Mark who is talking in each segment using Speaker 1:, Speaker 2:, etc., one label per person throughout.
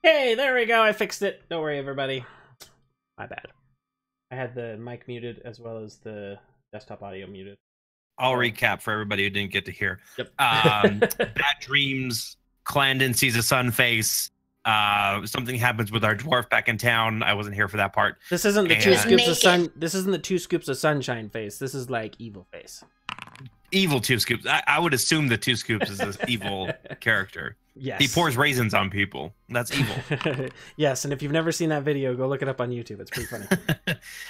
Speaker 1: Hey, there we go. I fixed it. Don't worry, everybody. My bad. I had the mic muted as well as the desktop audio muted.
Speaker 2: I'll recap for everybody who didn't get to hear.
Speaker 1: Yep.
Speaker 2: Bad dreams. Clandon sees a sun face. Something happens with our dwarf back in town. I wasn't here for that part.
Speaker 1: This isn't the two scoops of sun. This isn't the 2 scoops of sunshine face. This is like evil face.
Speaker 2: Evil 2 scoops. I would assume the 2 scoops is this evil character.
Speaker 1: Yes.
Speaker 2: He pours raisins on people. That's evil.
Speaker 1: Yes, and if you've never seen that video, go look it up on YouTube. It's pretty funny.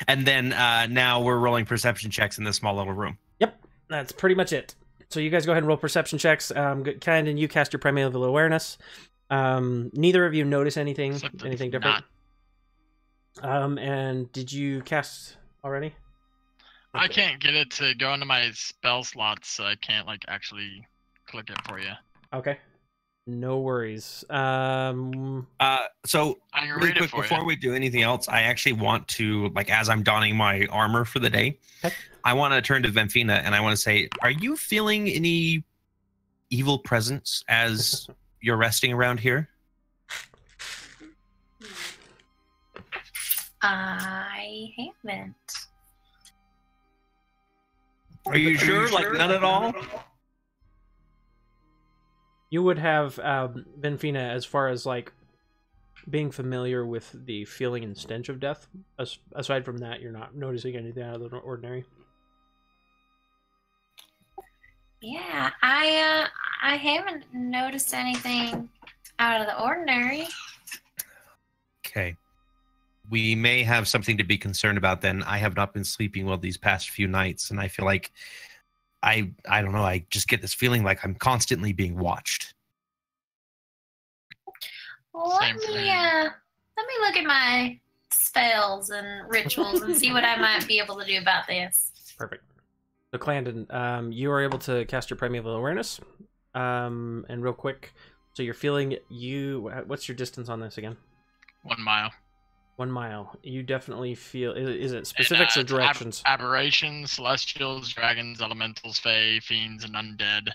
Speaker 2: And then now we're rolling perception checks in this small little room.
Speaker 1: Yep, that's pretty much it. So you guys go ahead and roll perception checks. Candon, you cast your primeval awareness. Neither of you notice anything different. And did you cast already?
Speaker 3: Okay. I can't get it to go into my spell slots, so I can't like actually click it for you.
Speaker 1: Okay. No worries.
Speaker 2: So really quick, before we do anything else, I actually want to, like, as I'm donning my armor for the day,
Speaker 1: okay.
Speaker 2: I want to turn to Venfina and I want to say, are you feeling any evil presence as you're resting around here?
Speaker 4: I haven't.
Speaker 2: Are you sure? Like, none at all?
Speaker 1: You would have Benfina as far as like being familiar with the feeling and stench of death. Aside from that, you're not noticing anything out of the ordinary.
Speaker 4: Yeah, I haven't noticed anything out of the ordinary.
Speaker 2: Okay. We may have something to be concerned about then. I have not been sleeping well these past few nights, and I feel like I don't know, I just get this feeling like I'm constantly being watched.
Speaker 4: Well, let me look at my spells and rituals and see what I might be able to do about this.
Speaker 1: Perfect. So, Clandon, you are able to cast your primeval awareness. And real quick, so you're feeling what's your distance on this again?
Speaker 3: 1 mile.
Speaker 1: 1 mile. You definitely feel. Is it specifics or directions?
Speaker 3: Aberrations, celestials, dragons, elementals, fae, fiends, and undead.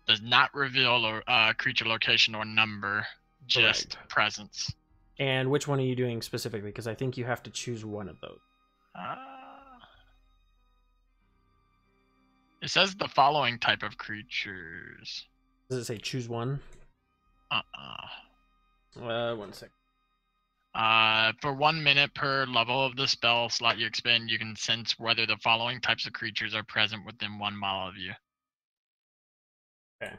Speaker 3: Does not reveal a creature location or number. Just presence.
Speaker 1: And which one are you doing specifically? Because I think you have to choose one of those.
Speaker 3: It says the following type of creatures.
Speaker 1: Does it say choose one? 1 second.
Speaker 3: For 1 minute per level of the spell slot you expend, you can sense whether the following types of creatures are present within 1 mile of you.
Speaker 1: Okay.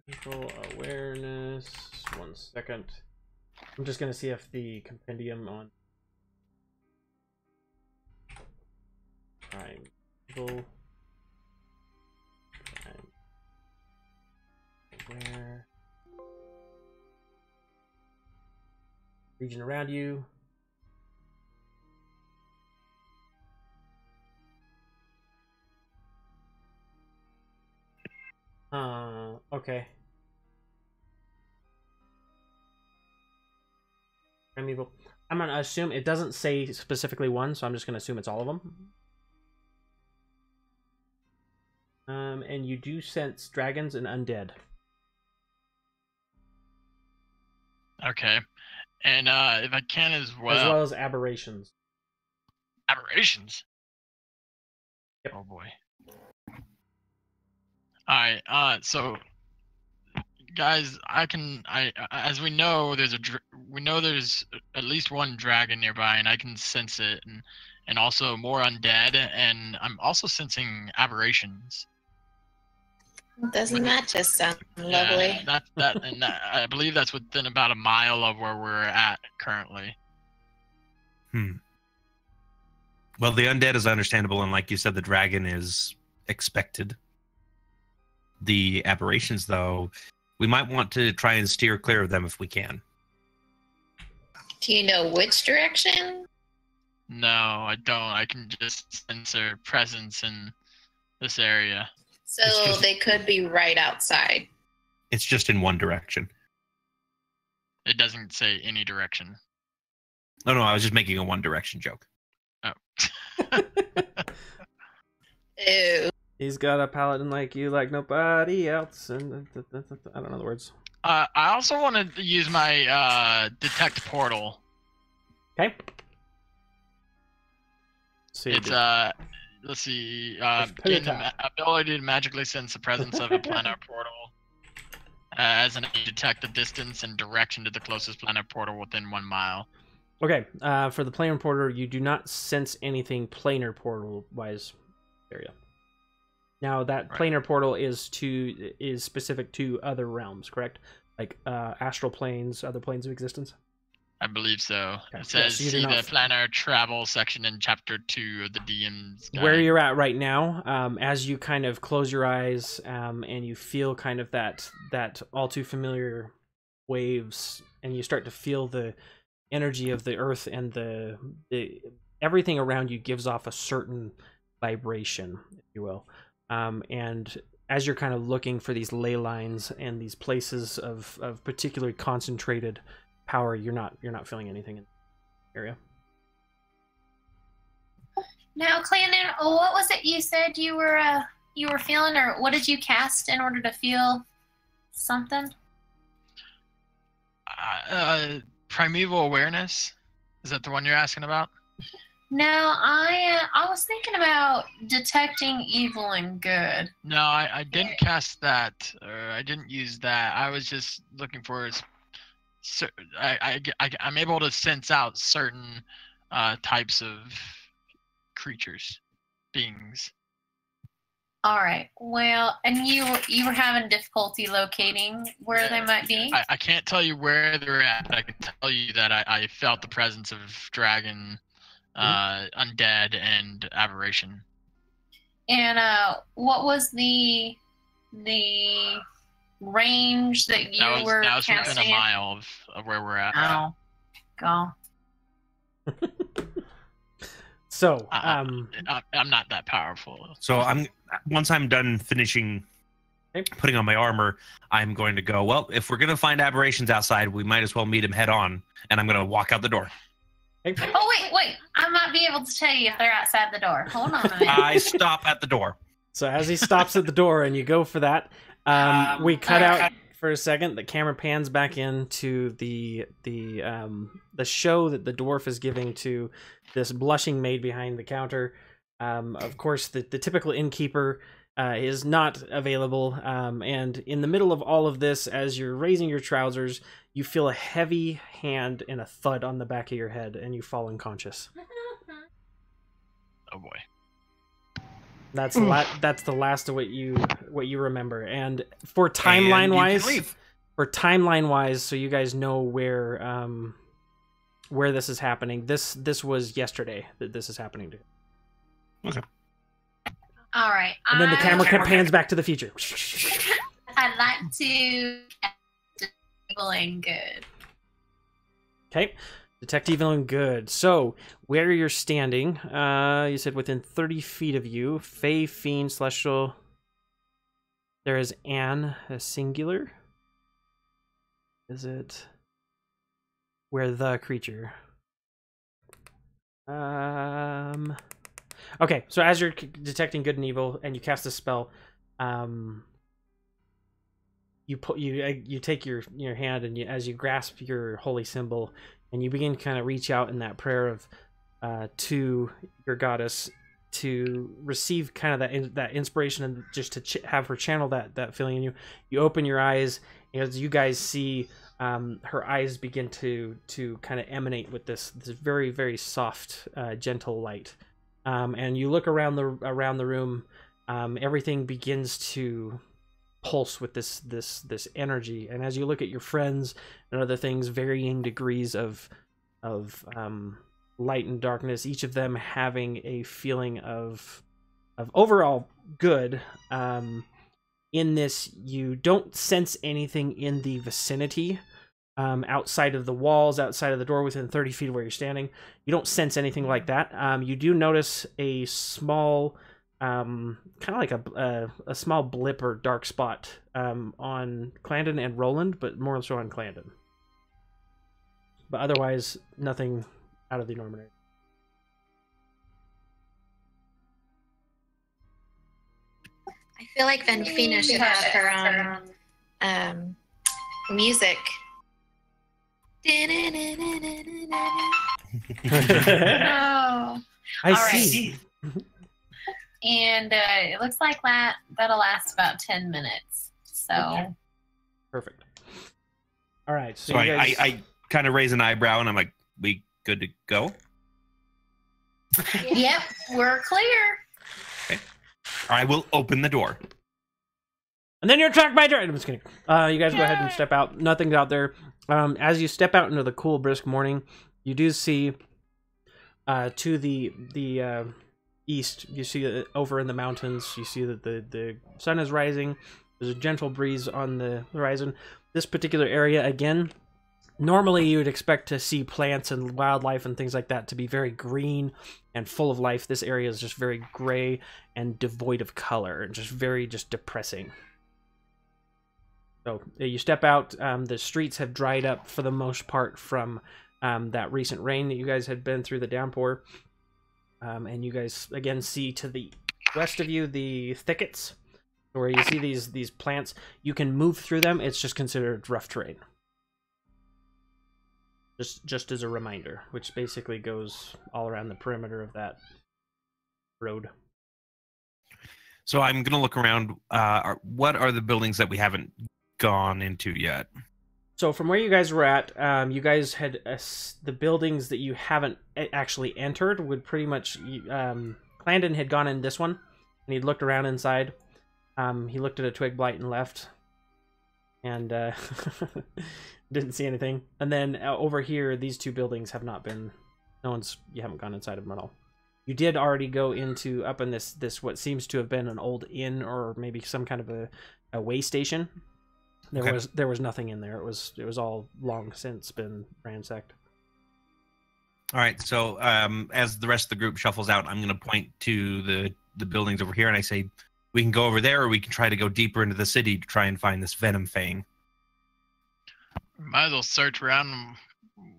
Speaker 1: Control awareness. 1 second. I'm just gonna see if the compendium on primeval where region around you. Okay. Primeval. I'm gonna assume it doesn't say specifically one, so I'm just gonna assume it's all of them. And you do sense dragons and undead.
Speaker 3: Okay. And if I can as well.
Speaker 1: As well as aberrations.
Speaker 3: Aberrations?
Speaker 1: Yep.
Speaker 3: Oh boy. Alright, so guys, as we know there's at least one dragon nearby and I can sense it, and also more undead, and I'm also sensing aberrations.
Speaker 4: Doesn't that just sound lovely?
Speaker 3: And I believe that's within about 1 mile of where we're at currently.
Speaker 2: Well, the undead is understandable, and like you said, the dragon is expected. The aberrations, though, we might want to try and steer clear of them if we can.
Speaker 4: Do you know which direction?
Speaker 3: No, I don't. I can just sense their presence in this area.
Speaker 4: So they could be right outside.
Speaker 2: It's just in one direction.
Speaker 3: It doesn't say any direction.
Speaker 2: No, I was just making a one direction joke.
Speaker 3: Oh.
Speaker 4: Ew.
Speaker 1: He's got a paladin like you, like nobody else. And I don't know the words.
Speaker 3: I also wanted to use my detect portal.
Speaker 1: Okay. So
Speaker 3: It's let's see,
Speaker 1: put it
Speaker 3: gain the
Speaker 1: up.
Speaker 3: ability to magically sense the presence of a planar portal. As an detect the distance and direction to the closest planar portal within 1 mile.
Speaker 1: Okay. For the planar portal, you do not sense anything planar portal wise area. Now that planar portal is specific to other realms, correct? Like astral planes, other planes of existence.
Speaker 3: I believe so.
Speaker 1: Okay.
Speaker 3: It says
Speaker 1: Yes,
Speaker 3: see the planar travel section in chapter 2 of the DM's guide.
Speaker 1: Where you're at right now, as you kind of close your eyes and you feel kind of that all too familiar waves, and you start to feel the energy of the earth, and the everything around you gives off a certain vibration, if you will. And as you're kind of looking for these ley lines and these places of particularly concentrated power, you're not feeling anything in the area.
Speaker 4: Now, Clandon, what was it you said you were feeling, or what did you cast in order to feel something?
Speaker 3: Primeval awareness. Is that the one you're asking about?
Speaker 4: No, I was thinking about detecting evil and good.
Speaker 3: No, I didn't cast that, or I didn't use that. I was just looking for. I'm able to sense out certain types of creatures, beings.
Speaker 4: All right. Well, and you were having difficulty locating where they might be?
Speaker 3: I can't tell you where they're at, but I can tell you that I felt the presence of dragon, undead, and aberration.
Speaker 4: And what was the range that you were
Speaker 3: that was
Speaker 4: casting?
Speaker 3: within a mile of where we're at.
Speaker 4: Oh, God.
Speaker 1: So,
Speaker 3: I'm not that powerful.
Speaker 2: So once I'm done finishing putting on my armor, I'm going to go, well, if we're going to find aberrations outside, we might as well meet them head on. And I'm going to walk out the door.
Speaker 4: Oh, wait. I might be able to tell you if they're outside the door. Hold on a minute.
Speaker 2: I stop at the door. So
Speaker 1: as he stops at the door and you go for that, we cut out for a second. The camera pans back into the show that the dwarf is giving to this blushing maid behind the counter. Of course, the typical innkeeper is not available. And in the middle of all of this, as you're raising your trousers, you feel a heavy hand and a thud on the back of your head, and you fall unconscious.
Speaker 3: Oh boy.
Speaker 1: That's the last of what you remember. And for timeline wise, so you guys know where this is happening. This was yesterday that this is happening to.
Speaker 2: Okay.
Speaker 4: All right.
Speaker 1: And then the camera pans back to the future.
Speaker 4: I'd like to detect evil and good.
Speaker 1: Okay. Detect evil and good. So, where you're standing, you said within 30 feet of you, Fey, Fiend, Celestial. There is Anne, a singular. Is it? Where the creature? Okay, so as you're detecting good and evil, and you cast a spell, you take your hand, and as you grasp your holy symbol, and you begin to kind of reach out in that prayer of to your goddess to receive kind of that inspiration, and just to have her channel that feeling in you. You open your eyes, and as you guys see, her eyes begin to kind of emanate with this very, very soft, gentle light. And you look around the room, everything begins to pulse with this energy. And as you look at your friends and other things, varying degrees of light and darkness, each of them having a feeling of overall good. In this, you don't sense anything in the vicinity, outside of the walls, outside of the door, within 30 feet of where you're standing. You don't sense anything like that. You do notice a small, kind of like a small blip or dark spot on Clandon and Roland, but more so on Clandon. But otherwise, nothing out of the ordinary.
Speaker 5: I feel like Venfina should have her own music.
Speaker 4: Oh.
Speaker 1: I
Speaker 4: All
Speaker 1: see.
Speaker 4: And it looks like that'll last about 10 minutes. So.
Speaker 1: Perfect. All right. So
Speaker 2: So
Speaker 1: you guys...
Speaker 2: I kind of raise an eyebrow and I'm like, we good to go?
Speaker 4: Yep, we're clear.
Speaker 2: Okay. I will open the door.
Speaker 1: And then you're attacked by a dragon. I'm just kidding. You guys go ahead and step out. Nothing's out there. As you step out into the cool, brisk morning, you do see to the east. You see over in the mountains. You see that the sun is rising. There's a gentle breeze on the horizon. This particular area, again, normally you would expect to see plants and wildlife and things like that to be very green and full of life. This area is just very gray and devoid of color, and just very depressing. So you step out. The streets have dried up for the most part from that recent rain that you guys had been through, the downpour. And you guys again see to the west of you the thickets, where you see these plants. You can move through them. It's just considered rough terrain. Just as a reminder, which basically goes all around the perimeter of that road.
Speaker 2: So I'm gonna look around. What are the buildings that we haven't gone into yet?
Speaker 1: So from where you guys were at, you guys had the buildings that you haven't actually entered would pretty much. Clandon had gone in this one, and he'd looked around inside. He looked at a twig blight and left, and didn't see anything. And then over here, these two buildings have not been. You haven't gone inside of them at all. You did already go into up in this what seems to have been an old inn, or maybe some kind of a way station. There was nothing in there. It was all long since been ransacked.
Speaker 2: All right. So as the rest of the group shuffles out, I'm going to point to the buildings over here, and I say, we can go over there, or we can try to go deeper into the city to try and find this venom fang.
Speaker 3: Might as well search around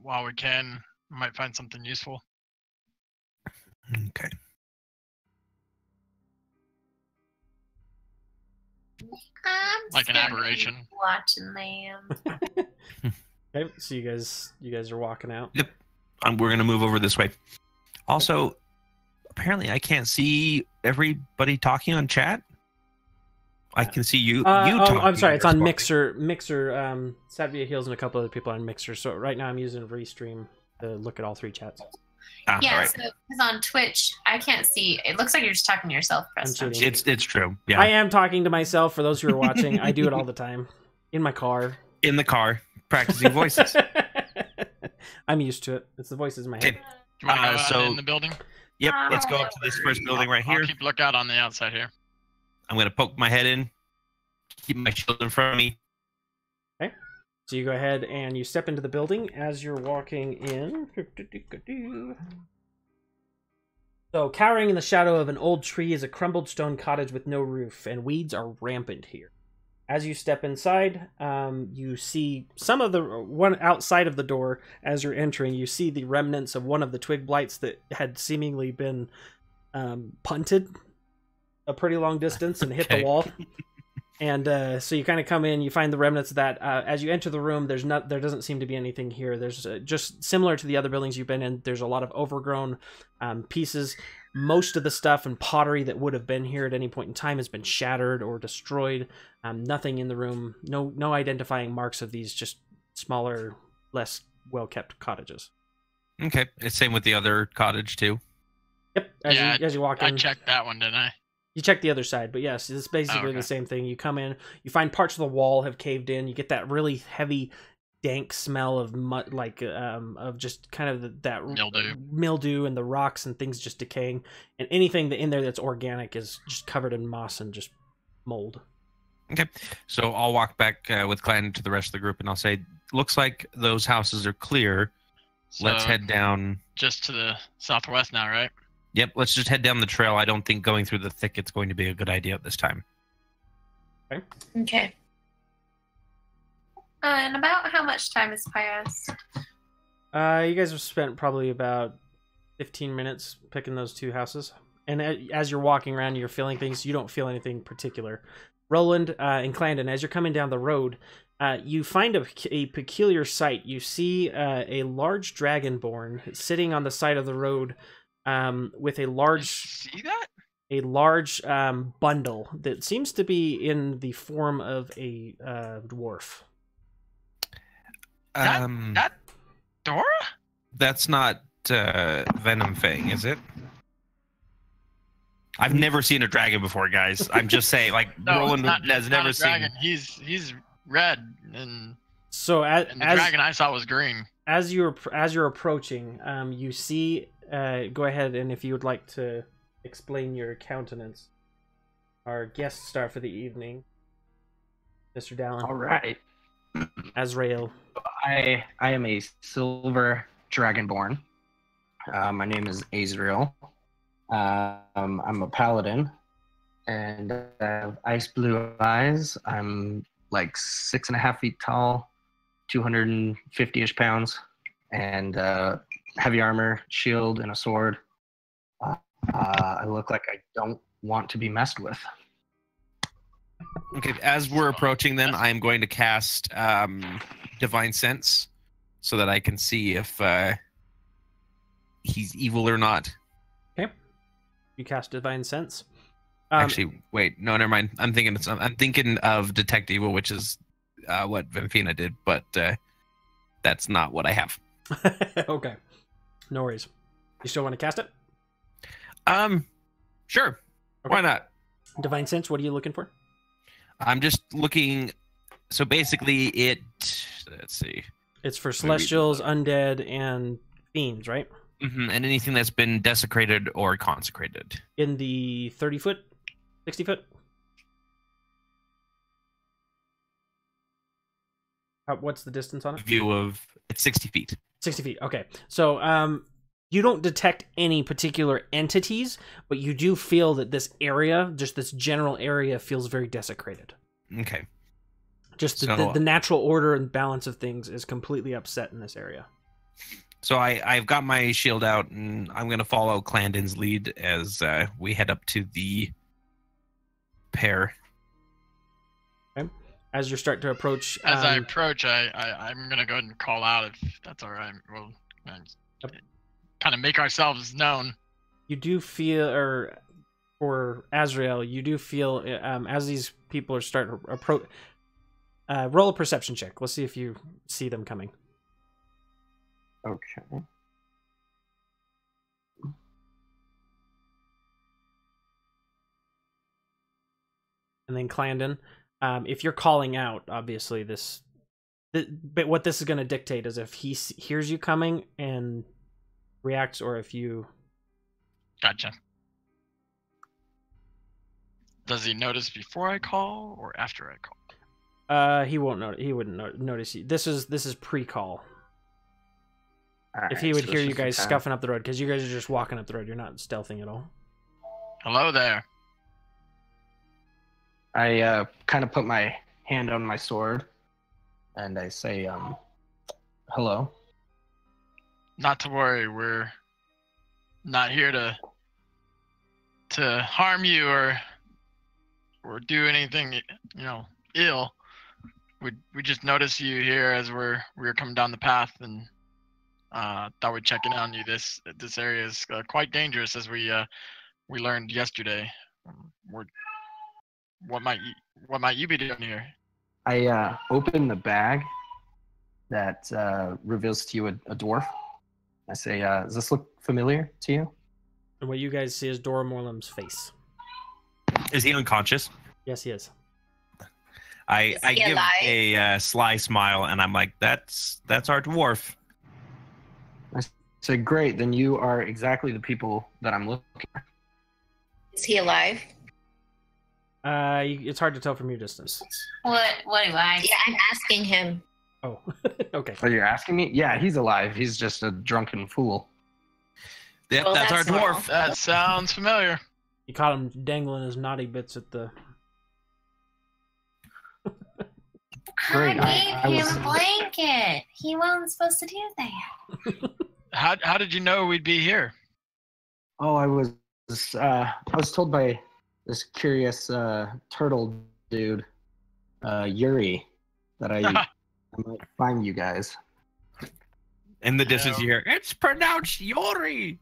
Speaker 3: while we can. Might find something useful.
Speaker 2: Okay.
Speaker 4: I'm
Speaker 3: Like an
Speaker 4: scared
Speaker 3: aberration.
Speaker 4: watching them.
Speaker 1: Okay, so you guys are walking out.
Speaker 2: Yep. We're going to move over this way. Also, apparently I can't see everybody talking on chat. I can see you talking.
Speaker 1: I'm sorry, it's on Mixer. Satvia Heals and a couple other people on Mixer. So right now I'm using Restream to look at all three chats.
Speaker 4: Yeah,
Speaker 2: right.
Speaker 4: so because on Twitch, I can't see. It looks like you're just talking to yourself, Preston.
Speaker 2: It's true. Yeah.
Speaker 1: I am talking to myself. For those who are watching, I do it all the time in my car.
Speaker 2: In the car, practicing voices.
Speaker 1: I'm used to it. It's the voices in my head.
Speaker 2: Okay.
Speaker 3: Do you want to go out
Speaker 2: So-
Speaker 3: in the building?
Speaker 2: Yep. Let's go up to this first building right here.
Speaker 3: I'll keep lookout on the outside here.
Speaker 2: I'm going to poke my head in, keep my shield in front of me.
Speaker 1: Okay. So you go ahead and you step into the building as you're walking in. So, cowering in the shadow of an old tree is a crumbled stone cottage with no roof, and weeds are rampant here. As you step inside, you see some of the one outside of the door. As you're entering, you see the remnants of one of the twig blights that had seemingly been punted a pretty long distance and hit the wall. And so you kind of come in, you find the remnants of that. As you enter the room, there doesn't seem to be anything here. There's just similar to the other buildings you've been in. There's a lot of overgrown pieces. Most of the stuff and pottery that would have been here at any point in time has been shattered or destroyed. Nothing in the room. No identifying marks of these. Just smaller, less well-kept cottages.
Speaker 2: Okay. It's same with the other cottage too.
Speaker 1: Yep. As you walk in.
Speaker 3: I checked that one, didn't I?
Speaker 1: You check the other side, but yes, it's basically the same thing. You come in, you find parts of the wall have caved in. You get that really heavy, dank smell of mud, like of just kind of that mildew and the rocks and things just decaying. And anything in there that's organic is just covered in moss and just mold.
Speaker 2: Okay, so I'll walk back with Clan to the rest of the group, and I'll say, "Looks like those houses are clear.
Speaker 3: So,
Speaker 2: let's head down."
Speaker 3: Just to the southwest now, right?
Speaker 2: Yep, let's just head down the trail. I don't think going through the thicket's going to be a good idea at this time.
Speaker 4: Okay. And about how much time has passed?
Speaker 1: You guys have spent probably about 15 minutes picking those two houses. And as you're walking around, you're feeling things. You don't feel anything particular. Roland and Clandon, as you're coming down the road, you find a peculiar sight. You see a large dragonborn sitting on the side of the road with a large.
Speaker 3: See that?
Speaker 1: A large bundle that seems to be in the form of a dwarf.
Speaker 3: That Dora?
Speaker 2: That's not Venom Fang, is it? I've never seen a dragon before, guys. I'm just saying, like,
Speaker 3: No,
Speaker 2: Roland
Speaker 3: it's
Speaker 2: has
Speaker 3: not
Speaker 2: never
Speaker 3: a dragon.
Speaker 2: seen.
Speaker 3: He's red, and
Speaker 1: So
Speaker 3: the dragon I saw was green.
Speaker 1: as you're approaching, you see. Go ahead, and if you would like to explain your countenance, our guest star for the evening, Mr. Dallin.
Speaker 6: All right.
Speaker 1: Azrael.
Speaker 6: I am a silver dragonborn. My name is Azrael. I'm a paladin, and I have ice blue eyes. I'm like 6.5 feet tall, 250-ish pounds, and heavy armor, shield, and a sword. I look like I don't want to be messed with.
Speaker 2: Okay, as we're approaching, then I'm going to cast Divine Sense so that I can see if he's evil or not.
Speaker 1: Okay. You cast Divine Sense.
Speaker 2: Actually, wait, no, never mind. I'm thinking of Detect Evil, which is what Vampina did, but that's not what I have.
Speaker 1: Okay. No worries. You still want to cast it?
Speaker 2: Sure.
Speaker 1: Okay.
Speaker 2: Why not?
Speaker 1: Divine Sense, what are you looking for?
Speaker 2: I'm just looking. So basically, let's see.
Speaker 1: It's for celestials, undead, and fiends, right?
Speaker 2: Mm-hmm. And anything that's been desecrated or consecrated.
Speaker 1: In the 30 foot, 60 foot? What's the distance on it?
Speaker 2: View of it's 60 feet.
Speaker 1: 60 feet. Okay. So, you don't detect any particular entities, but you do feel that this area, just this general area, feels very desecrated.
Speaker 2: Okay.
Speaker 1: Just the natural order and balance of things is completely upset in this area.
Speaker 2: So I've got my shield out, and I'm going to follow Clandon's lead as we head up to the pair.
Speaker 1: Okay. As you start to approach...
Speaker 3: As I approach, I'm going to go ahead and call out if that's all right. We'll kind of make ourselves known.
Speaker 1: You do feel, or for Azrael, you do feel, as these people are starting to approach... roll a perception check. Let's see if you see them coming.
Speaker 6: Okay.
Speaker 1: And then Clandon, if you're calling out, obviously but what this is going to dictate is if he hears you coming and reacts, or if you...
Speaker 3: Gotcha. Does he notice before I call or after I call?
Speaker 1: He won't notice. He wouldn't notice you. This is pre-call.
Speaker 6: All
Speaker 1: If he
Speaker 6: right,
Speaker 1: would
Speaker 6: so
Speaker 1: hear
Speaker 6: it's
Speaker 1: you
Speaker 6: just a
Speaker 1: guys
Speaker 6: time.
Speaker 1: scuffing up the road, because you guys are just walking up the road, you're not stealthing at all.
Speaker 3: Hello there.
Speaker 6: I kind of put my hand on my sword, and I say, hello.
Speaker 3: Not to worry, we're not here to harm you or do anything, ill. We just noticed you here as we were coming down the path, and thought we'd check in on you. This area is quite dangerous, as we learned yesterday. What might you be doing here?
Speaker 6: I open the bag that reveals to you a dwarf. I say, does this look familiar to you?
Speaker 1: And what you guys see is Dora Morlem's face.
Speaker 2: Is he unconscious?
Speaker 1: Yes, he is.
Speaker 2: I
Speaker 5: he
Speaker 2: give
Speaker 5: alive?
Speaker 2: a sly smile, and I'm like, that's our dwarf.
Speaker 6: I say, great, then you are exactly the people that I'm looking for.
Speaker 5: Is he alive?
Speaker 1: It's hard to tell from your distance.
Speaker 4: What do I?
Speaker 5: Yeah, I'm asking him.
Speaker 1: Oh, okay.
Speaker 6: Oh, you're asking me? Yeah, he's alive. He's just a drunken fool.
Speaker 2: Yep,
Speaker 5: Well,
Speaker 2: that's our
Speaker 5: that's normal.
Speaker 2: dwarf.
Speaker 3: That sounds familiar.
Speaker 1: You caught him dangling his naughty bits at the...
Speaker 6: Great,
Speaker 4: I
Speaker 6: I
Speaker 4: gave
Speaker 6: was-
Speaker 4: him a blanket. He wasn't supposed to do that.
Speaker 3: How did you know we'd be here?
Speaker 6: Oh, I was told by this curious turtle dude, Yuri, that I might find you guys.
Speaker 2: In the distance, you hear, it's pronounced Yori.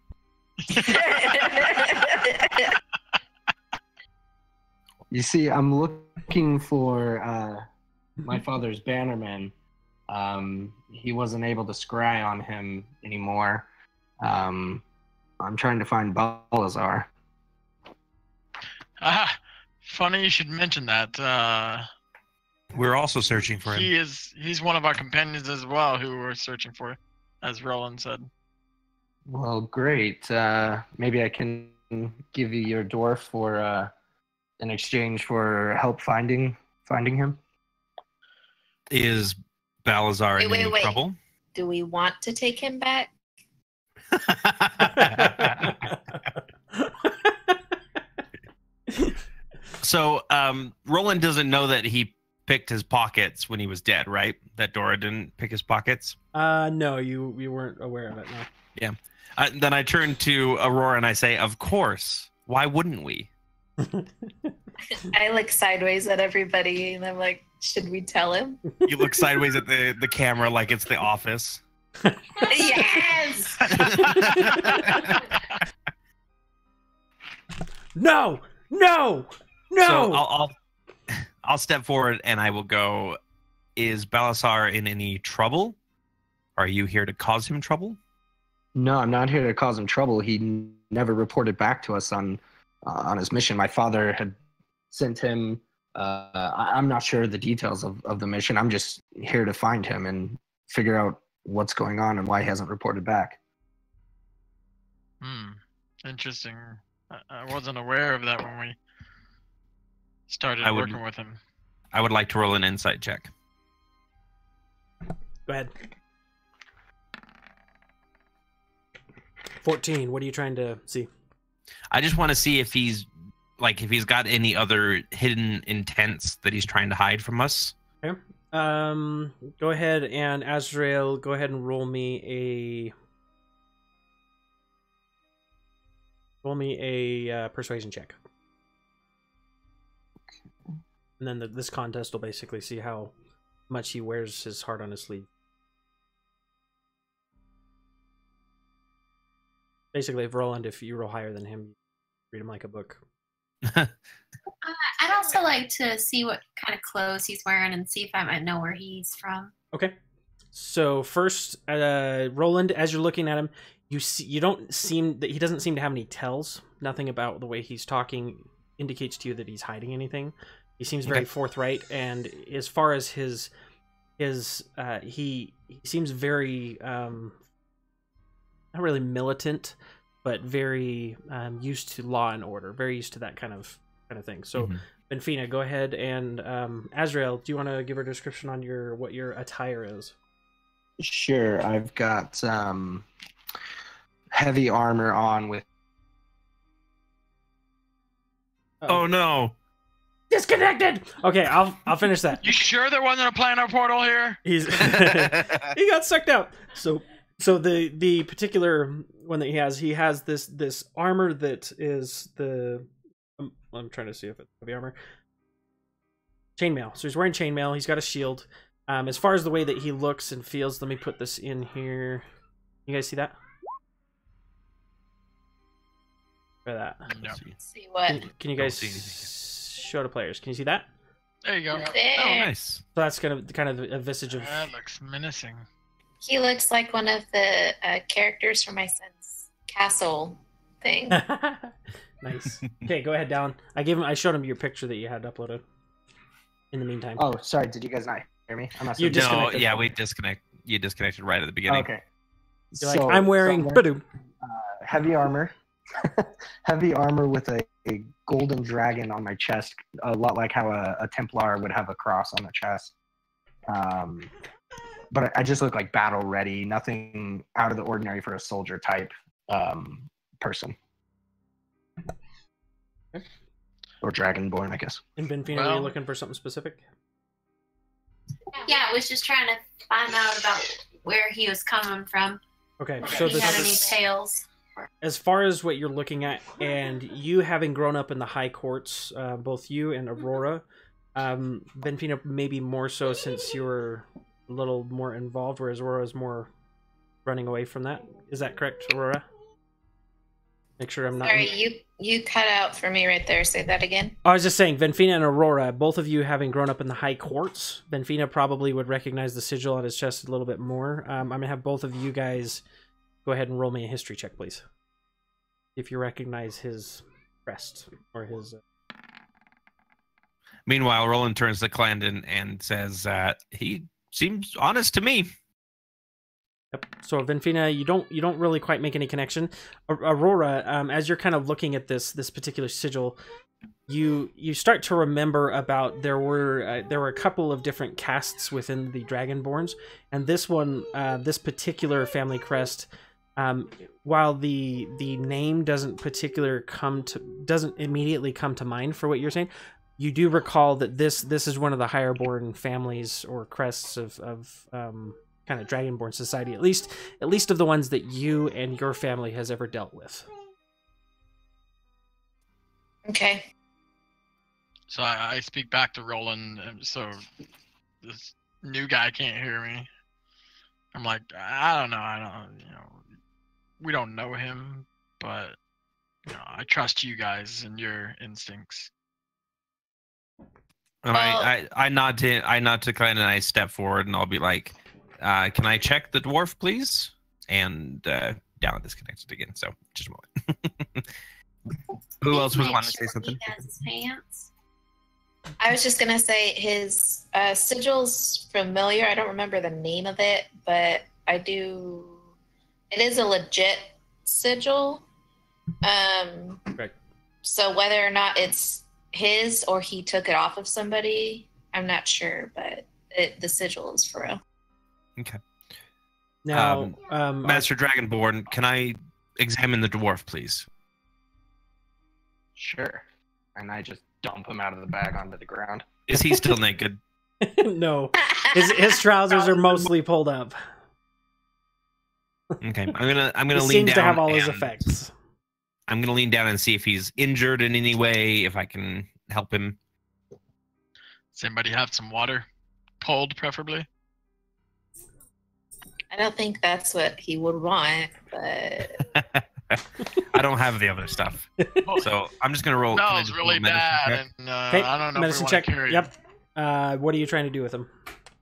Speaker 6: You see, I'm looking for my father's bannerman. He wasn't able to scry on him anymore. I'm trying to find Balazar.
Speaker 3: Funny you should mention that.
Speaker 2: We're also searching for him.
Speaker 3: He's one of our companions as well who we're searching for, as Roland said.
Speaker 6: Well, great. Maybe I can give you your dwarf for in exchange for help finding him.
Speaker 2: Is Balazar in any trouble?
Speaker 5: Do we want to take him back?
Speaker 2: So, Roland doesn't know that he picked his pockets when he was dead, right? That Dora didn't pick his pockets?
Speaker 1: No, you weren't aware of it, no.
Speaker 2: Yeah. Then I turn to Aurora and I say, of course. Why wouldn't we?
Speaker 5: I look sideways at everybody and I'm like, should we tell him?
Speaker 2: You look sideways at the camera like it's the office.
Speaker 5: Yes!
Speaker 1: No! No! No!
Speaker 2: So I'll step forward and I will go, is Balazar in any trouble? Are you here to cause him trouble?
Speaker 6: No, I'm not here to cause him trouble. He never reported back to us on his mission. My father had sent him. I'm not sure the details of the mission. I'm just here to find him and figure out what's going on and why he hasn't reported back.
Speaker 3: Interesting. I wasn't aware of that when we started working with him.
Speaker 2: I would like to roll an insight check.
Speaker 1: Go ahead. 14. What are you trying to see?
Speaker 2: I just want to see if he's got any other hidden intents that he's trying to hide from us.
Speaker 1: Okay. Go ahead and Azrael, go ahead and roll me a persuasion check. And then this contest will basically see how much he wears his heart on his sleeve. Basically, if you roll higher than him, you read him like a book.
Speaker 4: I'd also like to see what kind of clothes he's wearing and see if I might know where he's from.
Speaker 1: Okay. So first, Roland, as you're looking at him, he doesn't seem to have any tells. Nothing about the way he's talking indicates to you that he's hiding anything. He seems very forthright, and as far as he seems very not really militant, but very used to law and order, very used to that kind of thing. So, Benfina, go ahead, and Azrael, do you want to give her a description on what your attire is?
Speaker 6: Sure, I've got heavy armor on with.
Speaker 2: Oh no!
Speaker 1: Disconnected. Okay, I'll finish that.
Speaker 3: You sure there wasn't a planar portal here?
Speaker 1: He got sucked out. So the particular one that he has this armor that is I'm trying to see if it's heavy armor. Chainmail. So he's wearing chainmail. He's got a shield. As far as the way that he looks and feels, let me put this in here. You guys see that? Look at that.
Speaker 3: No.
Speaker 5: See what?
Speaker 1: Can you guys show to players? Can you see that?
Speaker 3: There you go.
Speaker 5: There.
Speaker 2: Oh, nice.
Speaker 1: So that's kind of a visage of.
Speaker 3: That looks menacing.
Speaker 5: He looks like one of the characters from my son's castle thing.
Speaker 1: Nice. Okay, go ahead, Dallin. I showed him your picture that you had uploaded. In the meantime.
Speaker 6: Oh, sorry. Did you guys not hear me? I'm not.
Speaker 1: You disconnected.
Speaker 2: No, yeah, we disconnect. You disconnected right at the beginning.
Speaker 6: Okay.
Speaker 1: You're like, I'm wearing
Speaker 6: heavy armor. Heavy armor with a golden dragon on my chest, a lot like how a Templar would have a cross on the chest. But I just look like battle ready, nothing out of the ordinary for a soldier type person.
Speaker 1: Okay.
Speaker 6: Or dragonborn, I guess.
Speaker 1: And Benfina, were you looking for something specific?
Speaker 4: Yeah, I was just trying to find out about where he was coming from.
Speaker 1: Okay,
Speaker 4: If
Speaker 1: so
Speaker 4: he had any tales.
Speaker 1: as far as what you're looking at, and you having grown up in the high courts, both you and Aurora, Benfina maybe more so since you were a little more involved, whereas Aurora's more running away from that. Is that correct, Aurora? Make sure I'm not...
Speaker 5: Sorry, you cut out for me right there. Say that again.
Speaker 1: I was just saying, Benfina and Aurora, both of you having grown up in the high courts, Benfina probably would recognize the sigil on his chest a little bit more. I'm going to have both of you guys go ahead and roll me a history check, please. If you recognize his crest or his...
Speaker 2: Meanwhile, Roland turns to Clandon and says, he seems honest to me.
Speaker 1: Yep. So Benfina, you don't really quite make any connection. Aurora, as you're kind of looking at this particular sigil, you start to remember about there were a couple of different castes within the Dragonborns, and this one, this particular family crest, while the name doesn't immediately come to mind for what you're saying, you do recall that this is one of the higher born families or crests of kind of Dragonborn society, at least of the ones that you and your family has ever dealt with.
Speaker 5: Okay.
Speaker 3: So I speak back to Roland, so this new guy can't hear me. I'm like, I don't know, we don't know him, but I trust you guys and your instincts.
Speaker 2: And I nod to Clandon and I step forward and I'll be like, can I check the dwarf, please? And down disconnected again. So just a moment. Who else was wanting to say something?
Speaker 5: He has his pants. I was just gonna say his sigil's familiar. I don't remember the name of it, but I do. It is a legit sigil.
Speaker 1: Right.
Speaker 5: So whether or not it's his or he took it off of somebody, I'm not sure, but the sigil is for real.
Speaker 2: Okay.
Speaker 1: Now,
Speaker 2: Master Dragonborn, can I examine the dwarf, please?
Speaker 6: Sure. And I just dump him out of the bag onto the ground.
Speaker 2: Is he still naked?
Speaker 1: No, his trousers are mostly pulled up.
Speaker 2: Okay, I'm gonna
Speaker 1: He
Speaker 2: lean
Speaker 1: seems
Speaker 2: down.
Speaker 1: to have all his effects.
Speaker 2: I'm gonna lean down and see if he's injured in any way, if I can help him.
Speaker 3: Does anybody have some water? Cold, preferably.
Speaker 5: I don't think that's what he would want, but
Speaker 2: I don't have the other stuff, so I'm just gonna roll.
Speaker 3: Smells really bad, and
Speaker 1: Okay,
Speaker 3: I don't know
Speaker 1: medicine
Speaker 3: if we
Speaker 1: check.
Speaker 3: want to carry.
Speaker 1: Yep. What are you trying to do with him?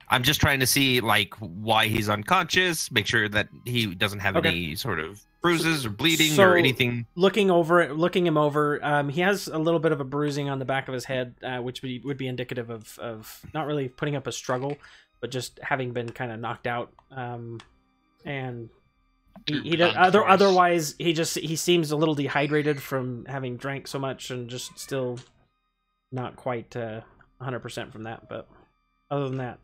Speaker 2: I'm just trying to see like why he's unconscious, make sure that he doesn't have any sort of bruises or bleeding or anything.
Speaker 1: Looking him over, he has a little bit of a bruising on the back of his head, which would be indicative of not really putting up a struggle, but just having been kind of knocked out. And he does, otherwise he seems a little dehydrated from having drank so much and just still not quite 100% from that. But other than that,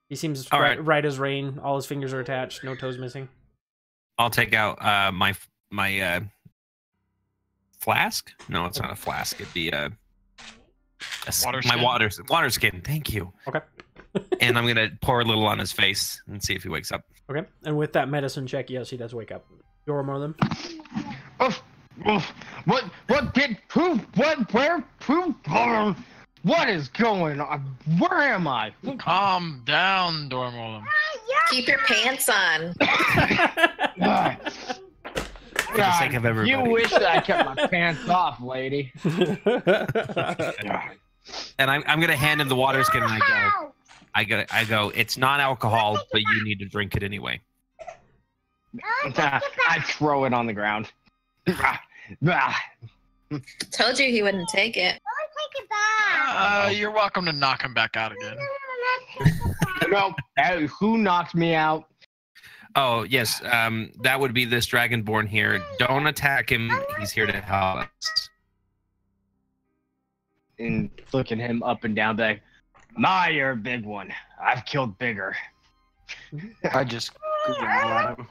Speaker 1: he seems right as rain. All his fingers are attached, no toes missing.
Speaker 2: I'll take out my flask. No, it's not a flask. It'd be water skin. Thank you.
Speaker 1: Okay.
Speaker 2: And I'm gonna pour a little on his face and see if he wakes up.
Speaker 1: Okay. And with that medicine check, yes, he does wake up. You're more of them.
Speaker 6: What is going on? Where am I?
Speaker 3: Calm down, Dormolam.
Speaker 5: keep your pants on.
Speaker 2: For the sake of everybody.
Speaker 6: You wish that I kept my pants off, lady.
Speaker 2: And I'm gonna hand him the water skin, and I go. It's not alcohol, but you need to drink it anyway.
Speaker 6: I throw it on the ground.
Speaker 5: Told you he wouldn't take it.
Speaker 3: You're welcome to knock him back out again.
Speaker 6: No, who knocked me out?
Speaker 2: Oh yes, that would be this Dragonborn here. Don't attack him. He's here to help us.
Speaker 6: And looking him up and down, like, "My, you're a big one. I've killed bigger." I just growl at him.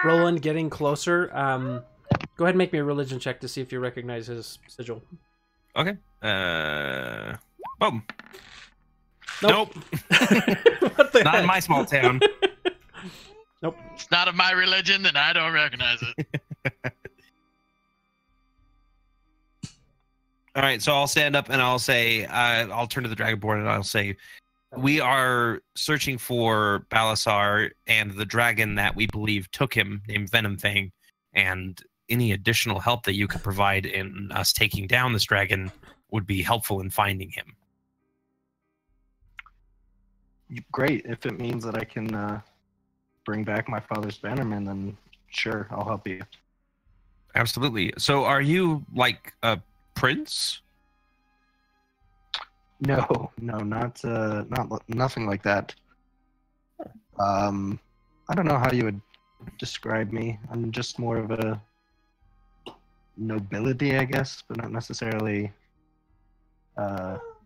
Speaker 1: Roland getting closer. Go ahead and make me a religion check to see if you recognize his sigil.
Speaker 2: Okay. Boom.
Speaker 1: Nope.
Speaker 2: What the
Speaker 1: heck?
Speaker 2: Not in my small town.
Speaker 3: It's not of my religion, then I don't recognize it.
Speaker 2: All right, so I'll stand up and I'll say, I'll turn to the Dragonborn and I'll say, we are searching for Balasar and the dragon that we believe took him, named Venom Fang, and any additional help that you could provide in us taking down this dragon would be helpful in finding him.
Speaker 6: Great. If it means that I can bring back my father's bannerman, then sure, I'll help you.
Speaker 2: Absolutely. So are you like a prince?
Speaker 6: No, not nothing like that. I don't know how you would describe me. I'm just more of a nobility, I guess, but not necessarily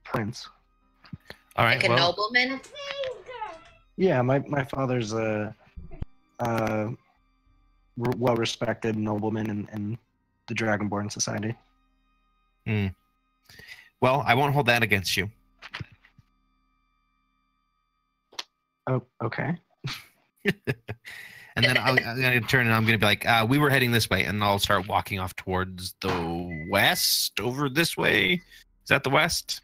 Speaker 6: prince.
Speaker 2: All right.
Speaker 5: Like a nobleman?
Speaker 6: Yeah, my father's a well-respected nobleman in the Dragonborn society.
Speaker 2: Well, I won't hold that against you.
Speaker 6: Oh, okay.
Speaker 2: And then I'm going to turn and I'm going to be like, we were heading this way. And I'll start walking off towards the west, over this way. Is that the west?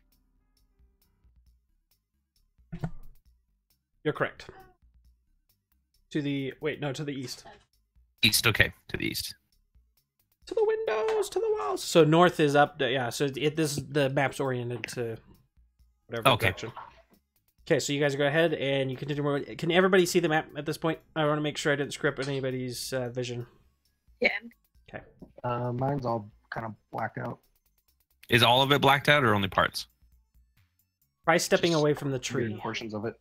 Speaker 1: You're correct. To the east.
Speaker 2: East, okay, to the east.
Speaker 1: To the windows, to the walls. So north is up. Yeah. So the map's oriented to whatever direction. Okay, so you guys go ahead and you continue. Can everybody see the map at this point? I want to make sure I didn't screw up anybody's vision.
Speaker 5: Yeah.
Speaker 1: Okay.
Speaker 6: Mine's all kind of blacked out.
Speaker 2: Is all of it blacked out or only parts?
Speaker 1: Try stepping
Speaker 6: Just
Speaker 1: away from the tree.
Speaker 6: weird portions of it.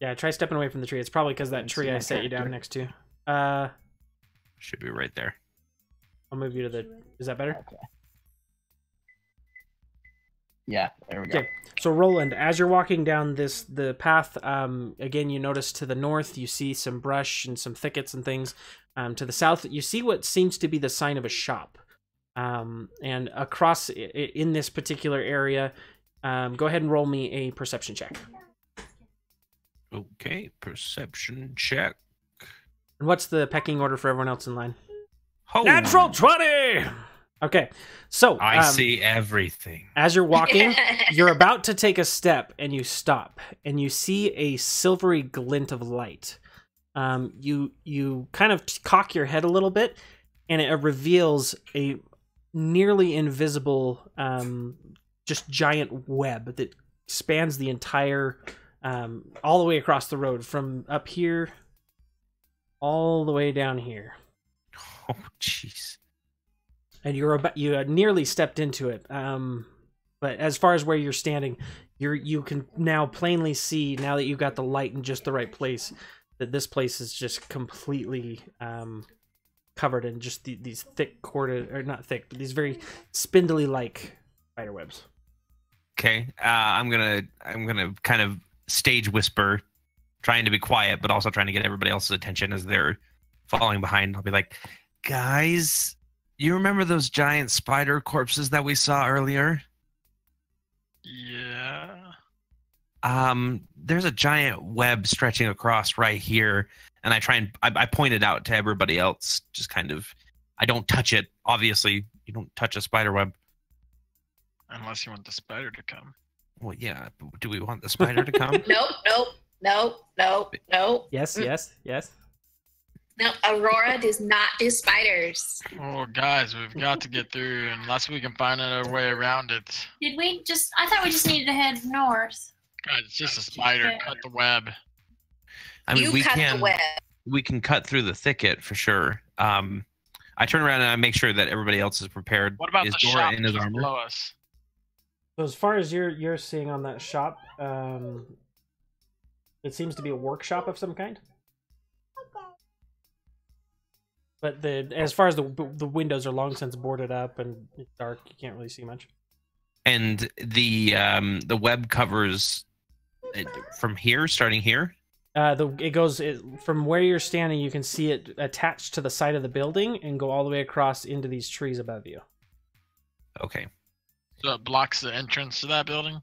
Speaker 1: Yeah, try stepping away from the tree. It's probably because that tree I set you down next to.
Speaker 2: Should be right there.
Speaker 1: I'll move you to the... Is that better?
Speaker 6: Okay. Yeah, there we go.
Speaker 1: Okay, so Roland, as you're walking down the path, again, you notice to the north, you see some brush and some thickets and things. To the south, you see what seems to be the sign of a shop. And across in this particular area, go ahead and roll me a perception check.
Speaker 2: Okay, perception check.
Speaker 1: And what's the pecking order for everyone else in line?
Speaker 2: Oh,
Speaker 1: Natural 20! Okay, so...
Speaker 2: I see everything.
Speaker 1: As you're walking, you're about to take a step, and you stop, and you see a silvery glint of light. You kind of cock your head a little bit, and it reveals a nearly invisible, just giant web that spans the entire, all the way across the road, from up here all the way down here.
Speaker 2: Oh, jeez.
Speaker 1: And you had nearly stepped into it. But as far as where you're standing, you can now plainly see, now that you've got the light in just the right place, that this place is just completely covered in just these thick corded, or not thick, but these very spindly like spider webs.
Speaker 2: Okay, I'm gonna kind of stage whisper, trying to be quiet, but also trying to get everybody else's attention as they're following behind. I'll be like, guys, you remember those giant spider corpses that we saw earlier?
Speaker 3: Yeah.
Speaker 2: There's a giant web stretching across right here, and I point it out to everybody else. Just kind of, I don't touch it. Obviously, you don't touch a spider web.
Speaker 3: Unless you want the spider to come.
Speaker 2: Well, yeah. But do we want the spider to come?
Speaker 5: Nope.
Speaker 1: Yes.
Speaker 5: No, Aurora does not do spiders.
Speaker 3: Oh, guys, we've got to get through unless we can find our way around it.
Speaker 4: I thought we just needed to head north.
Speaker 3: Guys, it's just a spider. Cut the web.
Speaker 2: I mean,
Speaker 5: You cut the web.
Speaker 2: We can cut through the thicket for sure. I turn around and I make sure that everybody else is prepared.
Speaker 3: What about
Speaker 2: is
Speaker 3: the
Speaker 2: Dora
Speaker 3: shop
Speaker 2: in his
Speaker 3: just
Speaker 2: armor?
Speaker 3: below us?
Speaker 1: So as far as you're seeing on that shop, it seems to be a workshop of some kind. But as far as the windows are long since boarded up and it's dark, you can't really see much.
Speaker 2: And the web covers from here, starting here.
Speaker 1: It goes from where you're standing. You can see it attached to the side of the building and go all the way across into these trees above you.
Speaker 2: Okay.
Speaker 3: So it blocks the entrance to that building?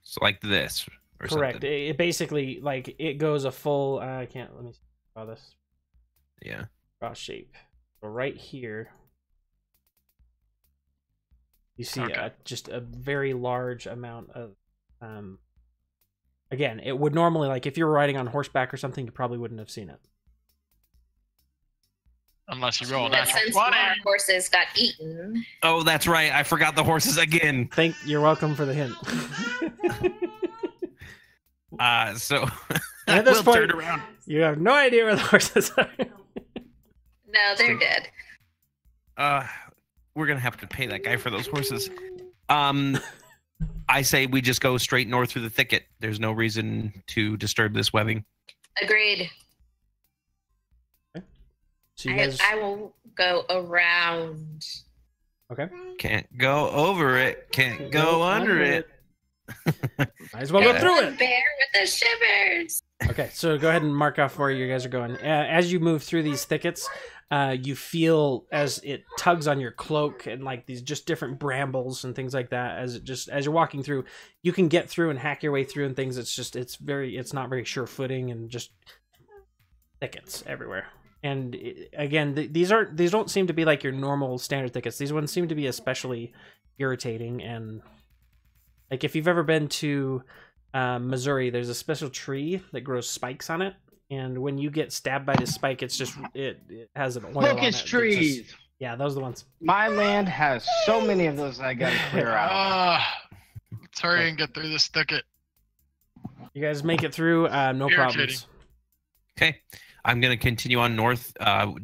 Speaker 2: So like this. Or
Speaker 1: Correct.
Speaker 2: something.
Speaker 1: It basically, like, it goes a full. I can't. Let me. draw this.
Speaker 2: Yeah.
Speaker 1: Draw shape. So right here, you see
Speaker 3: Okay.
Speaker 1: just a very large amount of. Again, it would normally, like, if you were riding on horseback or something, you probably wouldn't have seen it.
Speaker 3: Unless you roll a
Speaker 5: But
Speaker 3: natural
Speaker 5: since
Speaker 3: 20.
Speaker 5: our horses got eaten,
Speaker 2: Oh, that's right. I forgot the horses again.
Speaker 1: You're welcome for the hint.
Speaker 2: So
Speaker 1: And at this
Speaker 2: we'll
Speaker 1: point,
Speaker 2: turn around.
Speaker 1: you have no idea where the horses are.
Speaker 5: no, they're dead.
Speaker 2: We're gonna have to pay that guy for those horses. I say we just go straight north through the thicket. There's no reason to disturb this webbing.
Speaker 5: Agreed.
Speaker 1: So you guys,
Speaker 5: I will go around.
Speaker 1: okay.
Speaker 2: Can't go over it. Can't go under it.
Speaker 1: Might as well go through it.
Speaker 5: Bear with the shivers.
Speaker 1: Okay, so go ahead and mark off where you guys are going. As you move through these thickets, you feel as it tugs on your cloak and like these just different brambles and things like that. As you're walking through, you can get through and hack your way through and things. It's not very sure footing and just thickets everywhere. And again, these don't seem to be like your normal standard thickets. These ones seem to be especially irritating. And like if you've ever been to Missouri, there's a special tree that grows spikes on it. And when you get stabbed by this spike, it has an oil on it.
Speaker 6: Locust trees.
Speaker 1: Yeah, those are the ones.
Speaker 6: My land has so many of those I gotta clear out.
Speaker 3: Let's hurry and get through this thicket.
Speaker 1: You guys make it through, no
Speaker 3: Irritating.
Speaker 1: problems.
Speaker 2: Okay. I'm gonna continue on north.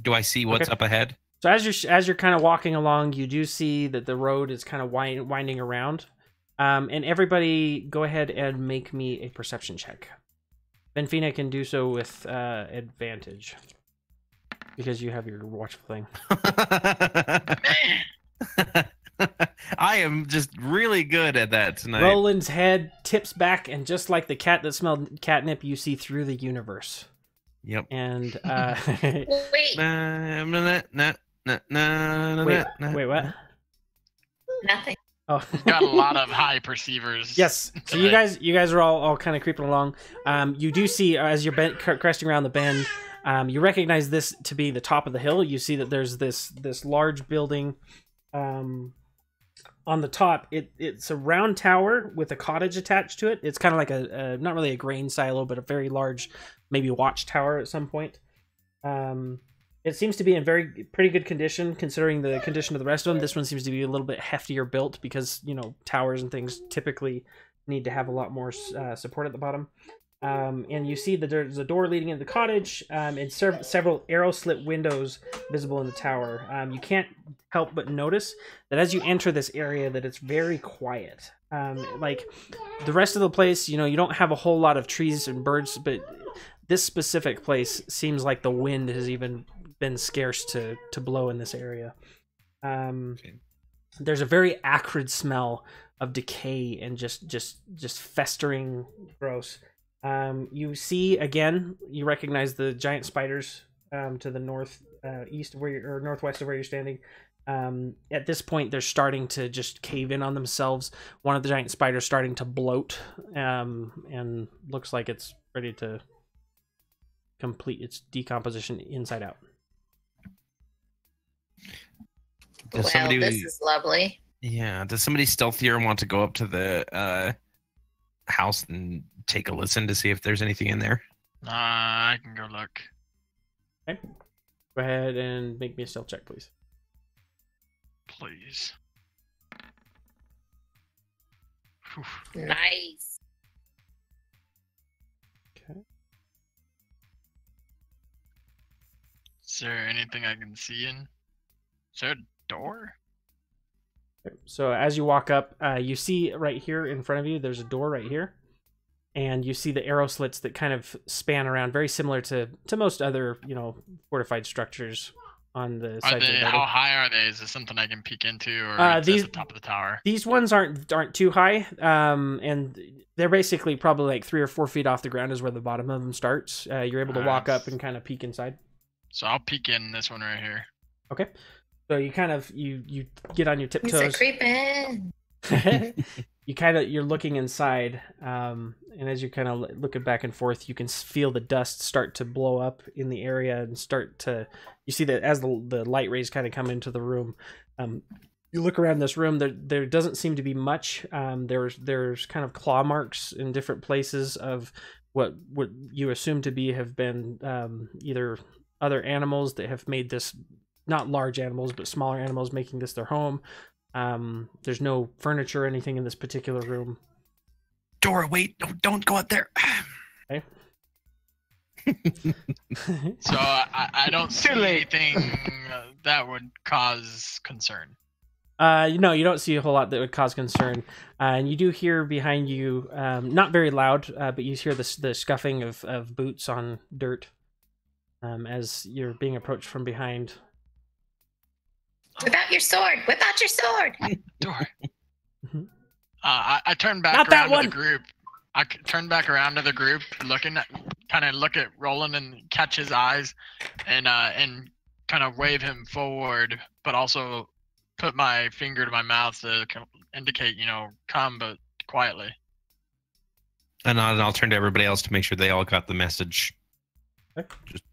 Speaker 2: Do I see what's
Speaker 1: Okay.
Speaker 2: up ahead?
Speaker 1: So as you're kind of walking along, you do see that the road is kind of winding around. And everybody, go ahead and make me a perception check. Benfina can do so with advantage because you have your watchful thing.
Speaker 2: I am just really good at that tonight.
Speaker 1: Roland's head tips back, and just like the cat that smelled catnip, you see through the universe.
Speaker 2: Yep.
Speaker 1: And
Speaker 5: Wait,
Speaker 1: wait, what?
Speaker 5: nothing.
Speaker 1: Oh,
Speaker 3: Got a lot of high perceivers.
Speaker 1: yes. So you guys are all kind of creeping along. You do see as you're cresting around the bend, you recognize this to be the top of the hill. You see that there's this large building. On the top, it's a round tower with a cottage attached to it. It's kind of like a not really a grain silo, but a very large, maybe watchtower at some point. It seems to be in pretty good condition considering the condition of the rest of them. This one seems to be a little bit heftier built because, you know, towers and things typically need to have a lot more support at the bottom. And you see that there's a door leading into the cottage and several arrow slit windows visible in the tower. You can't help but notice that as you enter this area that it's very quiet. Like the rest of the place, you know, you don't have a whole lot of trees and birds, but this specific place seems like the wind has even been scarce to blow in this area.
Speaker 2: Okay.
Speaker 1: There's a very acrid smell of decay and just festering gross. You see again, you recognize the giant spiders to the north east or northwest of where you're standing. At this point, they're starting to just cave in on themselves. One of the giant spiders starting to bloat and looks like it's ready to complete its decomposition inside out.
Speaker 2: Does
Speaker 5: Well,
Speaker 2: somebody,
Speaker 5: this is lovely.
Speaker 2: yeah, does somebody stealthier want to go up to the house and take a listen to see if there's anything in there?
Speaker 3: I can go look.
Speaker 1: Okay. Go ahead and make me a stealth check, please.
Speaker 3: Please. Whew.
Speaker 5: Nice.
Speaker 1: Okay.
Speaker 3: Is there anything I can see in? Is there a door?
Speaker 1: So as you walk up, you see right here in front of you, there's a door right here. And you see the arrow slits that kind of span around, very similar to most other, you know, fortified structures on the
Speaker 3: Are
Speaker 1: sides of the
Speaker 3: they?
Speaker 1: building.
Speaker 3: How high are they? Is this something I can peek into, or is
Speaker 1: these-
Speaker 3: at the top of the tower?
Speaker 1: These ones aren't too high, and they're basically probably like 3 or 4 feet off the ground is where the bottom of them starts. You're able to walk up and kind of peek inside.
Speaker 3: So I'll peek in this one right here.
Speaker 1: Okay. So you kind of you get on your
Speaker 5: He's a
Speaker 1: tiptoes.
Speaker 5: creeping.
Speaker 1: You're looking inside, and and as you kind of looking back and forth, you can feel the dust start to blow up in the area and start to. You see that as the light rays kind of come into the room. You look around this room. There doesn't seem to be much. There's kind of claw marks in different places of what you assume to have been either other animals that have made this, not large animals but smaller animals, making this their home. There's no furniture or anything in this particular room.
Speaker 2: Dora, wait! Don't go up there.
Speaker 1: Okay.
Speaker 3: So I don't see anything that would cause concern.
Speaker 1: No, you don't see a whole lot that would cause concern. And you do hear behind you, not very loud, but you hear the scuffing of boots on dirt as you're being approached from behind.
Speaker 5: Whip out your sword! Whip out your sword!
Speaker 3: Door. I turn back
Speaker 1: Not that
Speaker 3: around to
Speaker 1: one!
Speaker 3: the group. I turn back around to the group, look at Roland and catch his eyes, and kind of wave him forward, but also put my finger to my mouth to indicate, come, but quietly.
Speaker 2: And I'll turn to everybody else to make sure they all got the message.
Speaker 1: Okay.
Speaker 2: Just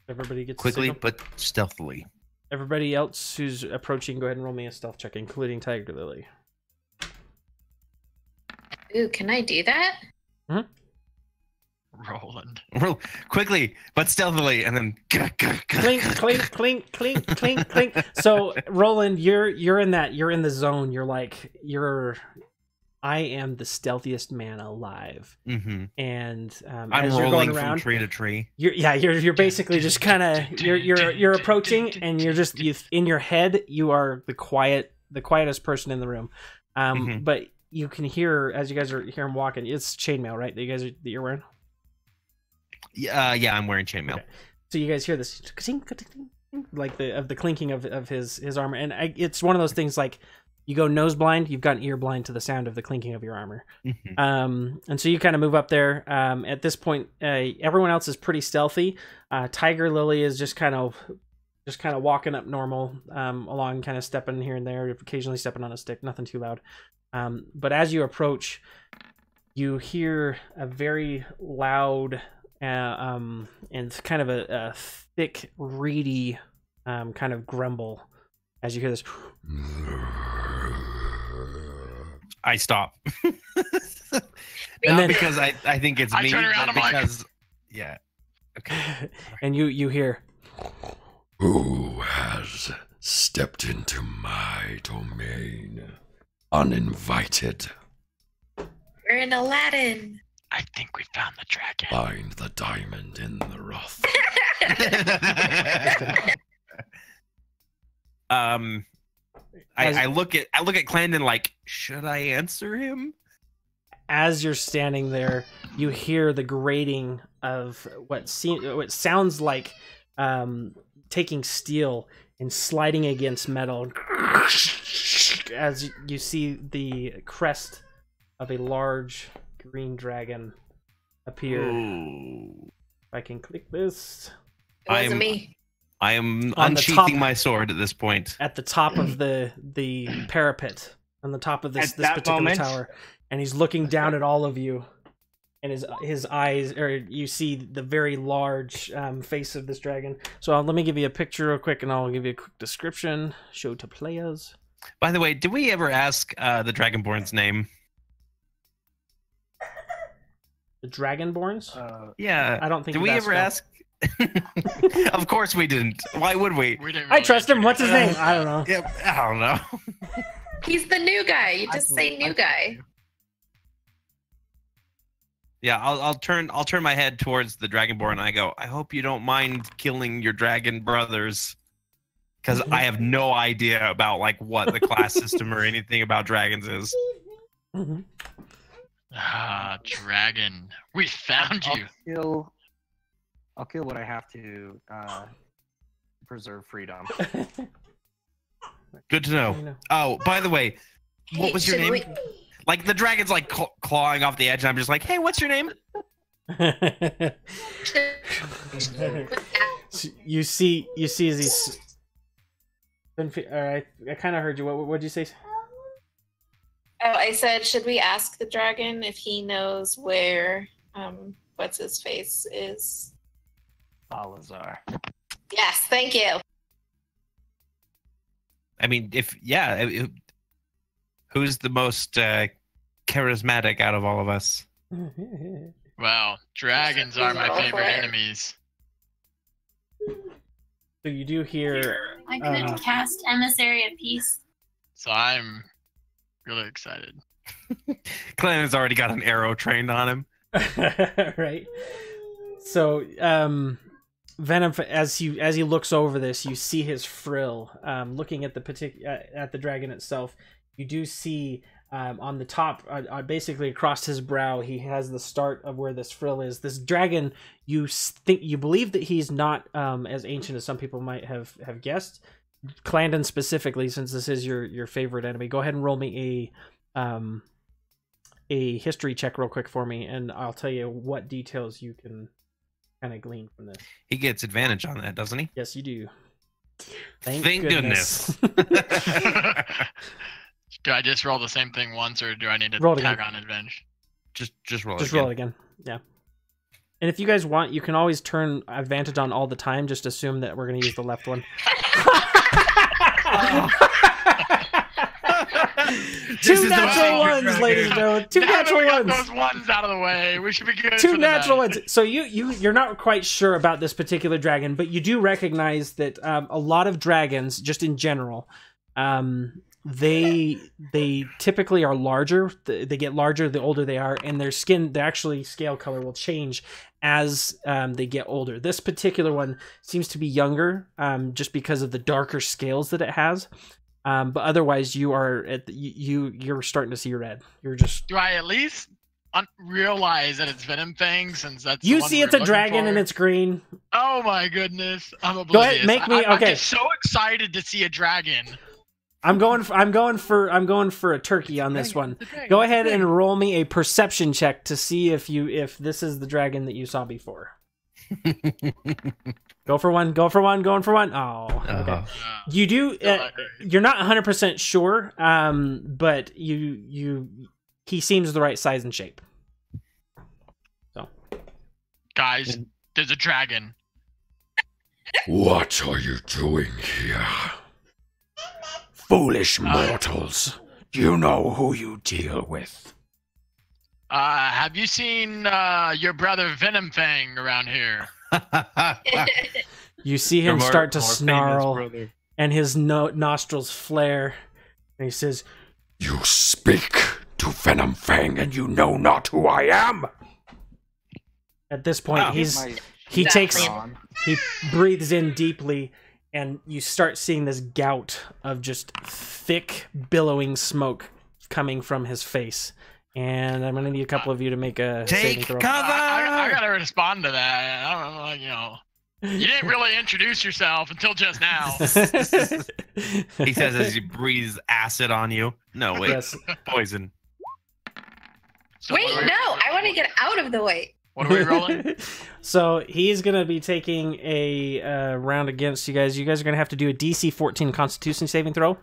Speaker 1: everybody gets
Speaker 2: quickly,
Speaker 1: signal.
Speaker 2: but stealthily.
Speaker 1: Everybody else who's approaching, go ahead and roll me a stealth check, including Tiger Lily.
Speaker 5: Ooh, can I do that?
Speaker 3: Roland.
Speaker 2: Quickly, but stealthily, and then
Speaker 1: Clink, clink, clink, clink, clink, clink. So, Roland, you're in the zone. I am the stealthiest man alive.
Speaker 2: Mm-hmm.
Speaker 1: And
Speaker 2: I'm
Speaker 1: as you're
Speaker 2: rolling
Speaker 1: going around,
Speaker 2: from tree to tree.
Speaker 1: You're basically just kind of you're approaching, and you're just in your head. You are the quietest person in the room. But you can hear as you guys are hearing walking. It's chainmail, right? That you're wearing.
Speaker 2: Yeah, I'm wearing chainmail.
Speaker 1: Okay. So you guys hear this like the clinking of his armor, and it's one of those things like. You go nose blind, you've gotten ear blind to the sound of the clinking of your armor. And so you kind of move up there. At this point, everyone else is pretty stealthy. Tiger Lily is just kind of walking up normal, along, kind of stepping here and there, occasionally stepping on a stick, nothing too loud. But as you approach, you hear a very loud and kind of a thick, reedy kind of grumble as you hear this.
Speaker 2: I stop.
Speaker 1: And
Speaker 2: Not
Speaker 1: then,
Speaker 2: because I think it's
Speaker 3: I
Speaker 2: me,
Speaker 3: turn around,
Speaker 2: but
Speaker 3: I'm like-
Speaker 2: because yeah. Okay.
Speaker 1: and you hear.
Speaker 7: Who has stepped into my domain uninvited?
Speaker 5: We're in Aladdin.
Speaker 3: I think we found the dragon.
Speaker 7: Find the diamond in the rough.
Speaker 2: I look at Clandon like, should I answer him?
Speaker 1: As you're standing there, you hear the grating of what sounds like taking steel and sliding against metal. As you see the crest of a large green dragon appear.
Speaker 2: Ooh.
Speaker 1: If I can click this.
Speaker 5: It wasn't
Speaker 2: I'm-
Speaker 5: me.
Speaker 2: I am
Speaker 1: On the
Speaker 2: unsheathing
Speaker 1: top-
Speaker 2: my sword at this point.
Speaker 1: At the top of the parapet, on the top of this
Speaker 6: At that
Speaker 1: particular
Speaker 6: moment?
Speaker 1: tower, and he's looking down at all of you, and his eyes, or you see the very large face of this dragon. So let me give you a picture real quick, and I'll give you a quick description. Show to players.
Speaker 2: By the way, did we ever ask the Dragonborn's name?
Speaker 1: The Dragonborns.
Speaker 2: Yeah.
Speaker 1: I don't think
Speaker 2: Did
Speaker 1: you've
Speaker 2: we
Speaker 1: asked
Speaker 2: ever
Speaker 1: that.
Speaker 2: ask? Of course we didn't. Why would we?
Speaker 3: We didn't
Speaker 1: I
Speaker 3: really
Speaker 1: trust him. What's his
Speaker 3: introduce
Speaker 1: name? I don't know.
Speaker 2: Yep. I don't know.
Speaker 5: He's the new guy. You just say new guy.
Speaker 2: Yeah, I'll turn my head towards the Dragonborn and I go, I hope you don't mind killing your dragon brothers. Because I have no idea about like what the class system or anything about dragons is.
Speaker 1: Mhm.
Speaker 3: Ah, dragon. We found you.
Speaker 6: I'll kill what I have to preserve freedom.
Speaker 2: Good to know. Oh, by the way, what was your
Speaker 5: Should
Speaker 2: name? Like the dragon's like clawing off the edge, and I'm just like, hey, what's your name?
Speaker 1: You see as he's. All right, I kind of heard you. What did you say?
Speaker 5: Oh, I said, should we ask the dragon if he knows where what's his face is?
Speaker 6: Salazar.
Speaker 5: Yes, thank you.
Speaker 2: I mean, who's the most charismatic out of all of us?
Speaker 3: Well, dragons are my
Speaker 5: Roll for
Speaker 3: favorite
Speaker 5: it.
Speaker 3: enemies.
Speaker 1: So you do hear.
Speaker 4: I could cast Emissary of Peace.
Speaker 3: So I'm really excited.
Speaker 2: Clan already got an arrow trained on him.
Speaker 1: Right. So Venom, as he looks over this, you see his frill. Looking at the dragon itself, you do see on the top, basically across his brow, he has the start of where this frill is. This dragon, you believe that he's not as ancient as some people might have guessed. Clandon specifically, since this is your favorite enemy, go ahead and roll me a history check real quick for me, and I'll tell you what details you can kind of glean from this.
Speaker 2: He gets advantage on that, doesn't he?
Speaker 1: Yes, you do.
Speaker 2: Thank goodness.
Speaker 3: Do I just roll the same thing once, or do I need to
Speaker 1: Roll it
Speaker 3: tag
Speaker 1: again.
Speaker 3: on advantage?
Speaker 2: Just roll
Speaker 1: Just
Speaker 2: it.
Speaker 1: roll it again. Yeah. And if you guys want, you can always turn advantage on all the time. Just assume that we're going to use the left one. Two natural ones, ladies and gentlemen. Two
Speaker 3: Now that
Speaker 1: natural
Speaker 3: we got
Speaker 1: ones.
Speaker 3: those ones out of the way, we should be good.
Speaker 1: Two
Speaker 3: for the
Speaker 1: natural
Speaker 3: night.
Speaker 1: ones. So you're not quite sure about this particular dragon, but you do recognize that a lot of dragons, just in general, they typically are larger. They get larger the older they are, and their skin, their actually scale color will change as they get older. This particular one seems to be younger, just because of the darker scales that it has. But otherwise, you are you're starting to see red. You're just.
Speaker 3: Do I at least realize that it's venom fangs, since that's
Speaker 1: You
Speaker 3: the one
Speaker 1: see,
Speaker 3: we're
Speaker 1: it's a
Speaker 3: looking
Speaker 1: dragon
Speaker 3: for?
Speaker 1: and it's green.
Speaker 3: Oh my goodness! I'm oblivious.
Speaker 1: Go ahead, make me
Speaker 3: I'm
Speaker 1: okay.
Speaker 3: just so excited to see a dragon.
Speaker 1: I'm going for a turkey on this one. Go ahead and roll me a perception check to see if this is the dragon that you saw before. Go for one. Going for one. Oh, okay. You do. You're not 100% sure, but he seems the right size and shape. So,
Speaker 3: Guys, there's a dragon.
Speaker 7: What are you doing here? Foolish mortals. You know who you deal with.
Speaker 3: Have you seen your brother Venom Fang around here?
Speaker 1: you see him start to snarl, and his nostrils flare, and he says,
Speaker 7: You speak to Venom Fang, and you know not who I am.
Speaker 1: At this point, he breathes in deeply, and you start seeing this gout of just thick, billowing smoke coming from his face. And I'm gonna need a couple of you to make a saving throw.
Speaker 2: Cover!
Speaker 3: I gotta respond to that. I don't know, like, you didn't really introduce yourself until just now.
Speaker 2: He says as he breathes acid on you. No, wait.
Speaker 1: Yes.
Speaker 2: Poison.
Speaker 3: So
Speaker 5: Wait,
Speaker 3: what are we-
Speaker 5: no, I want to get out of the way.
Speaker 3: What are we rolling?
Speaker 1: So he's gonna be taking a round against you guys. You guys are gonna have to do a DC 14 Constitution saving throw.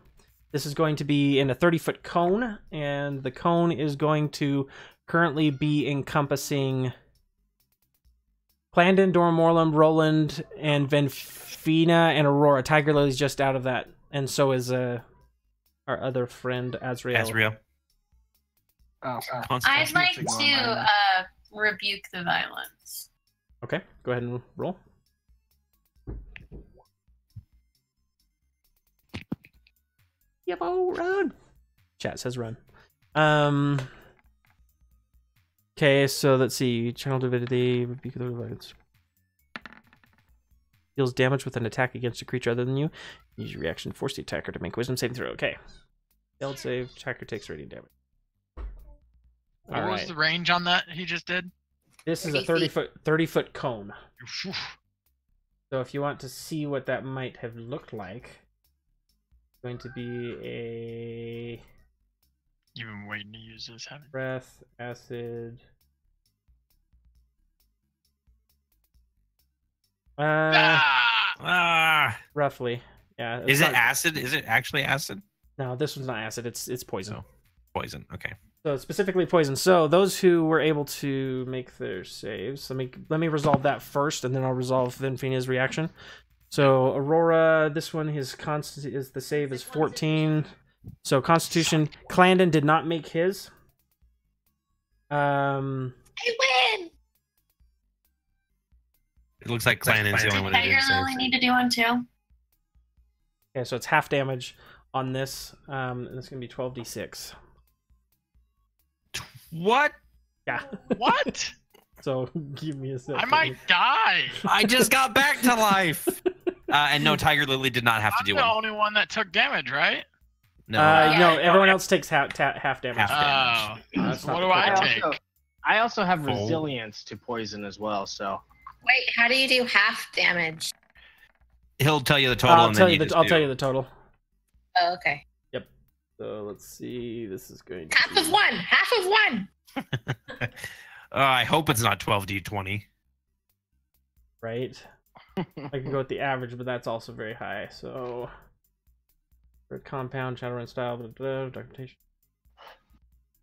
Speaker 1: This is going to be in a 30-foot cone, and the cone is going to currently be encompassing Clandon, Dormorland, Roland, and Venfina, and Aurora. Tiger Lily's just out of that, and so is our other friend, Azrael.
Speaker 6: Oh,
Speaker 4: I'd like
Speaker 6: Ignore
Speaker 4: to
Speaker 6: mine.
Speaker 4: rebuke the violence.
Speaker 1: Okay, go ahead and roll. Yep, run. Chat says run. Okay, so let's see. Channel divinity, rebuke the violence. Deals damage with an attack against a creature other than you. Use your reaction to force the attacker to make wisdom saving throw. Okay. Failed save. Attacker takes radiant damage.
Speaker 3: What was the range on that he just did?
Speaker 1: This is a 30-foot cone. So if you want to see what that might have looked like, it's going to be a
Speaker 3: You've been waiting to use this, haven't you?
Speaker 1: breath, acid. Roughly. Yeah.
Speaker 2: Is
Speaker 1: it's
Speaker 2: it
Speaker 1: not-
Speaker 2: acid? Is it actually acid?
Speaker 1: No, this one's not acid. It's poison.
Speaker 2: Oh. Poison. Okay.
Speaker 1: So specifically poison. So those who were able to make their saves, let me resolve that first, and then I'll resolve Venfina's reaction. So Aurora, this one, the save is 14. So Constitution, Clandon did not make his.
Speaker 5: I win.
Speaker 2: It looks like Clandon's the only one who
Speaker 4: Tiger
Speaker 2: didn't save.
Speaker 4: Lily need to do one too.
Speaker 1: Okay, so it's half damage on this, and it's gonna be 12d6.
Speaker 2: What?
Speaker 1: Yeah.
Speaker 3: What?
Speaker 1: So give me a second.
Speaker 3: I might die.
Speaker 2: I just got back to life. And no, Tiger Lily did not have to
Speaker 3: I'm
Speaker 2: do
Speaker 3: the
Speaker 2: one.
Speaker 3: only one that took damage, right?
Speaker 2: No.
Speaker 1: No, everyone else takes half damage.
Speaker 2: Half damage.
Speaker 3: So what do I take?
Speaker 6: I also have
Speaker 2: Full.
Speaker 6: resilience to poison as well, so.
Speaker 5: Wait, how do you do half damage?
Speaker 2: He'll tell you the total.
Speaker 1: I'll
Speaker 2: and
Speaker 1: tell
Speaker 2: then
Speaker 1: you
Speaker 2: just
Speaker 1: I'll
Speaker 2: do-
Speaker 1: tell you the total.
Speaker 5: Oh, okay.
Speaker 1: So let's see. This is going to
Speaker 5: Half
Speaker 1: be...
Speaker 5: of one. Half of one.
Speaker 2: I hope it's not 12d20.
Speaker 1: right. I can go with the average, but that's also very high. So, red compound, Shadowrun style, documentation.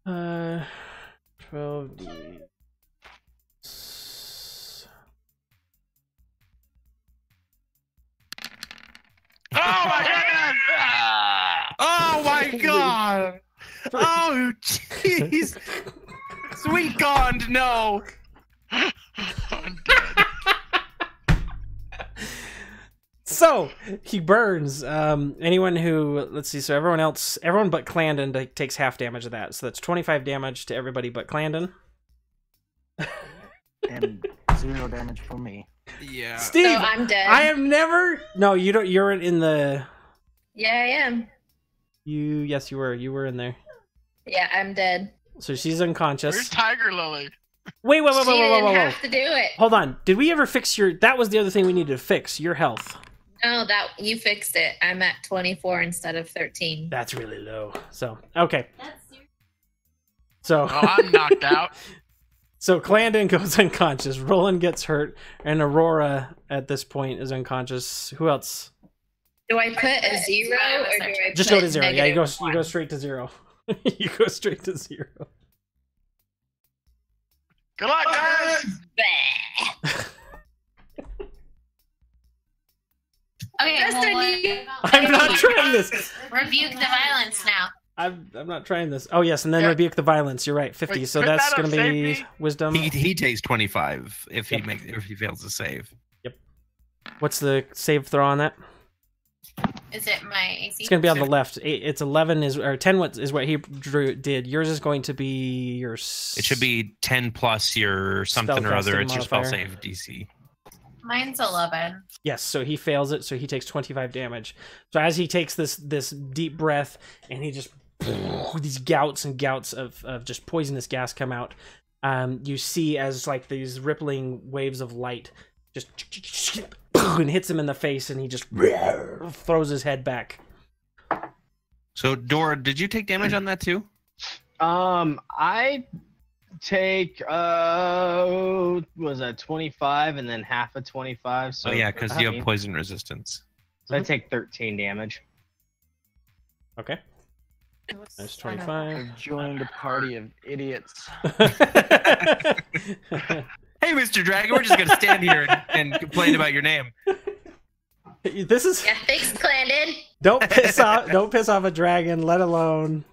Speaker 1: 12d.
Speaker 3: Oh my goodness! Ah!
Speaker 2: Oh my god! Oh jeez! Sweet Gond, no!
Speaker 3: I'm dead.
Speaker 1: So he burns. Anyone who, let's see. So everyone but Clandon takes half damage of that. So that's 25 damage to everybody but Clandon.
Speaker 8: And 0 damage for me.
Speaker 2: Yeah.
Speaker 1: Steve,
Speaker 5: So I'm dead.
Speaker 1: I am never. No, you don't. You're in the.
Speaker 5: Yeah, I am.
Speaker 1: Yes, you were. You were in there.
Speaker 5: Yeah, I'm dead.
Speaker 1: So she's unconscious.
Speaker 3: Where's Tiger Lily?
Speaker 1: Wait.
Speaker 5: She didn't have to do it.
Speaker 1: Hold on. Did we ever fix your? That was the other thing we needed to fix. Your health.
Speaker 5: No, that you fixed it. I'm at 24 instead of 13.
Speaker 1: That's really low. So okay. So.
Speaker 3: Oh, I'm knocked out.
Speaker 1: So Clandon goes unconscious. Roland gets hurt, and Aurora at this point is unconscious. Who else?
Speaker 5: Do I put a 0 or do I
Speaker 1: Just
Speaker 5: put
Speaker 1: go to 0. Yeah, you go
Speaker 5: -1?
Speaker 1: straight to 0. You go straight to 0.
Speaker 3: Good luck, guys.
Speaker 5: Bleh.
Speaker 4: Okay,
Speaker 5: Justin,
Speaker 4: well,
Speaker 5: you-
Speaker 1: I'm not trying this.
Speaker 4: rebuke the violence now.
Speaker 1: I'm not trying this. Oh yes, and then
Speaker 3: Yeah.
Speaker 1: rebuke the violence. You're right. 50.
Speaker 3: Wait,
Speaker 1: So
Speaker 3: could
Speaker 1: that's
Speaker 3: that
Speaker 1: going to
Speaker 3: have
Speaker 1: be
Speaker 3: saved me?
Speaker 1: wisdom.
Speaker 2: He takes 25 if
Speaker 1: Yep.
Speaker 2: if he fails to save.
Speaker 1: What's the save throw on that?
Speaker 4: Is it my AC?
Speaker 1: It's going to be on the left. It's 11 or 10 is what he did. Yours is going to be your.
Speaker 2: It should be 10 plus your something or other.
Speaker 1: Spellcasting
Speaker 2: It's your spell
Speaker 1: modifier.
Speaker 2: save DC.
Speaker 4: Mine's 11.
Speaker 1: Yes, so he fails it, so he takes 25 damage. So as he takes this deep breath, and he just these gouts and gouts of just poisonous gas come out, you see as like these rippling waves of light just and hits him in the face, and he just throws his head back.
Speaker 2: So Dora, did you take damage on that too?
Speaker 6: I take was that 25 and then half of 25. So
Speaker 2: Oh yeah, because you
Speaker 6: I
Speaker 2: have poison resistance.
Speaker 6: so I take 13 damage.
Speaker 1: Okay, that's
Speaker 8: I
Speaker 1: 25.
Speaker 8: joined a party of idiots.
Speaker 2: Hey, Mr. Dragon, we're just gonna stand here and complain about your name.
Speaker 1: This is
Speaker 5: Yeah, thanks, Clandon.
Speaker 1: don't piss off a dragon, let alone.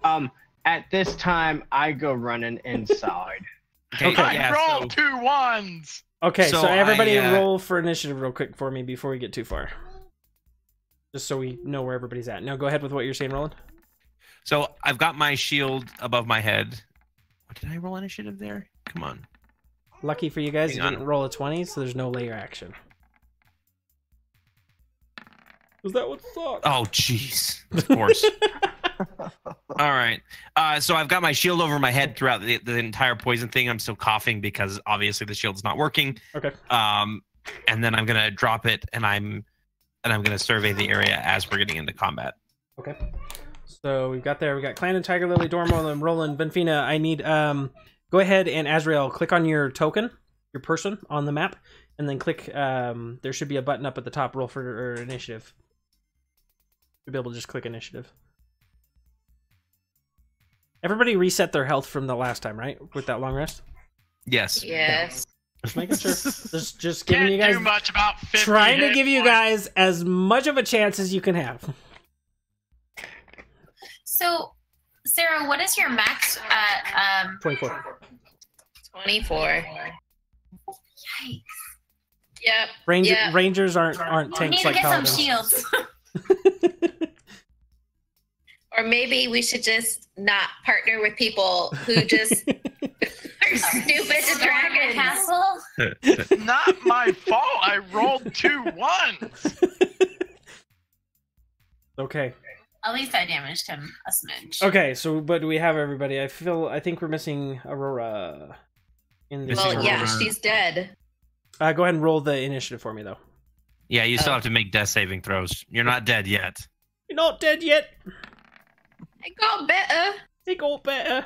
Speaker 6: At this time, I go running inside.
Speaker 1: Okay.
Speaker 3: I
Speaker 2: yeah,
Speaker 3: rolled 2 1s.
Speaker 1: Okay, so,
Speaker 2: So
Speaker 1: everybody
Speaker 2: I,
Speaker 1: roll for initiative real quick for me before we get too far. Just so we know where everybody's at. Now go ahead with what you're saying, Roland.
Speaker 2: So I've got my shield above my head. What, did I roll initiative there? Come on.
Speaker 1: Lucky for you guys,
Speaker 2: Hang
Speaker 1: you
Speaker 2: on.
Speaker 1: didn't roll a 20, so there's no layer action. Was that what sucked?
Speaker 2: Oh, jeez. Of course. All right. So I've got my shield over my head throughout the entire poison thing. I'm still coughing because obviously the shield's not working.
Speaker 1: Okay.
Speaker 2: And then I'm gonna drop it, and I'm gonna survey the area as we're getting into combat.
Speaker 1: Okay. So we got Clan and Tiger Lily, Dormo, and Roland, Benfina. I need go ahead and Azrael, click on your token, your person on the map, and then click there should be a button up at the top, roll for initiative. You'll be able to just click initiative. Everybody reset their health from the last time, right? With that long rest.
Speaker 2: Yes.
Speaker 5: Yes.
Speaker 1: Just making sure. Just giving
Speaker 3: Can't
Speaker 1: you guys.
Speaker 3: do much about 50
Speaker 1: Trying to
Speaker 3: hit
Speaker 1: give you
Speaker 3: points.
Speaker 1: guys as much of a chance as you can have.
Speaker 4: So, Sarah, what is your max at
Speaker 1: 24.
Speaker 5: 24.
Speaker 4: Yikes.
Speaker 5: Yep.
Speaker 1: Rangers aren't
Speaker 4: We need
Speaker 1: tanks
Speaker 4: to
Speaker 1: like
Speaker 4: get some
Speaker 1: paladins.
Speaker 4: shields.
Speaker 5: Or maybe we should just not partner with people who just are stupid to dragons.
Speaker 4: Castle?
Speaker 3: Not my fault. I rolled 2 ones.
Speaker 1: Okay.
Speaker 4: At least I damaged him a smidge.
Speaker 1: Okay. So, but do we have everybody? I think we're missing Aurora. In this.
Speaker 5: Well, yeah,
Speaker 2: Aurora.
Speaker 5: she's dead.
Speaker 1: Go ahead and roll the initiative for me, though.
Speaker 2: Yeah, you still have to make death saving throws. You're not dead yet.
Speaker 1: You're not dead yet.
Speaker 5: I got better.
Speaker 1: It got better.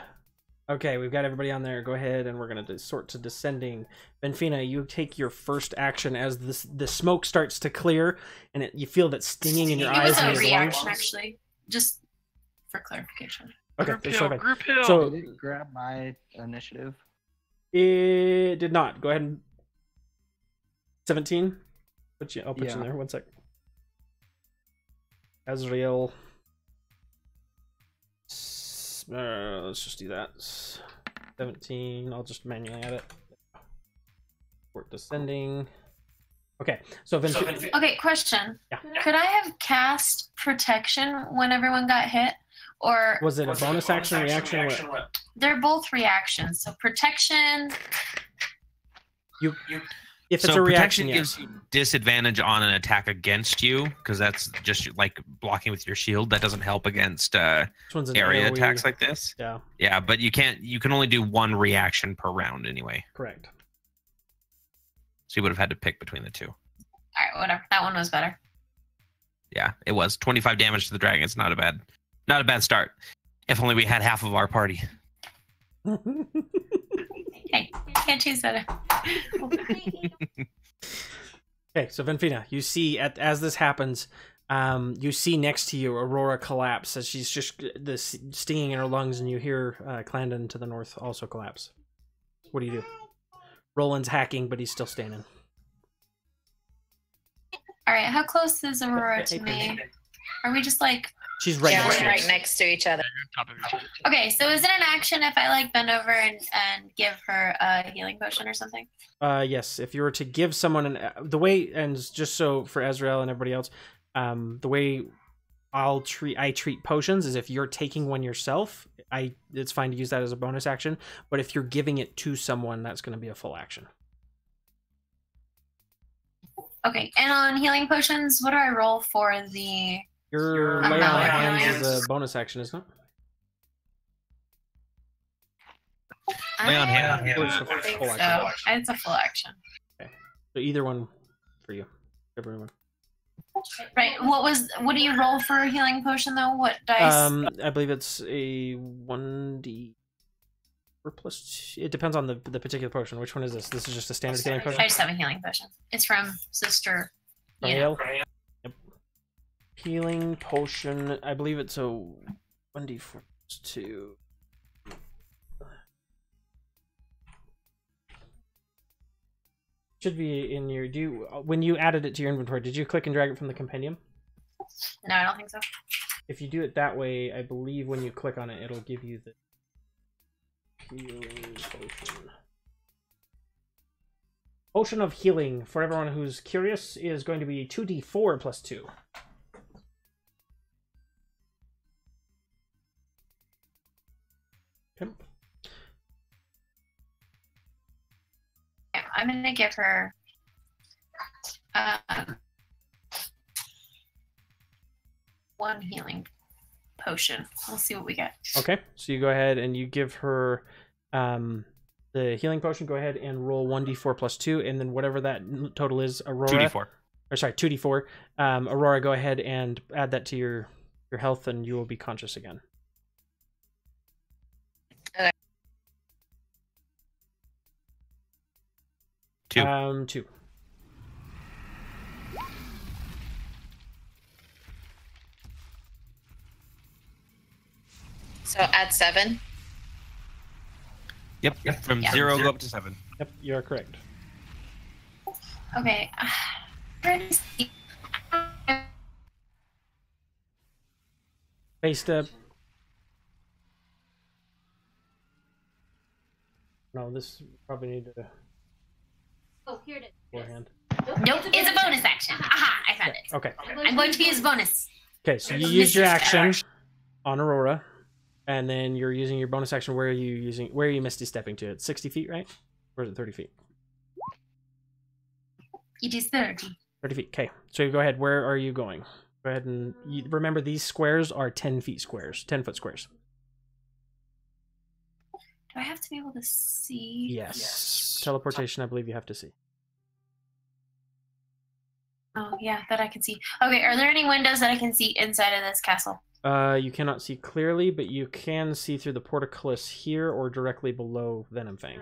Speaker 1: Okay, we've got everybody on there. Go ahead, and we're gonna sort to descending. Benfina, you take your first action as the smoke starts to clear, and you feel that stinging in your
Speaker 4: It
Speaker 1: eyes
Speaker 4: was
Speaker 1: and
Speaker 4: a
Speaker 1: your
Speaker 4: reaction,
Speaker 1: lungs.
Speaker 4: actually. Just for clarification.
Speaker 1: Okay,
Speaker 3: Group
Speaker 1: it's
Speaker 3: hill,
Speaker 1: so bad.
Speaker 3: group hill.
Speaker 1: So
Speaker 8: Did it grab my initiative?
Speaker 1: it did not. Go ahead and 17. I'll put you
Speaker 8: Yeah.
Speaker 1: in there. 1 sec. Azrael. Let's just do that. 17. I'll just manually add it. Port descending. Okay, so
Speaker 4: Okay, question.
Speaker 1: Yeah.
Speaker 4: Could I have cast protection when everyone got hit? Or
Speaker 1: was it a bonus action, reaction? What?
Speaker 4: they're both reactions. So protection.
Speaker 1: If it's
Speaker 2: So
Speaker 1: a
Speaker 2: protection
Speaker 1: reaction,
Speaker 2: gives you disadvantage on an attack against you because that's just like blocking with your shield. That doesn't help against
Speaker 1: this one's an
Speaker 2: area
Speaker 1: AoE.
Speaker 2: attacks like this.
Speaker 1: Yeah,
Speaker 2: Yeah, but you can't. You can only do one reaction per round anyway.
Speaker 1: correct.
Speaker 2: So you would have had to pick between the two.
Speaker 4: All right, whatever. That one was better.
Speaker 2: Yeah, it was 25 damage to the dragon. It's not a bad start. If only we had half of our party.
Speaker 4: Hey, can't choose better.
Speaker 1: Okay, so Benfina, you see as this happens, you see next to you Aurora collapse as she's just stinging in her lungs, and you hear Clandon to the north also collapse. What do you do? Roland's hacking, but he's still standing.
Speaker 4: All right, how close is Aurora to me? Are we just like...
Speaker 1: She's right
Speaker 5: Yeah,
Speaker 1: next to
Speaker 5: we're
Speaker 1: you.
Speaker 5: right next to each other.
Speaker 3: You're on top of each other.
Speaker 4: Okay, so is it an action if I like bend over and give her a healing potion or something?
Speaker 1: Yes, if you were to give someone the way, and just so for Azrael and everybody else, the way I treat potions is if you're taking one yourself, it's fine to use that as a bonus action. But if you're giving it to someone, that's going to be a full action.
Speaker 4: Okay, and on healing potions, what do I roll for the...
Speaker 1: Your lay on hands is a bonus action, isn't it?
Speaker 2: Lay on
Speaker 4: I
Speaker 2: hand.
Speaker 1: Or it's a
Speaker 4: don't think
Speaker 1: full
Speaker 4: so.
Speaker 1: action.
Speaker 4: It's a full action.
Speaker 1: So either one for you, everyone.
Speaker 4: Right. What do you roll for a healing potion though? What dice?
Speaker 1: I believe it's a 1d. It depends on the particular potion. Which one is this? This is just a standard healing potion.
Speaker 4: I just have a healing potion. It's from Sister.
Speaker 1: Ariel? Yep. Healing potion. I believe it's a 1d4 2. Should be in your. When you added it to your inventory, did you click and drag it from the compendium?
Speaker 4: No, I don't think so.
Speaker 1: If you do it that way, I believe when you click on it, it'll give you the healing potion. Potion of healing, for everyone who's curious, is going to be 2d4 plus 2. Okay.
Speaker 4: Yeah, I'm gonna give her. One healing potion. We'll see what we get.
Speaker 1: Okay, so you go ahead and you give her the healing potion. Go ahead and roll 1d4 plus 2, and then whatever that total is, Aurora.
Speaker 2: 2d4.
Speaker 1: Or sorry, 2d4. Aurora, go ahead and add that to your health, and you will be conscious again.
Speaker 5: Okay.
Speaker 2: 2.
Speaker 1: 2.
Speaker 5: So add 7.
Speaker 2: Yep. From
Speaker 4: Yeah.
Speaker 2: 0 go up to 7.
Speaker 1: Yep, you are correct.
Speaker 4: Okay. Trying to see.
Speaker 1: Face step. No, this probably need to
Speaker 4: Oh, here it is.
Speaker 1: beforehand.
Speaker 4: Nope, it's a bonus action. Aha, I found it.
Speaker 1: Okay.
Speaker 4: I'm going to use bonus.
Speaker 1: Okay, so you
Speaker 4: It's
Speaker 1: use your
Speaker 4: Misty
Speaker 1: action
Speaker 4: Step.
Speaker 1: on Aurora, and then you're using your bonus action. Where are you Misty stepping to? It's 60 feet, right? Or is it 30 feet?
Speaker 4: It is 30.
Speaker 1: 30 feet. Okay, so you go ahead. Where are you going? Go ahead and remember these squares are 10 feet squares, 10-foot squares.
Speaker 4: Do I have to be able to see?
Speaker 1: Yes. Teleportation, I believe you have to see.
Speaker 4: Oh, yeah, that I can see. Okay, are there any windows that I can see inside of this castle?
Speaker 1: You cannot see clearly, but you can see through the portcullis here or directly below Venom Fang.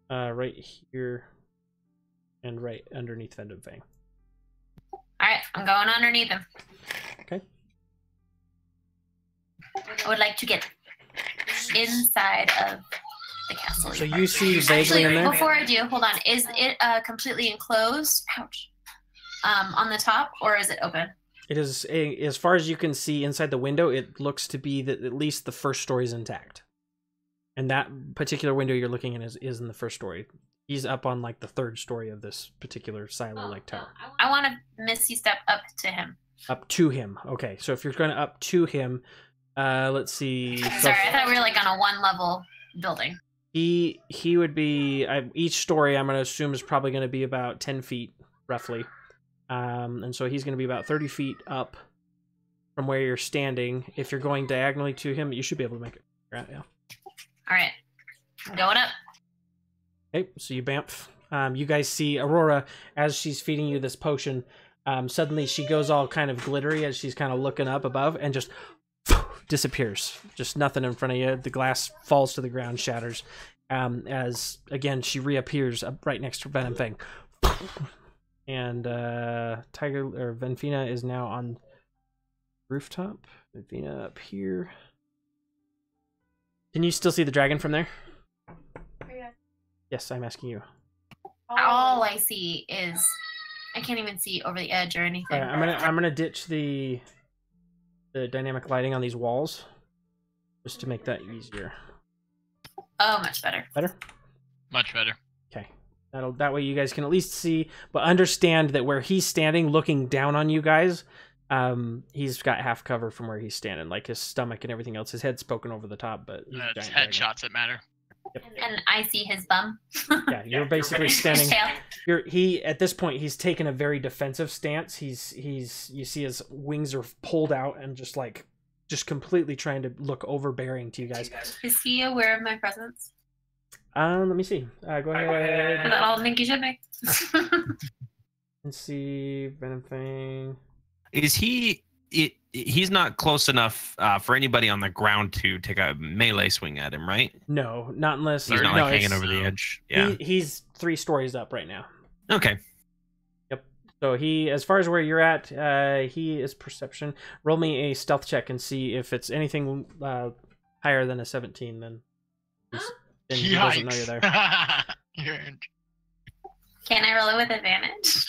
Speaker 1: Right here and right underneath Venom Fang.
Speaker 4: Alright, I'm going underneath him.
Speaker 1: Okay.
Speaker 4: I would like to get inside of the castle.
Speaker 1: So you see vaguely
Speaker 4: Actually,
Speaker 1: in there?
Speaker 4: before I do, hold on. Is it completely enclosed? Ouch. On the top, or is it open?
Speaker 1: It is, as far as you can see inside the window, it looks to be that at least the first story is intact. And that particular window you're looking in is in the first story. He's up on like the third story of this particular silo-like tower.
Speaker 4: I want to Misty step up to him.
Speaker 1: Up to him. Okay, so if you're going to up to him, let's see.
Speaker 4: Sorry, I thought we were like on a one-level building.
Speaker 1: He would be, each story I'm going to assume is probably going to be about 10 feet, roughly. And so he's going to be about 30 feet up from where you're standing. If you're going diagonally to him, you should be able to make it. Right, yeah.
Speaker 4: All right, I'm going up.
Speaker 1: Okay, so you bamf. You guys see Aurora as she's feeding you this potion. Suddenly she goes all kind of glittery as she's kind of looking up above and just disappears. Just nothing in front of you. The glass falls to the ground, shatters. As again she reappears up right next to Venom Fang. And Tiger or Venfina is now on rooftop. Venfina up here. Can you still see the dragon from there? Yes, I'm asking you.
Speaker 4: All I see is I can't even see over the edge or anything.
Speaker 1: I'm gonna ditch the dynamic lighting on these walls just to make that easier.
Speaker 4: Oh, much better.
Speaker 1: Better?
Speaker 3: Much better.
Speaker 1: Okay. That way you guys can at least see, but understand that where he's standing, looking down on you guys, he's got half cover from where he's standing, like his stomach and everything else. His head's poking over the top, but he's a
Speaker 3: It's
Speaker 1: giant dragon.
Speaker 3: headshots that matter.
Speaker 1: Yep.
Speaker 4: And I see his bum.
Speaker 1: Yeah, you're basically
Speaker 4: His
Speaker 1: standing.
Speaker 4: tail.
Speaker 1: He at this point he's taken a very defensive stance. You see his wings are pulled out and just completely trying to look overbearing to you guys.
Speaker 4: Is he aware of my presence?
Speaker 1: Let me see. Go ahead.
Speaker 4: I don't think he should be.
Speaker 1: Let's see. Venom Fang.
Speaker 2: Is he? He's not close enough for anybody on the ground to take a melee swing at him, right?
Speaker 1: No, not unless
Speaker 2: He's not
Speaker 1: no,
Speaker 2: like hanging
Speaker 1: it's-
Speaker 2: over the edge. Yeah.
Speaker 1: He's 3 stories up right now.
Speaker 2: Okay.
Speaker 1: So he, as far as where you're at, he is perception. Roll me a stealth check and see if it's anything higher than a 17. Then he doesn't know you're there.
Speaker 4: Can I roll it with advantage?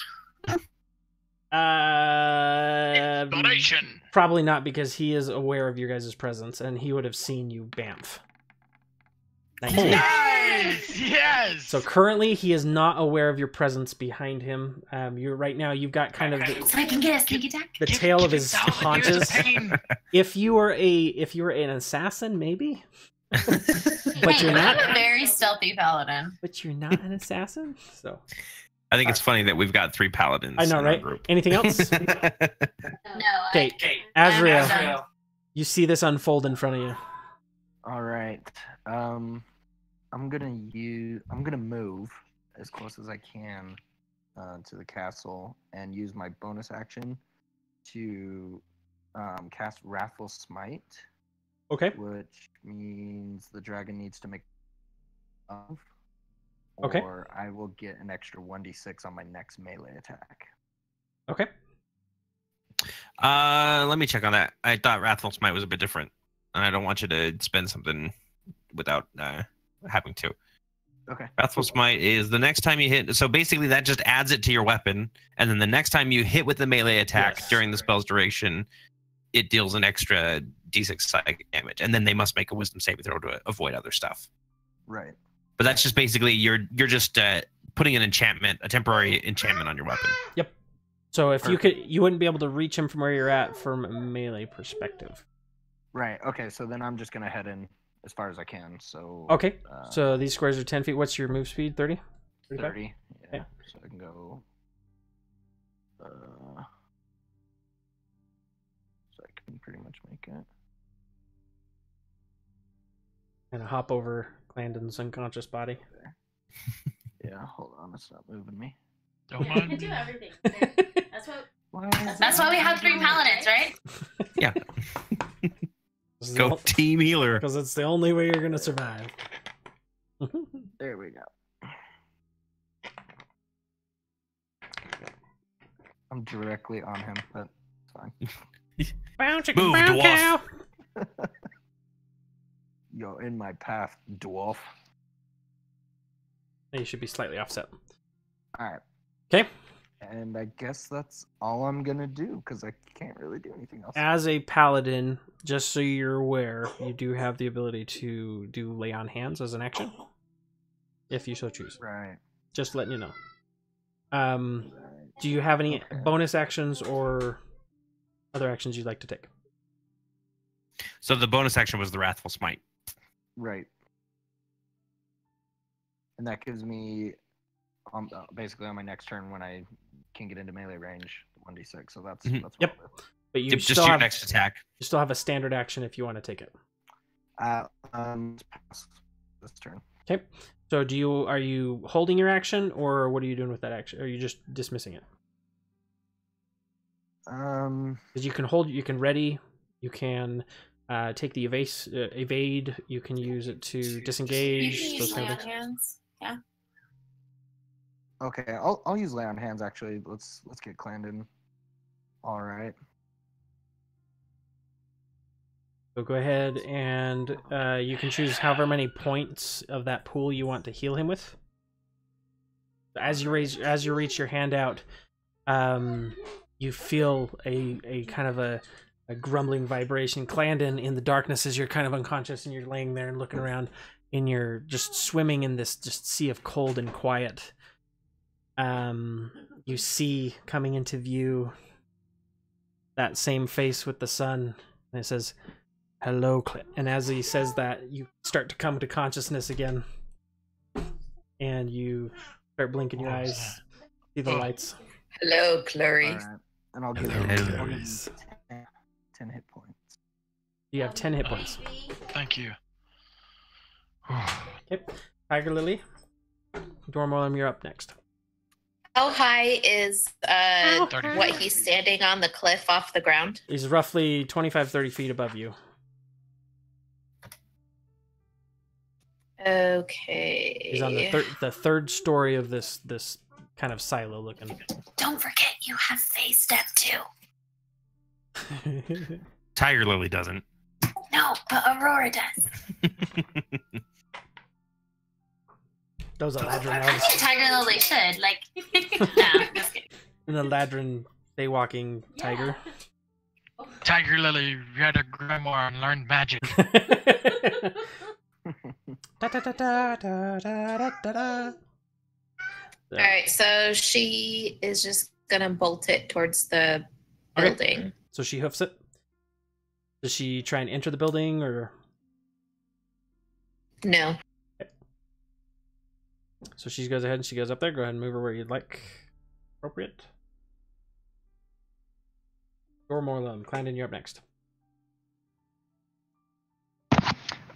Speaker 3: Donation.
Speaker 1: Probably not, because he is aware of your guys' presence and he would have seen you bamf. 19.
Speaker 3: Nice. Yes.
Speaker 1: So currently he is not aware of your presence behind him. You're right now. You've got kind of
Speaker 4: So I can get a sneak attack?
Speaker 1: the tail of his
Speaker 3: Give yourself the
Speaker 1: haunches.
Speaker 3: pain.
Speaker 1: If you were an assassin, maybe. But you're
Speaker 4: Hey,
Speaker 1: not.
Speaker 4: I'm a very stealthy paladin.
Speaker 1: But you're not an assassin. So
Speaker 2: I think it's funny that we've got 3 paladins.
Speaker 1: I know,
Speaker 2: in our
Speaker 1: right?
Speaker 2: group.
Speaker 1: Anything else?
Speaker 4: No.
Speaker 1: Okay, Azrael, you see this unfold in front of you.
Speaker 6: All right. I'm gonna move as close as I can to the castle and use my bonus action to cast Wrathful Smite,
Speaker 1: Okay.
Speaker 6: which means the dragon needs to make of,
Speaker 1: Okay.
Speaker 6: or I will get an extra 1d6 on my next melee attack.
Speaker 1: Okay.
Speaker 2: Let me check on that. I thought Wrathful Smite was a bit different, and I don't want you to spend something without having to.
Speaker 6: Okay.
Speaker 2: Wrathful Smite is the next time you hit. So basically, that just adds it to your weapon, and then the next time you hit with the melee attack
Speaker 1: Yes.
Speaker 2: during the spell's duration, it deals an extra d6 psychic damage, and then they must make a Wisdom saving throw to avoid other stuff.
Speaker 6: Right.
Speaker 2: But that's just basically you're just putting an enchantment, a temporary enchantment on your weapon.
Speaker 1: Yep. So if you wouldn't be able to reach him from where you're at from a melee perspective.
Speaker 6: Right. Okay. So then I'm just gonna head in as far as I can. So.
Speaker 1: Okay. So these squares are 10 feet. What's your move speed? 30?
Speaker 6: 30. Yeah.
Speaker 1: Okay.
Speaker 6: So I can go. So I can pretty much make it.
Speaker 1: And hop over Clandon's unconscious body.
Speaker 6: Yeah. Hold on. It's not moving me.
Speaker 3: Don't
Speaker 4: You
Speaker 3: mind
Speaker 4: can do
Speaker 3: me.
Speaker 4: everything. That's what. That's why we have 3 paladins, right?
Speaker 2: Yeah. Go team healer.
Speaker 1: Because it's the only way you're going to survive.
Speaker 6: There we go. I'm directly on him, but it's fine.
Speaker 1: Bow, chicken,
Speaker 2: Move,
Speaker 1: bow,
Speaker 2: dwarf.
Speaker 1: cow.
Speaker 6: You're in my path, dwarf.
Speaker 1: You should be slightly offset.
Speaker 6: All right.
Speaker 1: Okay.
Speaker 6: And I guess that's all I'm gonna do because I can't really do anything else.
Speaker 1: As a paladin, just so you're aware, you do have the ability to do lay on hands as an action, if you so choose.
Speaker 6: Right.
Speaker 1: Just letting you know. Do you have any bonus actions or other actions you'd like to take?
Speaker 2: So the bonus action was the Wrathful Smite.
Speaker 6: Right. And that gives me basically on my next turn when I can get into melee range 1d6. So that's
Speaker 2: Mhm.
Speaker 6: that's what
Speaker 1: Yep.
Speaker 6: I'll do.
Speaker 1: But you
Speaker 2: Just
Speaker 1: still
Speaker 2: your
Speaker 1: have
Speaker 2: next attack.
Speaker 1: you still have a standard action if you want to take it.
Speaker 6: Pass this turn.
Speaker 1: Okay. So are you holding your action, or what are you doing with that action? Or are you just dismissing it? Because you can hold, you can ready, you can take the evade, you can use it to
Speaker 4: You
Speaker 1: disengage.
Speaker 4: can use
Speaker 1: Those
Speaker 4: lay
Speaker 1: kind
Speaker 4: on
Speaker 1: of things.
Speaker 4: hands. Yeah.
Speaker 6: Okay, I'll use lay on hands actually. Let's get Clandon. All right.
Speaker 1: So go ahead and you can choose however many points of that pool you want to heal him with. As you reach your hand out, you feel a kind of a grumbling vibration. Clandon, in the darkness, as you're kind of unconscious and you're laying there and looking around, and you're just swimming in this just sea of cold and quiet. You see coming into view that same face with the sun, and it says, "Hello, and as he says that, you start to come to consciousness again, and you start blinking your eyes, see the lights.
Speaker 5: Hello,
Speaker 6: All
Speaker 5: Clarice.
Speaker 6: right. And I'll give
Speaker 7: Hello,
Speaker 6: him
Speaker 7: Clarice.
Speaker 6: 10 hit points.
Speaker 1: You have 10 hit points.
Speaker 3: Thank you.
Speaker 1: Okay, Tiger Lily, Dormorlam, you're up next.
Speaker 5: How high is
Speaker 3: Thirty.
Speaker 5: what he's standing on the cliff off the ground?
Speaker 1: He's roughly 25-30 feet above you.
Speaker 5: Okay.
Speaker 1: He's on the third story of this kind of silo looking.
Speaker 4: Don't forget you have phase step too.
Speaker 2: Tiger Lily doesn't.
Speaker 4: No, but Aurora does.
Speaker 1: Those Eladrin
Speaker 4: I
Speaker 1: elves.
Speaker 4: think Tiger Lily should. Like, no, just kidding.
Speaker 1: An Eladrin daywalking tiger.
Speaker 3: Tiger Lily read a grimoire and learned magic.
Speaker 1: Da, da, da, da, da, da, da, da.
Speaker 5: All right, so she is just gonna bolt it towards the
Speaker 1: Okay.
Speaker 5: building.
Speaker 1: So she hoofs it. Does she try and enter the building, or
Speaker 5: No.
Speaker 1: so she goes ahead and she goes up there? Go ahead and move her where you'd like. Appropriate. Dormorlam, Clandon, you're up next.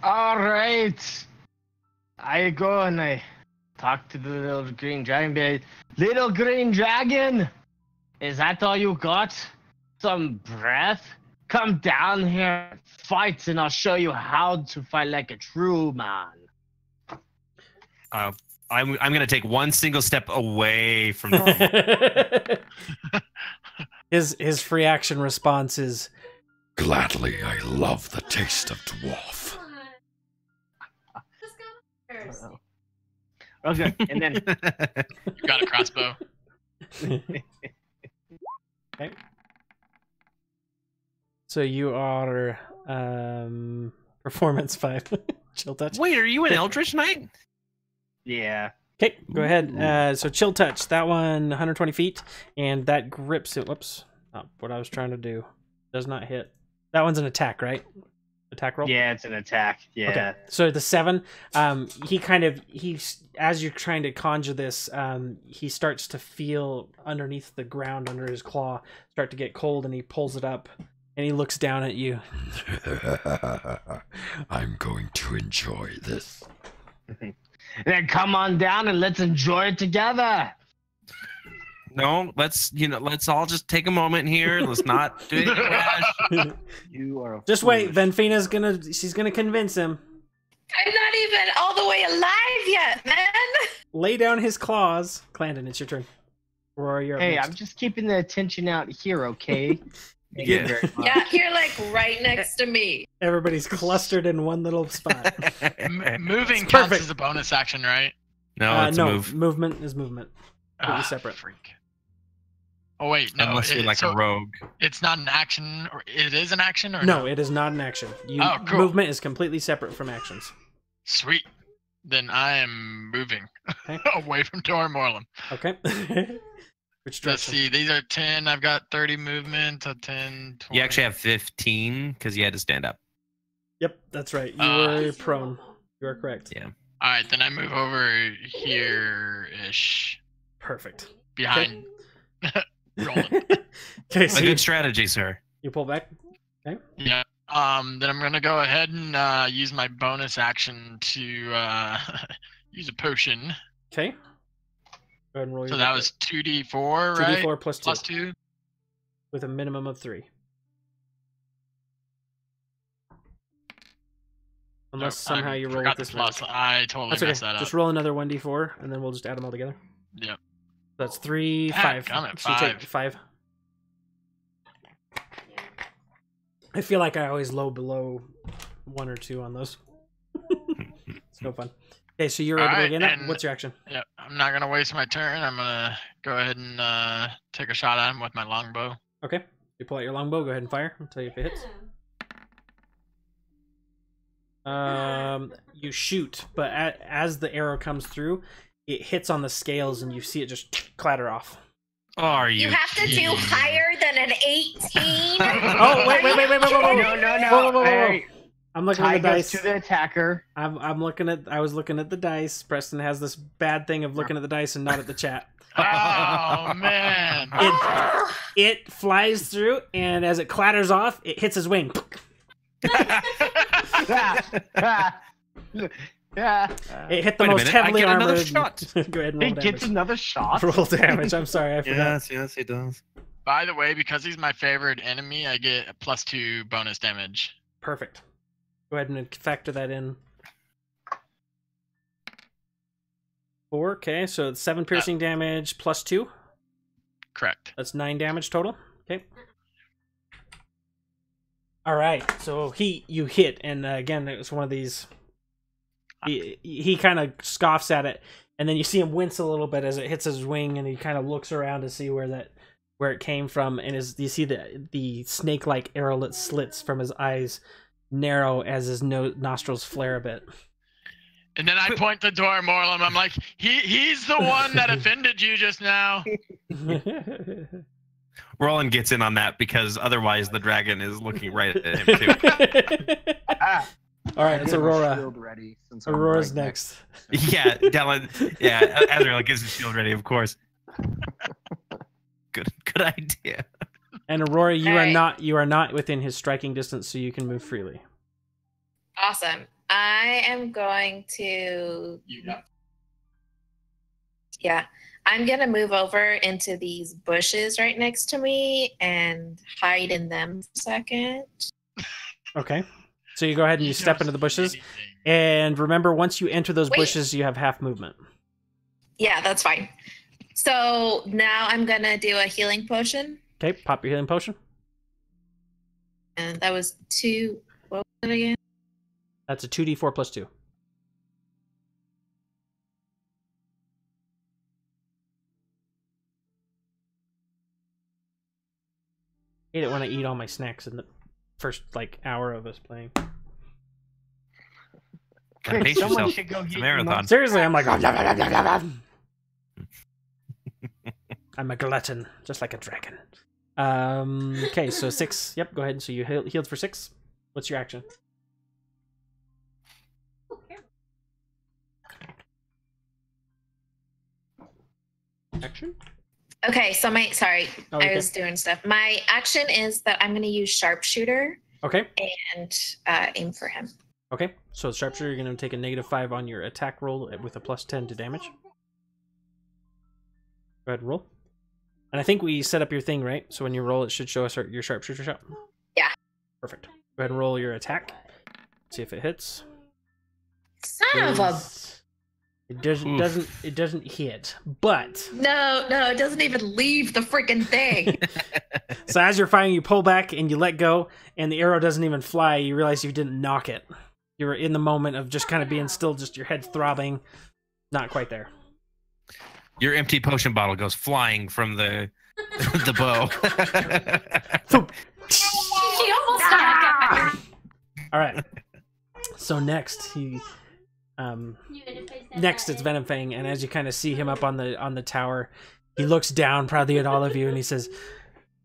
Speaker 8: All right. I go and I talk to the little green dragon. Be like, little green dragon, is that all you got? Some breath? Come down here and fight, and I'll show you how to fight like a true man.
Speaker 2: I'm gonna take one single step away from normal.
Speaker 1: His free action response is,
Speaker 7: Gladly, I love the taste of dwarf.
Speaker 8: Uh-oh. Okay, and then
Speaker 3: You got a crossbow.
Speaker 1: Okay. So you are performance 5. Chill touch.
Speaker 2: Wait, are you an Eldritch Knight?
Speaker 8: yeah.
Speaker 1: Okay, go ahead. So chill touch. That one 120 feet, and that grips it. Whoops, not what I was trying to do. Does not hit. That one's an attack, right? Attack roll.
Speaker 8: Yeah, it's an attack. Yeah.
Speaker 1: Okay. So the 7, he's as you're trying to conjure this, he starts to feel underneath the ground under his claw start to get cold, and he pulls it up, and he looks down at you.
Speaker 7: I'm going to enjoy this.
Speaker 8: Then come on down and let's enjoy it together.
Speaker 2: No, let's all just take a moment here. Let's not do it rash.
Speaker 8: You are a
Speaker 1: Just wait.
Speaker 8: foolish-
Speaker 1: Then she's gonna convince him.
Speaker 5: I'm not even all the way alive yet, man.
Speaker 1: Lay down his claws. Clandon, it's your turn. Or you're up
Speaker 8: Hey,
Speaker 1: next.
Speaker 8: I'm just keeping the attention out here, okay? Thank you
Speaker 2: Yeah.
Speaker 8: very much.
Speaker 5: Yeah, you're like right next to me.
Speaker 1: Everybody's clustered in one little spot.
Speaker 3: Moving
Speaker 1: It's
Speaker 3: counts
Speaker 1: perfect.
Speaker 3: as a bonus action, right?
Speaker 2: No, it's
Speaker 1: no,
Speaker 2: a move.
Speaker 1: movement is movement. Completely separate.
Speaker 3: Freak. Oh wait, no.
Speaker 2: Unless you're like
Speaker 3: so
Speaker 2: a rogue.
Speaker 3: it's not an action, or it is an action, or
Speaker 1: No, it is not an action.
Speaker 3: Oh, cool.
Speaker 1: Movement is completely separate from actions.
Speaker 3: Sweet. Then I am moving
Speaker 1: Okay.
Speaker 3: away from Tormorlum.
Speaker 1: Okay. Which
Speaker 3: Let's
Speaker 1: direction?
Speaker 3: see. These are 10. I've got 30 movement. 10, 20.
Speaker 2: You actually have 15 because you had to stand up.
Speaker 1: Yep, that's right. You
Speaker 3: Ah.
Speaker 1: were prone. You are correct.
Speaker 2: Yeah.
Speaker 3: All right, then I move over here-ish,
Speaker 1: Perfect.
Speaker 3: behind Roland.
Speaker 1: Okay, so
Speaker 2: A good strategy, sir.
Speaker 1: you pull back.
Speaker 3: Yeah. Then I'm gonna go ahead and use my bonus action to use a potion.
Speaker 1: Okay. Go ahead and roll
Speaker 3: So
Speaker 1: your
Speaker 3: that
Speaker 1: hit
Speaker 3: was 2d4,
Speaker 1: die.
Speaker 3: right?
Speaker 1: 2d4 plus 2.
Speaker 3: Plus 2.
Speaker 1: With a minimum of 3. Unless somehow you roll
Speaker 3: forgot
Speaker 1: with
Speaker 3: the
Speaker 1: this
Speaker 3: plus. I totally
Speaker 1: That's
Speaker 3: messed
Speaker 1: okay.
Speaker 3: that up.
Speaker 1: Just roll another 1d4, and then we'll just add them all together.
Speaker 3: Yep.
Speaker 1: That's 3,
Speaker 3: Ah,
Speaker 1: 5.
Speaker 3: come at
Speaker 1: So you take 5. I feel like I always low below 1 or 2 on those. It's no fun. Okay, so you're able to
Speaker 3: Alright,
Speaker 1: begin it.
Speaker 3: and-
Speaker 1: What's your action?
Speaker 3: Yep. I'm not gonna waste my turn. I'm gonna go ahead and take a shot at him with my longbow.
Speaker 1: Okay. You pull out your longbow. Go ahead and fire. I'll tell you if it hits. You shoot, but as the arrow comes through, it hits on the scales, and you see it just clatter off.
Speaker 2: Are you?
Speaker 5: You have to do
Speaker 2: kidding?
Speaker 5: higher than an 18.
Speaker 1: Oh, wait.
Speaker 8: No, no, no.
Speaker 1: Whoa.
Speaker 8: Hey,
Speaker 1: I'm looking at
Speaker 8: tie
Speaker 1: the
Speaker 8: goes
Speaker 1: dice.
Speaker 8: to the attacker.
Speaker 1: I was looking at the dice. Preston has this bad thing of looking at the dice and not at the chat.
Speaker 3: Oh man!
Speaker 1: It flies through, and as it clatters off, it hits his wing.
Speaker 8: Yeah.
Speaker 1: It hit the
Speaker 2: Wait a
Speaker 1: most
Speaker 2: minute, I
Speaker 1: heavily
Speaker 2: get another
Speaker 1: armored.
Speaker 2: shot.
Speaker 1: Go ahead and
Speaker 8: He
Speaker 1: roll
Speaker 8: gets
Speaker 1: damage.
Speaker 8: another shot.
Speaker 1: Roll damage. I'm sorry, I forgot.
Speaker 2: Yes, it does.
Speaker 3: By the way, because he's my favorite enemy, I get a +2 bonus damage.
Speaker 1: Perfect. Go ahead and factor that in. 4. Okay, so it's 7 piercing damage plus 2.
Speaker 3: Correct.
Speaker 1: That's 9 damage total. Okay. All right. So you hit, and again, it was one of these. He kind of scoffs at it, and then you see him wince a little bit as it hits his wing, and he kind of looks around to see where it came from, and you see the snake-like arrowlet slits from his eyes narrow as his nostrils flare a bit.
Speaker 3: And then I point the door, Morlum. I'm like, he's the one that offended you just now.
Speaker 2: Roland gets in on that because otherwise the dragon is looking right at him too.
Speaker 1: All right, it's Aurora.
Speaker 6: Shield ready, since I'm
Speaker 1: Aurora's
Speaker 6: right
Speaker 1: next.
Speaker 2: Yeah, Dylan. Yeah, Azrael gets his shield ready, of course. Good idea.
Speaker 1: And Aurora, you
Speaker 5: All
Speaker 1: are
Speaker 5: right.
Speaker 1: not within his striking distance, so you can move freely.
Speaker 5: Awesome. I am going to. Yeah. I'm going to move over into these bushes right next to me and hide in them for a second.
Speaker 1: Okay. So you go ahead and you step into the bushes, and remember, once you enter those
Speaker 5: Wait.
Speaker 1: bushes, you have half movement.
Speaker 5: Yeah, that's fine. So now I'm going to do a healing potion.
Speaker 1: Okay, pop your healing potion.
Speaker 5: And that was 2. What was it again?
Speaker 1: That's a 2d4 plus 2. hate it when I eat all my snacks in the first like hour of us playing.
Speaker 2: Gotta pace
Speaker 8: Someone
Speaker 2: yourself.
Speaker 8: should go
Speaker 2: It's a
Speaker 8: get
Speaker 2: marathon.
Speaker 1: Seriously, I'm like, I'm a glutton, just like a dragon. Okay, so 6. Yep, go ahead. So you healed for 6. What's your action? Action?
Speaker 5: Okay, so
Speaker 1: Oh, okay.
Speaker 5: I was doing stuff. My action is that I'm going to use sharpshooter
Speaker 1: Okay.
Speaker 5: and aim for him.
Speaker 1: Okay. So sharpshooter, you're going to take a -5 on your attack roll with a +10 to damage. Go ahead and roll. And I think we set up your thing, right? So when you roll, it should show us your sharpshooter shot.
Speaker 5: Yeah.
Speaker 1: Perfect. Go ahead and roll your attack. See if it hits.
Speaker 5: Son of a...
Speaker 1: It doesn't hit, but
Speaker 5: No, it doesn't even leave the freaking thing.
Speaker 1: so as you're firing, you pull back and you let go, and the arrow doesn't even fly. You realize you didn't knock it. You were in the moment of just kind of being still, just your head throbbing. Not quite there.
Speaker 2: Your empty potion bottle goes flying from the bow.
Speaker 4: She almost died.
Speaker 1: All right. So next next it's Venom Fang, and as you kind of see him up on the tower, he looks down proudly at all of you and he says,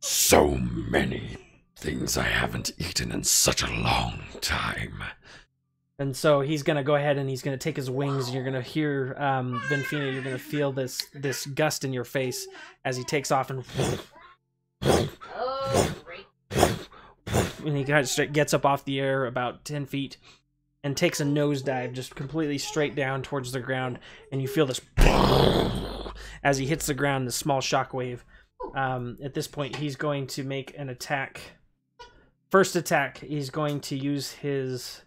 Speaker 7: So many things I haven't eaten in such a long time.
Speaker 1: and so he's gonna go ahead and he's gonna take his wings, and you're gonna hear Venfina, you're gonna feel this gust in your face as he takes off and
Speaker 4: Oh, great.
Speaker 1: and he kind of gets up off the air about 10 feet and takes a nosedive just completely straight down towards the ground, and you feel this as he hits the ground, this small shockwave. At this point, he's going to make an attack. First attack, he's going to use his...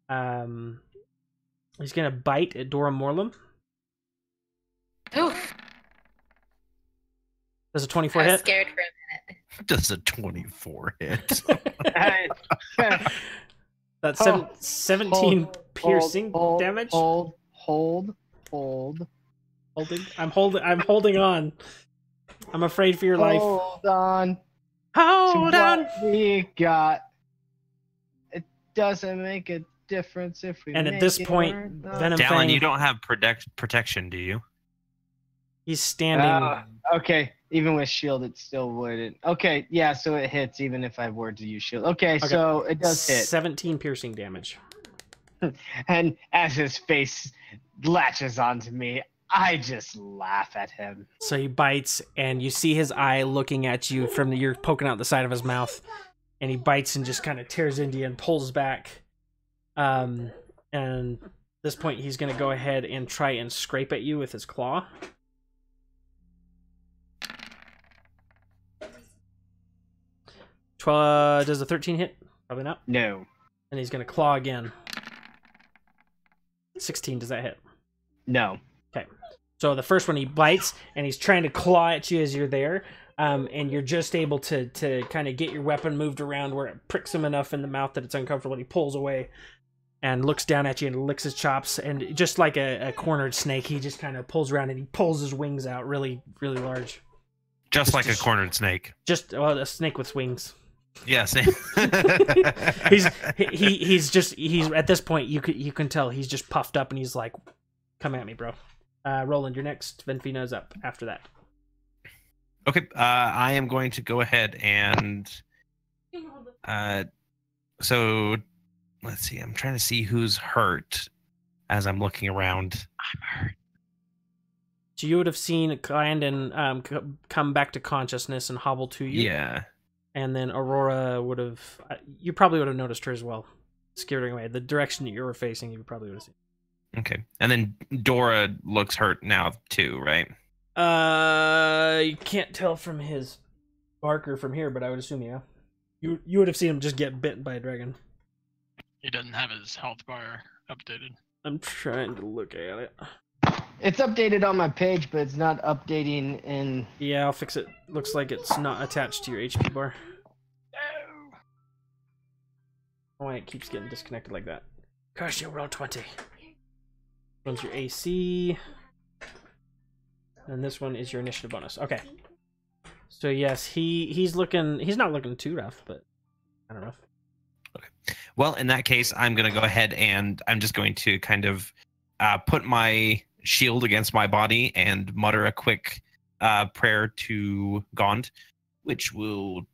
Speaker 1: he's going to bite at Dora Morlum.
Speaker 5: Oof.
Speaker 1: Does a 24
Speaker 5: I was
Speaker 1: hit?
Speaker 5: scared for a minute.
Speaker 2: Does a 24 hit?
Speaker 1: That's
Speaker 8: Oh,
Speaker 1: 17 piercing damage.
Speaker 8: Hold.
Speaker 1: Holding. I'm holding on. I'm afraid for your life.
Speaker 8: Hold on.
Speaker 1: Hold
Speaker 8: to
Speaker 1: on.
Speaker 8: what we got. It doesn't make a difference if we.
Speaker 1: And at
Speaker 8: make
Speaker 1: this
Speaker 8: it
Speaker 1: point,
Speaker 8: or not.
Speaker 1: Venom
Speaker 2: Dallin,
Speaker 1: Fang,
Speaker 2: you don't have protection, do you?
Speaker 1: he's standing.
Speaker 8: Okay, even with shield, it still wouldn't. Okay, yeah, so it hits even if I were to use shield. Okay, so it does hit.
Speaker 1: 17 piercing damage.
Speaker 8: And as his face latches onto me, I just laugh at him.
Speaker 1: So he bites, and you see his eye looking at you from you're poking out the side of his mouth, and he bites and just kind of tears into you and pulls back. And at this point, he's going to go ahead and try and scrape at you with his claw. Does a 13 hit? Probably not.
Speaker 8: No.
Speaker 1: And he's going to claw again. 16, does that hit?
Speaker 8: No.
Speaker 1: Okay. So the first one, he bites, and he's trying to claw at you as you're there. And you're just able to kind of get your weapon moved around where it pricks him enough in the mouth that it's uncomfortable. And he pulls away and looks down at you and licks his chops. And just like a cornered snake, he just kind of pulls around and he pulls his wings out really, really large.
Speaker 2: Just like a cornered snake.
Speaker 1: Just a snake with wings.
Speaker 2: Yeah, snake.
Speaker 1: he's at this point you can tell he's just puffed up and he's like, "Come at me, bro." Roland, you're next. Venfina's up after that.
Speaker 2: Okay, I am going to go ahead and so let's see. I'm trying to see who's hurt as I'm looking around. I'm hurt.
Speaker 1: So you would have seen Clandon come back to consciousness and hobble to you.
Speaker 2: Yeah.
Speaker 1: And then Aurora would have... you probably would have noticed her as well. Skittering away. The direction that you were facing, you probably would have seen.
Speaker 2: Okay. And then Dora looks hurt now, too, right?
Speaker 1: You can't tell from his marker from here, but I would assume, yeah. You would have seen him just get bitten by a dragon.
Speaker 3: He doesn't have his health bar updated.
Speaker 1: I'm trying to look at it.
Speaker 8: It's updated on my page, but it's not updating in...
Speaker 1: Yeah, I'll fix it. Looks like it's not attached to your HP bar. Oh, why it keeps getting disconnected like that. Gosh, you roll 20. One's your AC. And this one is your initiative bonus. Okay. So yes, he's not looking too rough, but I don't know.
Speaker 2: Well, in that case, I'm going to go ahead and I'm just going to kind of put my shield against my body and mutter a quick prayer to Gond, which will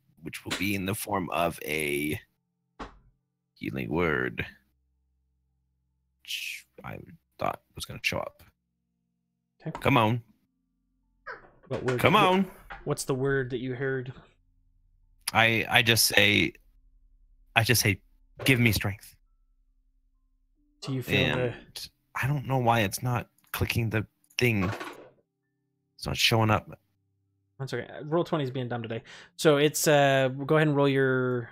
Speaker 2: be in the form of a healing word, which I thought was going to show up.
Speaker 1: Okay.
Speaker 2: Come on.
Speaker 1: What word?
Speaker 2: Come on.
Speaker 1: What's the word that you heard?
Speaker 2: I just say, give me strength.
Speaker 1: Do you feel
Speaker 2: And I don't know why it's not clicking the thing. It's not showing up.
Speaker 1: One second. Roll 20 is being dumb today. So it's go ahead and roll your.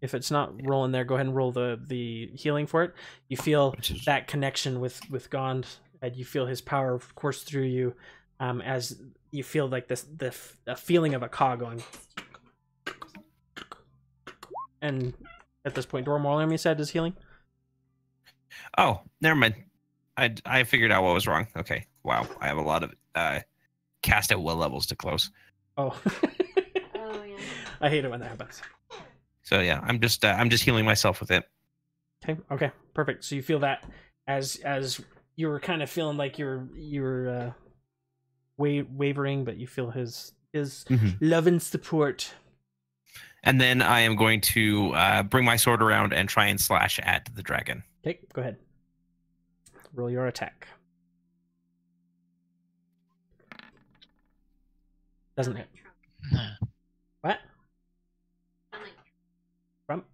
Speaker 1: If it's not rolling there, go ahead and roll the healing for it. You feel that connection with Gond, and you feel his power course through you, as you feel like the feeling of a cog going. And at this point, Dormorlam, you said, is healing.
Speaker 2: Oh, never mind. I figured out what was wrong. Okay. Wow. I have a lot of cast at will levels to close.
Speaker 1: Oh.
Speaker 4: Oh yeah.
Speaker 1: I hate it when that happens.
Speaker 2: So yeah, I'm just healing myself with it.
Speaker 1: Okay, perfect. So you feel that as you were kind of feeling like you were wavering, but you feel his love and support.
Speaker 2: And then I am going to bring my sword around and try and slash at the dragon.
Speaker 1: Okay, go ahead. Roll your attack. Doesn't hit. What? Trump?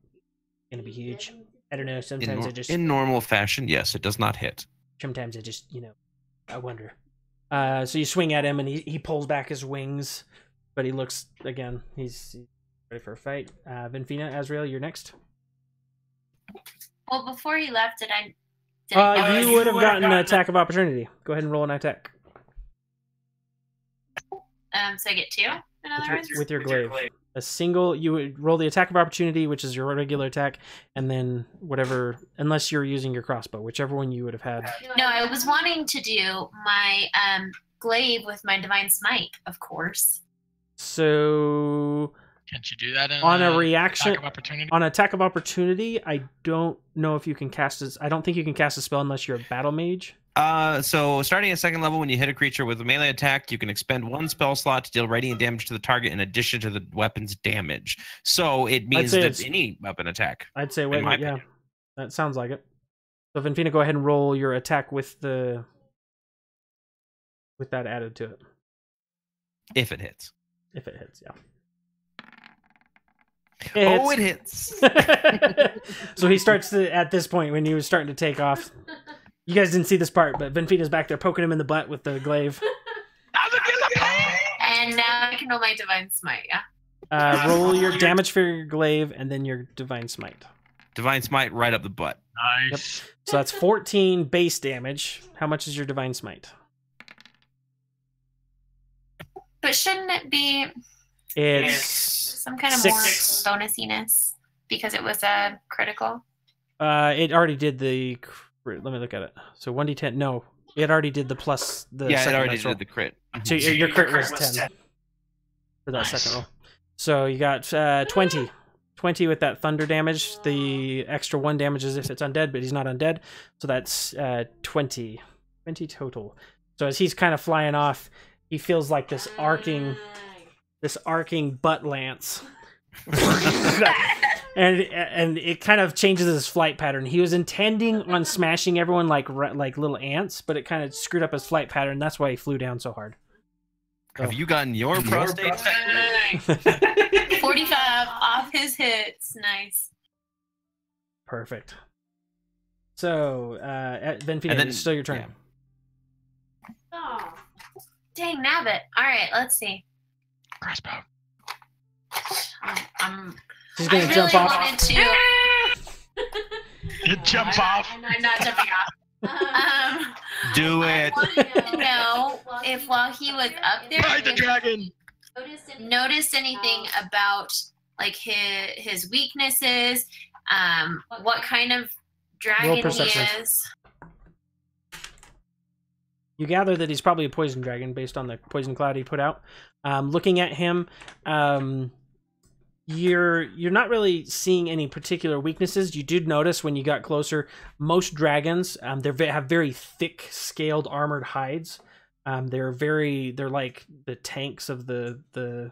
Speaker 1: Gonna be huge. I don't know. Sometimes
Speaker 2: In normal fashion, yes, it does not hit.
Speaker 1: Sometimes I just, I wonder. So you swing at him, and he pulls back his wings, but he looks again. He's ready for a fight. Vinfina, Azrael, you're next.
Speaker 4: Well, before he left,
Speaker 1: You would have gotten an attack of opportunity. Go ahead and roll an attack.
Speaker 4: So I get 2. In other words,
Speaker 1: With your glaive. A single, you would roll the attack of opportunity, which is your regular attack, and then whatever, unless you're using your crossbow, whichever one you would have had.
Speaker 4: No, I was wanting to do my glaive with my divine smite, of course.
Speaker 1: So
Speaker 3: Can't you do that in
Speaker 1: on a reaction
Speaker 3: attack of opportunity?
Speaker 1: on attack of opportunity, I don't know if you can cast this. I don't think you can cast a spell unless you're a battle mage.
Speaker 2: So starting at 2nd level, when you hit a creature with a melee attack, you can expend 1 spell slot to deal radiant damage to the target in addition to the weapon's damage. So it means that any weapon attack.
Speaker 1: I'd say, yeah, that sounds like it. So Vinfina, go ahead and roll your attack with that added to it.
Speaker 2: If it hits.
Speaker 1: If it hits, yeah.
Speaker 2: It hits.
Speaker 1: So he starts at this point when he was starting to take off. You guys didn't see this part, but Vinfina's back there poking him in the butt with the glaive.
Speaker 4: And now I can roll my divine smite, yeah?
Speaker 1: Roll your damage for your glaive and then your divine smite.
Speaker 2: Divine smite right up the butt.
Speaker 3: Nice.
Speaker 1: Yep. So that's 14 base damage. How much is your divine smite?
Speaker 4: But shouldn't it be
Speaker 1: It's
Speaker 4: some kind of
Speaker 1: 6.
Speaker 4: more bonusiness because it was a critical?
Speaker 1: It already did the. Let me look at it. So 1d10. No, it already did the plus.
Speaker 2: It already did the crit.
Speaker 1: So your crit was 10 for that second roll. So you got 20. 20 with that thunder damage. The extra 1 damage is if it's undead, but he's not undead. So that's 20. 20 total. So as he's kind of flying off, he feels like this arcing butt lance. And it kind of changes his flight pattern. He was intending on smashing everyone like little ants, but it kind of screwed up his flight pattern. That's why he flew down so hard.
Speaker 2: Have you gotten your prostate?
Speaker 4: 45 off his hits. Nice.
Speaker 1: Perfect. So, Vinfina, it's still your turn.
Speaker 2: Yeah.
Speaker 4: Oh, dang nabbit. All right, let's see.
Speaker 3: Crossbow.
Speaker 1: He's gonna jump off.
Speaker 4: Wanted to.
Speaker 3: You jump off.
Speaker 4: I'm not jumping off.
Speaker 2: Do it.
Speaker 4: I wanted to know if while he was up there,
Speaker 3: Ride the dragon.
Speaker 4: noticed anything about like his weaknesses, what kind of
Speaker 1: Roll
Speaker 4: dragon he
Speaker 1: perception.
Speaker 4: is.
Speaker 1: You gather that he's probably a poison dragon based on the poison cloud he put out. Looking at him, you're not really seeing any particular weaknesses. You did notice when you got closer, most dragons they have very thick scaled armored hides. They're like the tanks of the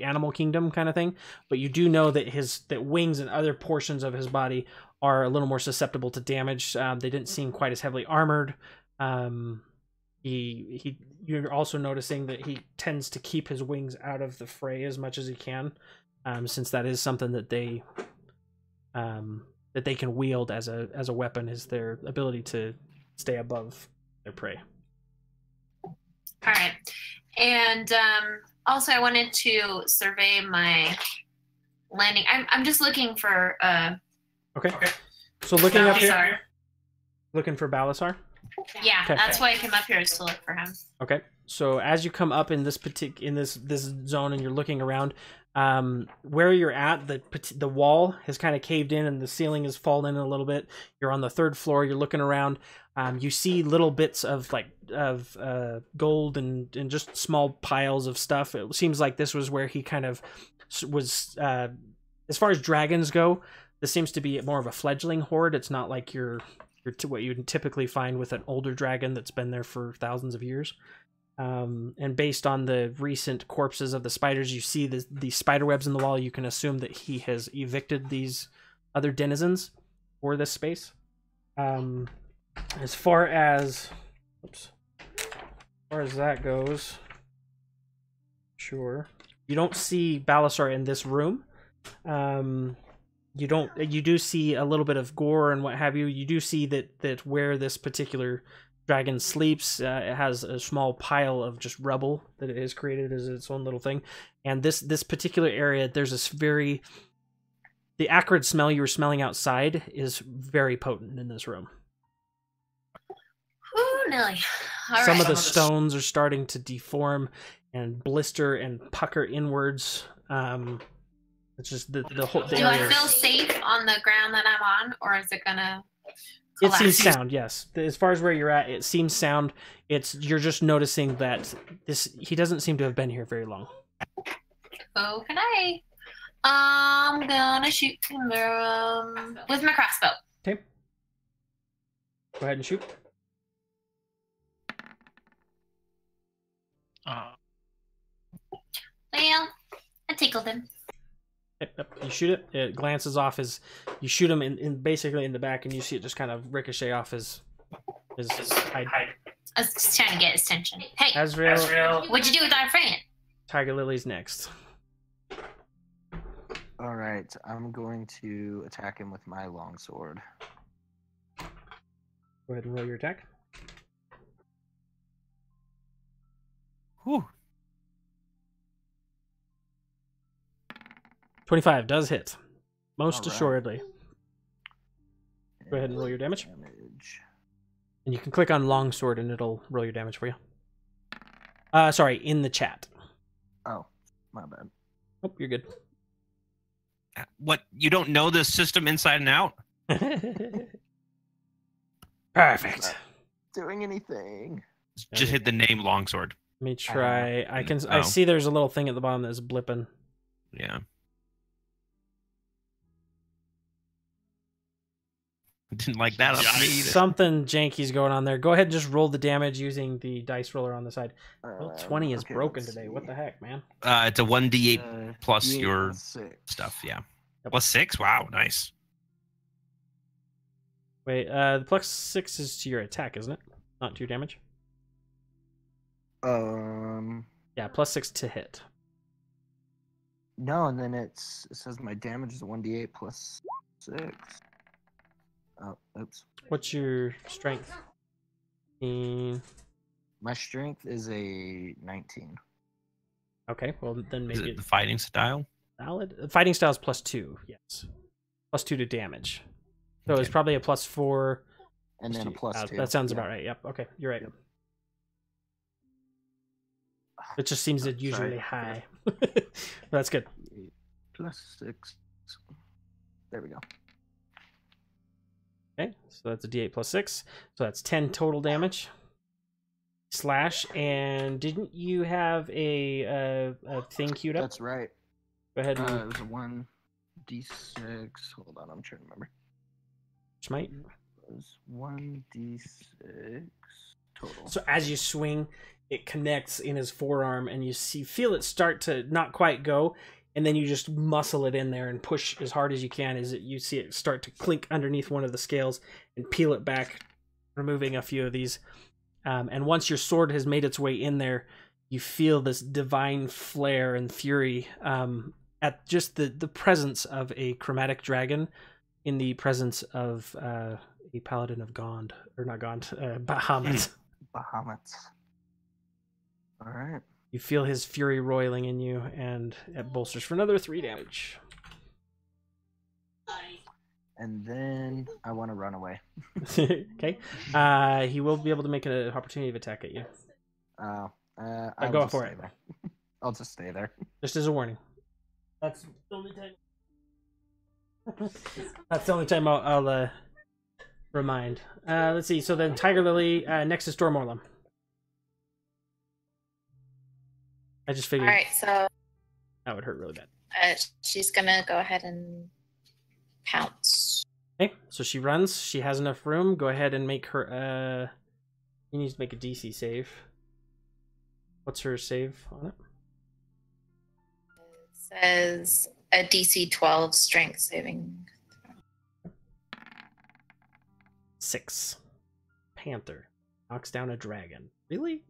Speaker 1: animal kingdom kind of thing. But you do know that wings and other portions of his body are a little more susceptible to damage. They didn't seem quite as heavily armored. You're also noticing that he tends to keep his wings out of the fray as much as he can, since that is something that they can wield as a weapon, is their ability to stay above their prey.
Speaker 4: All right, and also I wanted to survey my landing. I'm just looking for
Speaker 1: Okay. So looking up here,
Speaker 4: Balasar.
Speaker 1: looking for Balasar.
Speaker 4: Yeah,
Speaker 1: Okay.
Speaker 4: that's why I came up here, is to look for him.
Speaker 1: Okay. So as you come up in this this zone and you're looking around, where you're at, the wall has kind of caved in and the ceiling has fallen in a little bit. You're on the 3rd floor. You're looking around. You see little bits of gold and just small piles of stuff. It seems like this was where he kind of was. As far as dragons go, this seems to be more of a fledgling horde. It's not like what you typically find with an older dragon that's been there for thousands of years. And based on the recent corpses of the spiders, you see the spider webs in the wall. You can assume that he has evicted these other denizens for this space. As far as that goes, sure, you don't see Balasar in this room. You do see a little bit of gore and what have you. You do see that where this particular dragon sleeps, it has a small pile of just rubble that it has created as its own little thing. And this particular area, there's this the acrid smell you were smelling outside is very potent in this room.
Speaker 4: Ooh, Nelly.
Speaker 1: Some of the stones are starting to deform and blister and pucker inwards. It's just the whole.
Speaker 4: Do I feel safe on the ground that I'm on, or is it gonna
Speaker 1: It
Speaker 4: collapse?
Speaker 1: seems sound, yes. As far as where you're at, it seems sound. You're just noticing that he doesn't seem to have been here very long.
Speaker 4: Okay. I'm gonna shoot him with my crossbow.
Speaker 1: Okay. Go ahead and shoot.
Speaker 4: Well, I tickled him.
Speaker 1: Yep. You shoot it. It glances off you shoot him in basically in the back, and you see it just kind of ricochet off his hide.
Speaker 4: I was just trying to get his attention. Hey,
Speaker 1: Azrael.
Speaker 4: what'd you do with our friend?
Speaker 1: Tiger Lily's next.
Speaker 6: All right, I'm going to attack him with my longsword.
Speaker 1: Go ahead and roll your attack.
Speaker 2: Whew.
Speaker 1: 25 does hit. Most
Speaker 6: All right.
Speaker 1: assuredly. Go ahead and roll your damage.
Speaker 6: Damage.
Speaker 1: And you can click on longsword and it'll roll your damage for you. Sorry, in the chat.
Speaker 6: Oh, my bad.
Speaker 1: Oh, you're good.
Speaker 2: What? You don't know this system inside and out?
Speaker 1: Perfect.
Speaker 6: Doing anything?
Speaker 2: Just hit the name longsword.
Speaker 1: Let me try. I
Speaker 2: Oh.
Speaker 1: see there's a little thing at the bottom that's blipping.
Speaker 2: Yeah. Didn't like that up me either.
Speaker 1: Something janky's going on there. Go ahead and just roll the damage using the dice roller on the side. Well, 20 is
Speaker 6: Okay,
Speaker 1: broken
Speaker 6: let's
Speaker 1: today.
Speaker 6: see.
Speaker 1: What the heck, man?
Speaker 2: It's a 1d8 plus
Speaker 6: D8
Speaker 2: your
Speaker 6: plus 6.
Speaker 2: stuff, yeah.
Speaker 1: Yep.
Speaker 2: Plus 6? Wow, nice.
Speaker 1: Wait, the plus 6 is to your attack, isn't it? Not to your damage?
Speaker 6: Yeah,
Speaker 1: plus 6 to hit.
Speaker 6: No, and then it says my damage is 1d8 plus 6. Oh, oops.
Speaker 1: What's your strength?
Speaker 6: My strength is a 19.
Speaker 1: Okay, well then
Speaker 2: Is
Speaker 1: maybe
Speaker 2: it the fighting style?
Speaker 1: valid. Fighting style is plus 2, yes. Plus 2 to damage. So it's
Speaker 2: Okay.
Speaker 1: probably a plus 4.
Speaker 6: And then a plus 2.
Speaker 1: That sounds
Speaker 6: Yeah.
Speaker 1: about right. Yep. Okay, you're right. It just seems unusually high. That's good.
Speaker 6: Plus 6. There we go.
Speaker 1: Okay, so that's a D8 plus 6. So that's 10 total damage. Slash, and didn't you have a thing queued up?
Speaker 6: That's right.
Speaker 1: Go ahead
Speaker 6: It
Speaker 1: and
Speaker 6: was a 1d6. Hold on, I'm trying to remember.
Speaker 1: smite.
Speaker 6: It was 1d6 total.
Speaker 1: So as you swing, it connects in his forearm, and you feel it start to not quite go, and then you just muscle it in there and push as hard as you can. You see it start to clink underneath one of the scales and peel it back, removing a few of these. And once your sword has made its way in there, you feel this divine flare and fury at just the presence of a chromatic dragon in the presence of a paladin of Gond. Or not Gond, Bahamut.
Speaker 6: Bahamut. All right.
Speaker 1: You feel his fury roiling in you, and it bolsters for another 3 damage.
Speaker 6: And then I want to run away.
Speaker 1: Okay. He will be able to make an opportunity of attack at you.
Speaker 6: I'll
Speaker 1: go
Speaker 6: just
Speaker 1: for
Speaker 6: stay
Speaker 1: it.
Speaker 6: there. I'll just stay there.
Speaker 1: Just as a warning. That's the only time. That's the only time I'll remind. Let's see. So then Tiger Lily, next is Stormorlum. I just figured
Speaker 5: All right, so
Speaker 1: that would hurt really bad.
Speaker 5: she's gonna go ahead and pounce.
Speaker 1: Okay, so she runs. She has enough room. Go ahead and make her. You need to make a DC save. What's her save on it?
Speaker 5: It says a DC 12 strength saving.
Speaker 1: 6. Panther knocks down a dragon. Really?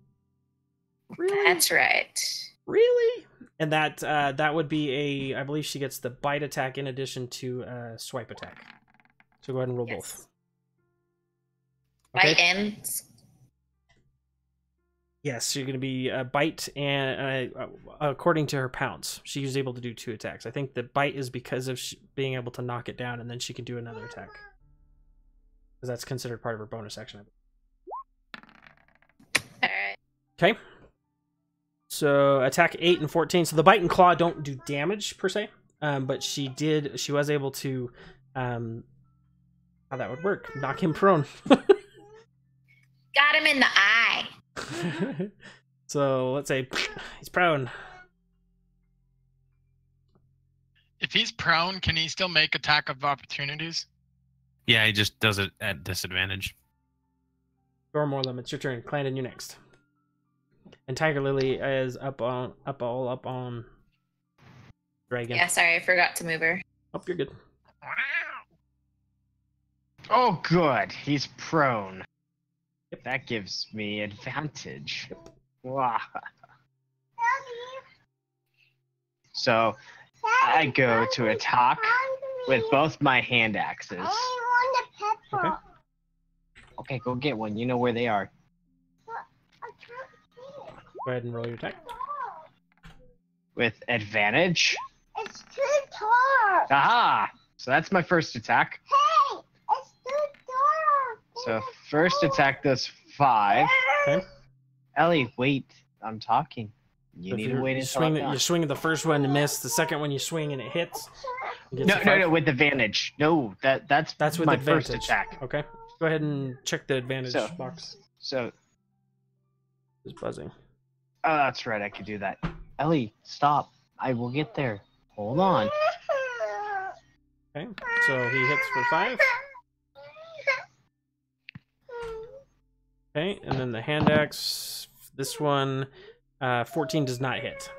Speaker 1: Really?
Speaker 5: That's right.
Speaker 1: Really? And that would be I believe she gets the bite attack in addition to swipe attack. So go ahead and roll both.
Speaker 5: Bite ends.
Speaker 1: Yes, you're going to be a bite, and according to her pounce, she was able to do 2 attacks. I think the bite is because of being able to knock it down, and then she can do another attack. Because that's considered part of her bonus action.
Speaker 5: Alright.
Speaker 1: Okay. So attack 8 and 14. So the bite and claw don't do damage per se, but she was able to, how that would work, knock him prone.
Speaker 5: Got him in the eye.
Speaker 1: So let's say he's prone.
Speaker 3: If he's prone, can he still make attack of opportunities?
Speaker 2: Yeah, he just does it at disadvantage.
Speaker 1: Stormorlum, it's your turn. Clandon, you next. And Tiger Lily is up on Dragon.
Speaker 5: Yeah, sorry, I forgot to move her.
Speaker 1: Oh, you're good.
Speaker 8: Oh, good. He's prone. That gives me advantage. Wow. So I go to attack with both my hand axes.
Speaker 1: Okay.
Speaker 8: Okay, go get one. You know where they are.
Speaker 1: Go ahead and roll your attack.
Speaker 8: With advantage.
Speaker 9: It's too tall.
Speaker 8: Aha! So that's my first attack.
Speaker 9: Hey, it's too tall.
Speaker 8: So first attack does 5.
Speaker 1: Okay.
Speaker 8: Ellie, wait. I'm talking. You
Speaker 1: So
Speaker 8: need
Speaker 1: if
Speaker 8: to wait
Speaker 1: you
Speaker 8: until
Speaker 1: swing.
Speaker 8: I'm
Speaker 1: You're
Speaker 8: done.
Speaker 1: swinging the first one to miss. The second one you swing and it hits. You get
Speaker 8: No,
Speaker 1: to
Speaker 8: no,
Speaker 1: 5.
Speaker 8: no, with advantage. No, that's
Speaker 1: That's with
Speaker 8: my
Speaker 1: advantage.
Speaker 8: first attack.
Speaker 1: Okay. Go ahead and check the advantage
Speaker 8: So-
Speaker 1: box.
Speaker 8: So,
Speaker 1: It's buzzing.
Speaker 8: oh, that's right. I could do that. Ellie, stop. I will get there. Hold on.
Speaker 1: Okay. So he hits for 5. Okay, and then the hand axe. This one, 14 does not hit.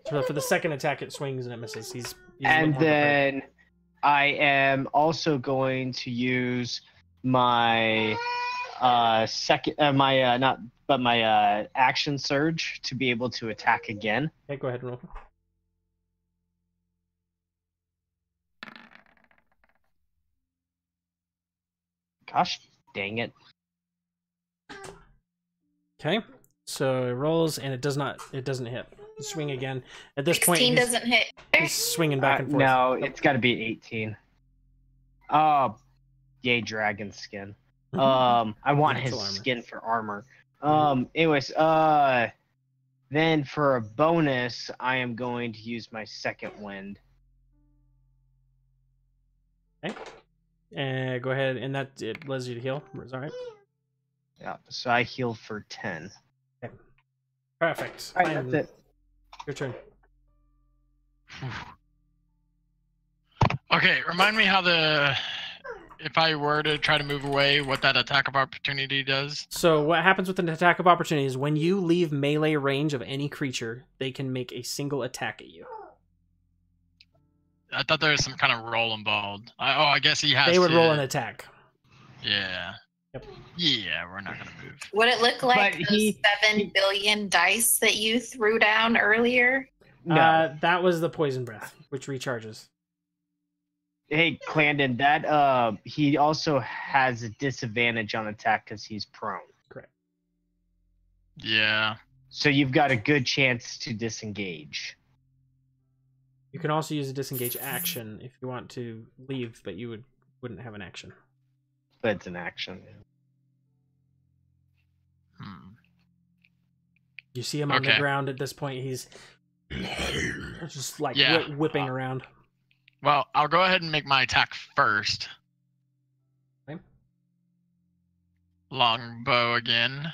Speaker 1: So for the second attack, it swings and it misses. He's a
Speaker 8: And
Speaker 1: little more prepared.
Speaker 8: then I am also going to use my my action surge to be able to attack again.
Speaker 1: Okay, go ahead and roll.
Speaker 8: Gosh, dang it.
Speaker 1: Okay, so it rolls and it doesn't hit. Swing again. At this point,
Speaker 5: 16
Speaker 1: he's,
Speaker 5: doesn't hit.
Speaker 1: he's swinging back and forth.
Speaker 8: No, it's got to be 18. Oh, yay, dragon skin. I want his
Speaker 1: Full armor.
Speaker 8: skin for armor. Anyways, then for a bonus, I am going to use my second wind.
Speaker 1: Go ahead, and that it allows you to heal. Is that right?
Speaker 8: Yeah. So I heal for 10.
Speaker 1: Okay. Perfect.
Speaker 8: All right, that's it.
Speaker 1: Your turn.
Speaker 3: Okay, remind me how if I were to try to move away, what that attack of opportunity does.
Speaker 1: So what happens with an attack of opportunity is when you leave melee range of any creature, they can make a single attack at you.
Speaker 3: I thought there was some kind of roll involved. I guess he has.
Speaker 1: They would
Speaker 3: to...
Speaker 1: roll an attack.
Speaker 3: Yeah.
Speaker 1: Yep.
Speaker 3: Yeah, we're not gonna move.
Speaker 5: Would it look like
Speaker 8: But
Speaker 5: those 7 billion dice that you threw down earlier?
Speaker 8: No.
Speaker 1: That was the poison breath, which recharges.
Speaker 8: Hey, Clandon, that he also has a disadvantage on attack because he's prone.
Speaker 1: Correct.
Speaker 3: Yeah.
Speaker 8: So you've got a good chance to disengage.
Speaker 1: You can also use a disengage action if you want to leave, but you wouldn't have an action.
Speaker 8: But it's an action.
Speaker 1: You see him on the ground at this point. He's just like whipping around.
Speaker 3: Well, I'll go ahead and make my attack first.
Speaker 1: Okay.
Speaker 3: Longbow again.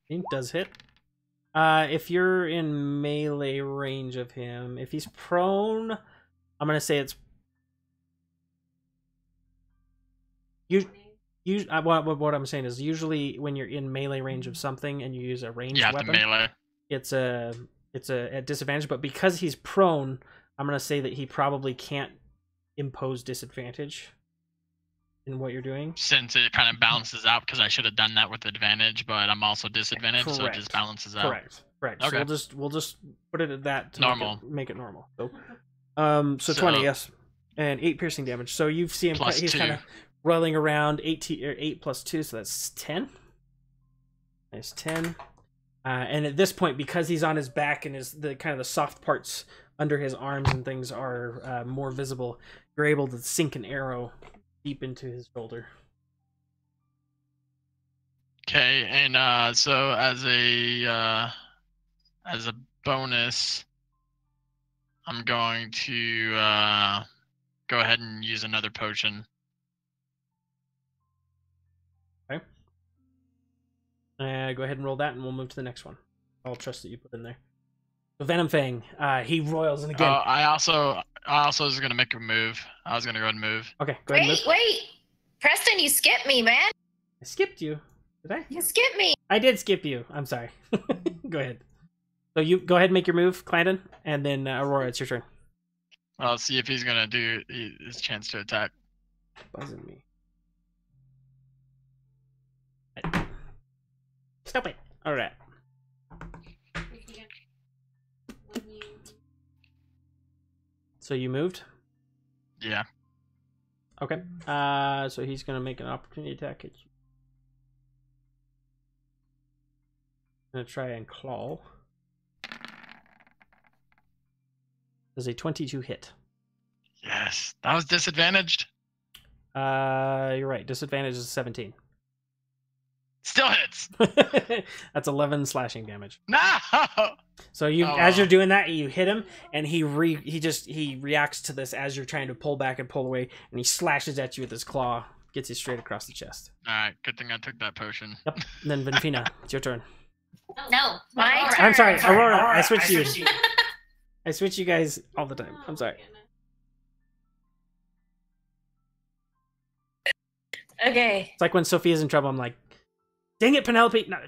Speaker 1: He does hit. If you're in melee range of him, if he's prone, I'm gonna say it's what I'm saying is usually when you're in melee range of something and you use a ranged weapon,
Speaker 3: melee.
Speaker 1: it's a at disadvantage. But because he's prone, I'm gonna say that he probably can't impose disadvantage in what you're doing.
Speaker 3: Since it kind of balances out, because I should have done that with advantage, but I'm also disadvantaged, so it
Speaker 1: Correct.
Speaker 3: just balances out.
Speaker 1: Correct.
Speaker 3: Okay.
Speaker 1: So we'll just put it at that to
Speaker 3: normal.
Speaker 1: Make it normal. So 20, yes, and 8 piercing damage. So you see him. He's kind of rolling around. 8 plus 2, so that's 10. Nice 10. And at this point, because he's on his back and the kind of the soft parts under his arms and things are more visible, you're able to sink an arrow deep into his shoulder.
Speaker 3: Okay, and so as a bonus, I'm going to go ahead and use another potion.
Speaker 1: Okay. Go ahead and roll that, and we'll move to the next one. I'll trust that you put in there. So Venom Fang, he roils, and again.
Speaker 3: I also was gonna make a move. I was gonna go ahead and move.
Speaker 1: Okay, go ahead.
Speaker 5: Wait, Preston, you skipped me, man.
Speaker 1: I skipped you. Did I?
Speaker 5: You skipped me.
Speaker 1: I did skip you. I'm sorry. Go ahead. So you go ahead and make your move, Clandon, and then Aurora, it's your turn.
Speaker 3: I'll see if he's gonna do his chance to attack.
Speaker 1: Buzzing me. Stop it. All right. So you moved?
Speaker 3: Yeah.
Speaker 1: Okay. So he's gonna make an opportunity attack at you. Gonna try and claw. Does a 22 hit?
Speaker 3: Yes. That was disadvantaged.
Speaker 1: You're right. Disadvantage is 17.
Speaker 3: Still hits.
Speaker 1: That's 11 slashing damage.
Speaker 3: No.
Speaker 1: So as you're doing that, you hit him, and he reacts to this as you're trying to pull back and pull away, and he slashes at you with his claw, gets you straight across the chest.
Speaker 3: All right. Good thing I took that potion.
Speaker 1: Yep. And then Benfina, it's your turn.
Speaker 5: No, my turn.
Speaker 1: I'm sorry, Aurora. I switched you. I switch you guys all the time. I'm sorry.
Speaker 5: Okay.
Speaker 1: It's like when Sophia's in trouble. I'm like, dang it, Penelope! No,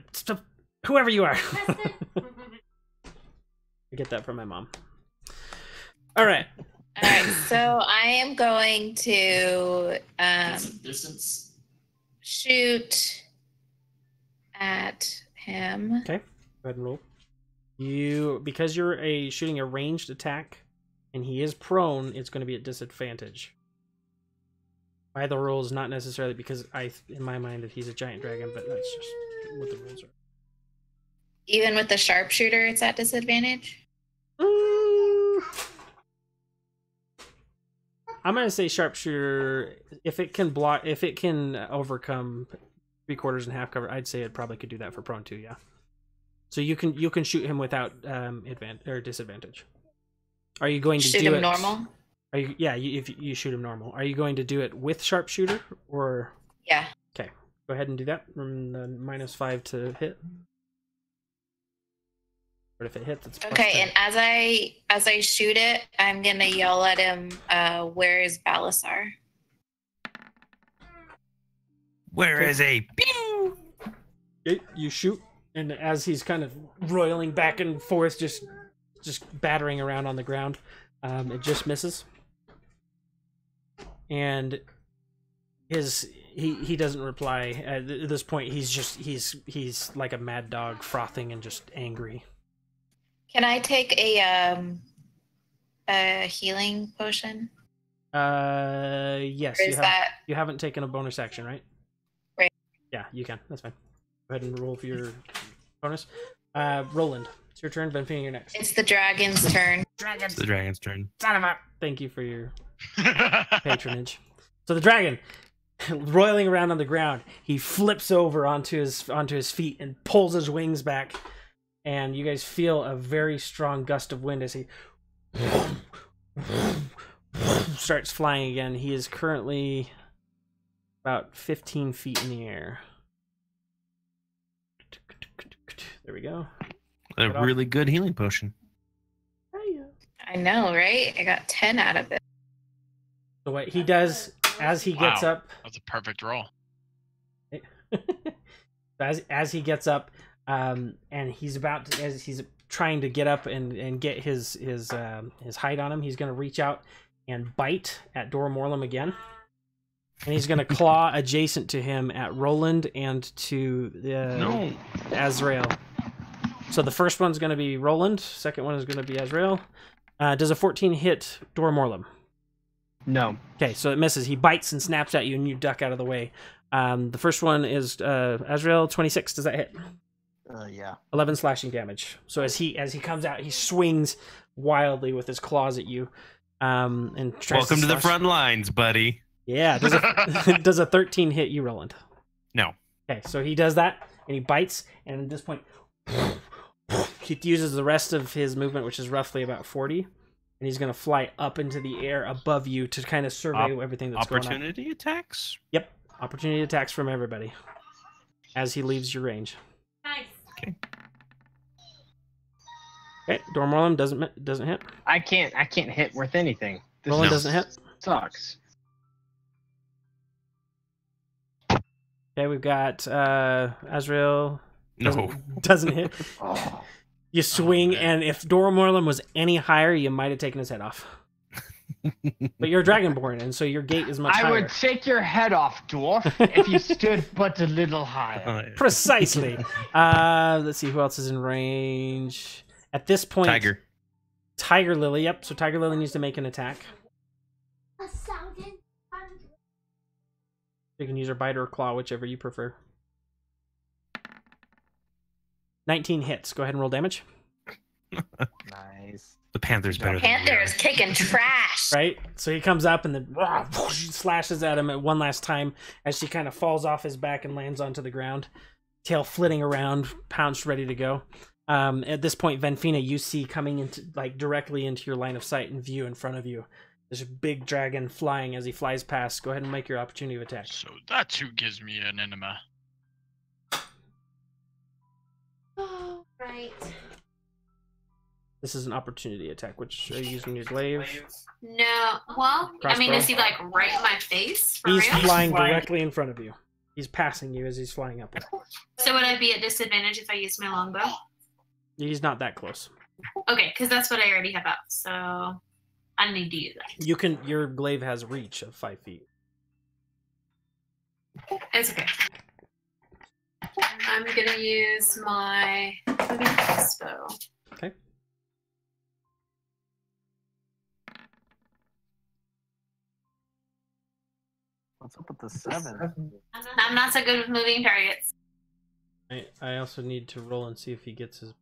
Speaker 1: whoever you are. I get that from my mom. All right.
Speaker 5: All right. So I am going to
Speaker 7: Distance.
Speaker 5: shoot at him.
Speaker 1: Okay. Go ahead and roll. Because you're shooting a ranged attack, and he is prone, it's going to be at disadvantage. By the rules, not necessarily because in my mind, that he's a giant dragon, but that's just what the rules are.
Speaker 5: Even with the sharpshooter, it's at disadvantage.
Speaker 1: I'm gonna say sharpshooter. If it can overcome 3/4 and half cover, I'd say it probably could do that for prone too. Yeah. So you can shoot him without advantage or disadvantage. Are you going to
Speaker 5: Shoot
Speaker 1: do
Speaker 5: him
Speaker 1: it
Speaker 5: normal?
Speaker 1: Are you? Yeah, if you shoot him normal. Are you going to do it with sharpshooter or?
Speaker 5: Yeah.
Speaker 1: Okay, go ahead and do that. From the -5 to hit. But if it hits, it's
Speaker 5: Okay,
Speaker 1: +10.
Speaker 5: and as I shoot it, I'm gonna yell at him. Where is Balasar?
Speaker 2: Where is a pew?
Speaker 1: Okay, you shoot, and as he's kind of roiling back and forth, just battering around on the ground, it just misses. And he doesn't reply at this point. He's like a mad dog, frothing and just angry.
Speaker 5: Can I take a healing potion?
Speaker 1: Yes.
Speaker 5: Or is that
Speaker 1: You haven't taken a bonus action, right?
Speaker 5: Right.
Speaker 1: Yeah, you can. That's fine. Go ahead and roll for your bonus. Roland, it's your turn. Benfina, you're next.
Speaker 5: it's the dragon's turn?
Speaker 2: It's the dragon's turn.
Speaker 1: Son of a... Thank you for your patronage. So the dragon, roiling around on the ground, he flips over onto his feet and pulls his wings back, and you guys feel a very strong gust of wind as he starts flying again. He is currently about 15 feet in the air. There we go.
Speaker 2: A really good healing potion.
Speaker 5: I know, right? I got 10 out of it.
Speaker 1: So what he does as he gets
Speaker 3: Wow.
Speaker 1: up,
Speaker 3: That's a perfect roll.
Speaker 1: as he gets up, and he's as he's trying to get up and get his height on him, he's going to reach out and bite at Dormorlum again, and he's going to claw adjacent to him at Roland and to Azrael. So the first one's going to be Roland. Second one is going to be Azrael. Does a 14 hit Dormorlum?
Speaker 6: No.
Speaker 1: Okay, so it misses. He bites and snaps at you, and you duck out of the way. The first one is Azrael, 26. Does that hit?
Speaker 6: Yeah.
Speaker 1: 11 slashing damage. So as he comes out, he swings wildly with his claws at you. And tries
Speaker 2: Welcome to the
Speaker 1: slash.
Speaker 2: front lines, buddy.
Speaker 1: Yeah. Does a 13 hit you, Roland?
Speaker 2: No.
Speaker 1: Okay, so he does that, and he bites, and at this point, he uses the rest of his movement, which is roughly about 40, and he's going to fly up into the air above you to kind of survey everything that's going on.
Speaker 2: Opportunity attacks?
Speaker 1: Yep. Opportunity attacks from everybody as he leaves your range.
Speaker 4: Nice.
Speaker 1: Okay, Dormorlum doesn't hit.
Speaker 6: I can't hit worth anything. This
Speaker 1: Roland
Speaker 2: No.
Speaker 1: doesn't hit.
Speaker 6: sucks.
Speaker 1: Okay, we've got Azrael
Speaker 2: No.
Speaker 1: doesn't hit.
Speaker 6: Oh.
Speaker 1: You swing,
Speaker 2: man.
Speaker 1: and if Dormorlum was any higher, you might have taken his head off. But you're Dragonborn, and so your gait is much
Speaker 8: I
Speaker 1: higher.
Speaker 8: would take your head off, dwarf, if you stood but a little higher.
Speaker 1: Precisely. Let's see who else is in range. At this point, Tiger Lily. Yep. So Tiger Lily needs to make an attack.
Speaker 9: 1,000.
Speaker 1: You can use her bite or claw, whichever you prefer. 19 hits. Go ahead and roll damage.
Speaker 6: Nice.
Speaker 2: The Panther's better than we
Speaker 5: Panther's
Speaker 2: are.
Speaker 5: kicking trash.
Speaker 1: Right? So he comes up and then slashes at him at one last time as she kind of falls off his back and lands onto the ground. Tail flitting around, pounced, ready to go. At this point, Benfina, you see coming into directly into your line of sight and view in front of you. There's a big dragon flying as he flies past. Go ahead and make your opportunity of attack.
Speaker 3: So that's who gives me an enema.
Speaker 4: Oh, right.
Speaker 1: This is an opportunity attack, which are you using your glaive?
Speaker 4: No. Well, I mean,
Speaker 1: Crossbow?
Speaker 4: is he like right in my face? For
Speaker 1: He's
Speaker 4: real?
Speaker 1: flying directly in front of you. He's passing you as he's flying up.
Speaker 4: So would I be at disadvantage if I use my longbow?
Speaker 1: He's not that close.
Speaker 4: Okay, because that's what I already have out. So I need to use that.
Speaker 1: You can. Your glaive has reach of 5 feet.
Speaker 4: It's okay. I'm gonna use my crossbow.
Speaker 1: Okay.
Speaker 6: What's up with the 7?
Speaker 4: I'm not so good with moving targets.
Speaker 1: I also need to roll and see if he gets his.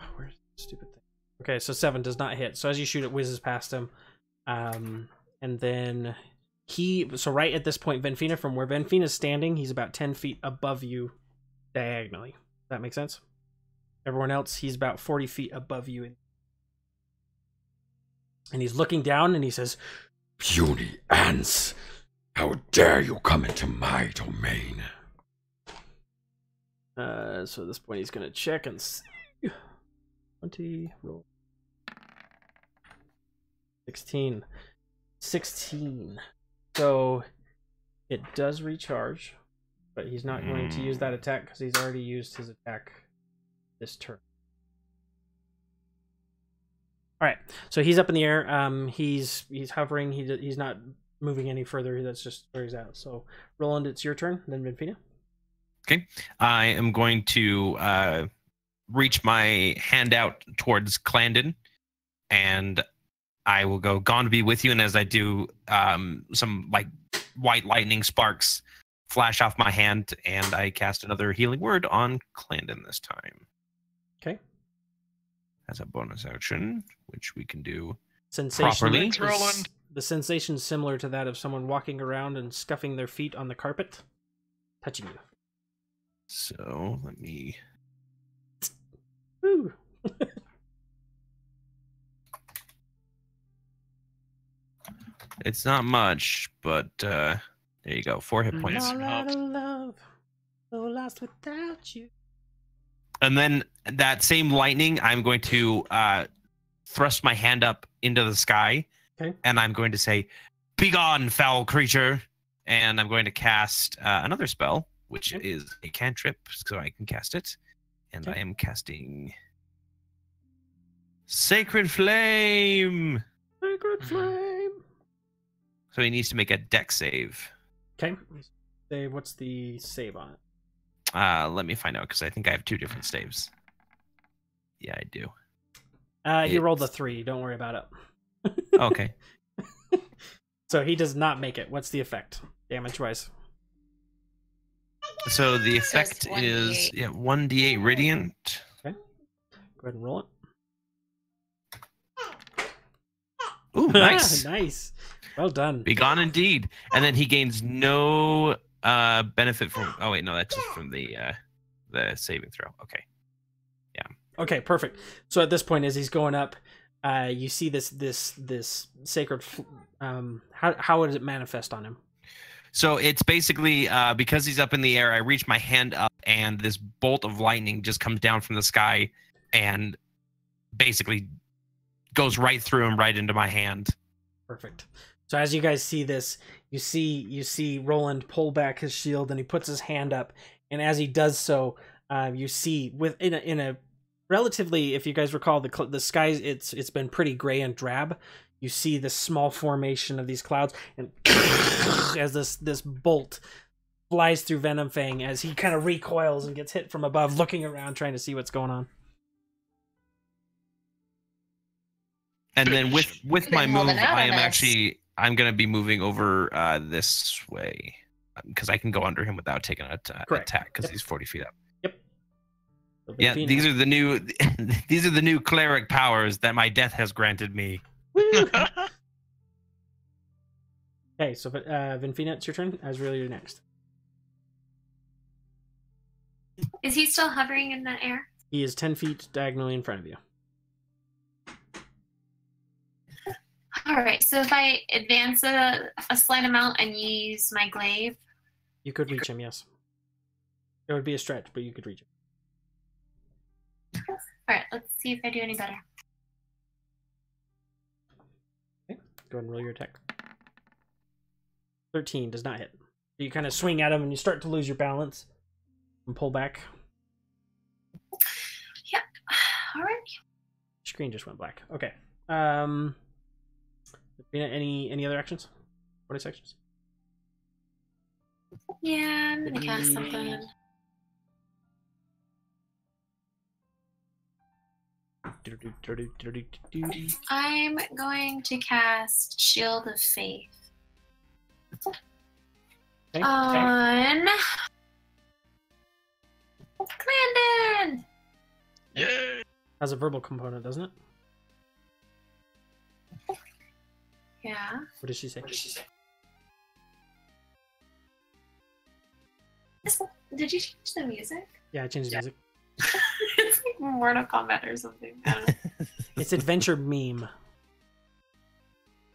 Speaker 1: Oh, where's the stupid thing? Okay, so 7 does not hit. So as you shoot, it whizzes past him, and then So right at this point, Venfina, from where Venfina's standing, he's about 10 feet above you diagonally. Does that make sense? Everyone else, he's about 40 feet above you. And he's looking down and he says,
Speaker 7: Puny ants, how dare you come into my domain?
Speaker 1: So at this point, he's going to check and see. 20, roll. 16. 16. So it does recharge, but he's not going to use that attack because he's already used his attack this turn. All right, so he's up in the air. He's hovering. He's not moving any further. That's just where he's at. So Roland, it's your turn. Then Venfina.
Speaker 2: Okay, I am going to reach my hand out towards Clandon, and I will go, "Gone to be with you." And as I do, some like white lightning sparks flash off my hand, and I cast another healing word on Clandon this time.
Speaker 1: Okay.
Speaker 2: As a bonus action, which we can do
Speaker 1: Sensation.
Speaker 2: properly.
Speaker 3: Roland.
Speaker 1: The sensation is similar to that of someone walking around and scuffing their feet on the carpet, touching you.
Speaker 2: So let me.
Speaker 1: Woo.
Speaker 2: It's not much, but there you go. 4 hit points.
Speaker 1: All out of love, so lost without you.
Speaker 2: And then that same lightning, I'm going to thrust my hand up into the sky.
Speaker 1: Okay.
Speaker 2: And I'm going to say, "Begone, foul creature." And I'm going to cast another spell, which is a cantrip, so I can cast it. And I am casting Sacred Flame.
Speaker 1: Sacred Flame.
Speaker 2: So he needs to make a dex save.
Speaker 1: Okay. Save. What's the save on it?
Speaker 2: Let me find out, because I think I have 2 different saves. Yeah, I do.
Speaker 1: He rolled a 3. Don't worry about it.
Speaker 2: Okay.
Speaker 1: So he does not make it. What's the effect, damage-wise?
Speaker 2: So the effect is 1d8 radiant.
Speaker 1: Okay. Go ahead and roll it.
Speaker 2: Ooh, nice.
Speaker 1: Nice. Well done.
Speaker 2: Be gone indeed. And then he gains no benefit from. Oh wait, no, that's just from the saving throw. Okay. Yeah.
Speaker 1: Okay, perfect. So at this point, as he's going up, you see this sacred. How does it manifest on him?
Speaker 2: So it's basically because he's up in the air. I reach my hand up, and this bolt of lightning just comes down from the sky, and basically goes right through him, right into my hand.
Speaker 1: Perfect. So as you guys see this, you see Roland pull back his shield, and he puts his hand up, and as he does so, you see in a relatively, if you guys recall, the sky, it's been pretty gray and drab. You see this small formation of these clouds, and as this bolt flies through Venom Fang, as he kind of recoils and gets hit from above, looking around trying to see what's going on.
Speaker 2: And then with my move, I'm going to be moving over this way, because I can go under him without taking an attack, because he's 40 feet up.
Speaker 1: Yep.
Speaker 2: Yeah, these are the new cleric powers that my death has granted me.
Speaker 1: Okay, so Venfina, it's your turn. Azrael, you're next.
Speaker 4: Is he still hovering in the air?
Speaker 1: He is 10 feet diagonally in front of you.
Speaker 4: All right, so if I advance a slight amount and use my glaive,
Speaker 1: you could reach him. Yes, it would be a stretch, but you could reach him.
Speaker 4: All right, let's see if I do any better.
Speaker 1: Okay, go ahead and roll your attack. 13 does not hit. You kind of swing at him, and you start to lose your balance and pull back.
Speaker 4: Yep. All right.
Speaker 1: Screen just went black. Okay. Any other actions? Bonus actions?
Speaker 4: Yeah, I'm gonna cast something. I'm going to cast Shield of Faith on Clandon.
Speaker 3: Yeah.
Speaker 1: Has a verbal component, doesn't it?
Speaker 4: Yeah.
Speaker 1: What did she say?
Speaker 4: Did you change the music?
Speaker 1: Yeah, I changed the music.
Speaker 4: It's like Mortal Kombat or something. I don't know.
Speaker 1: It's adventure meme.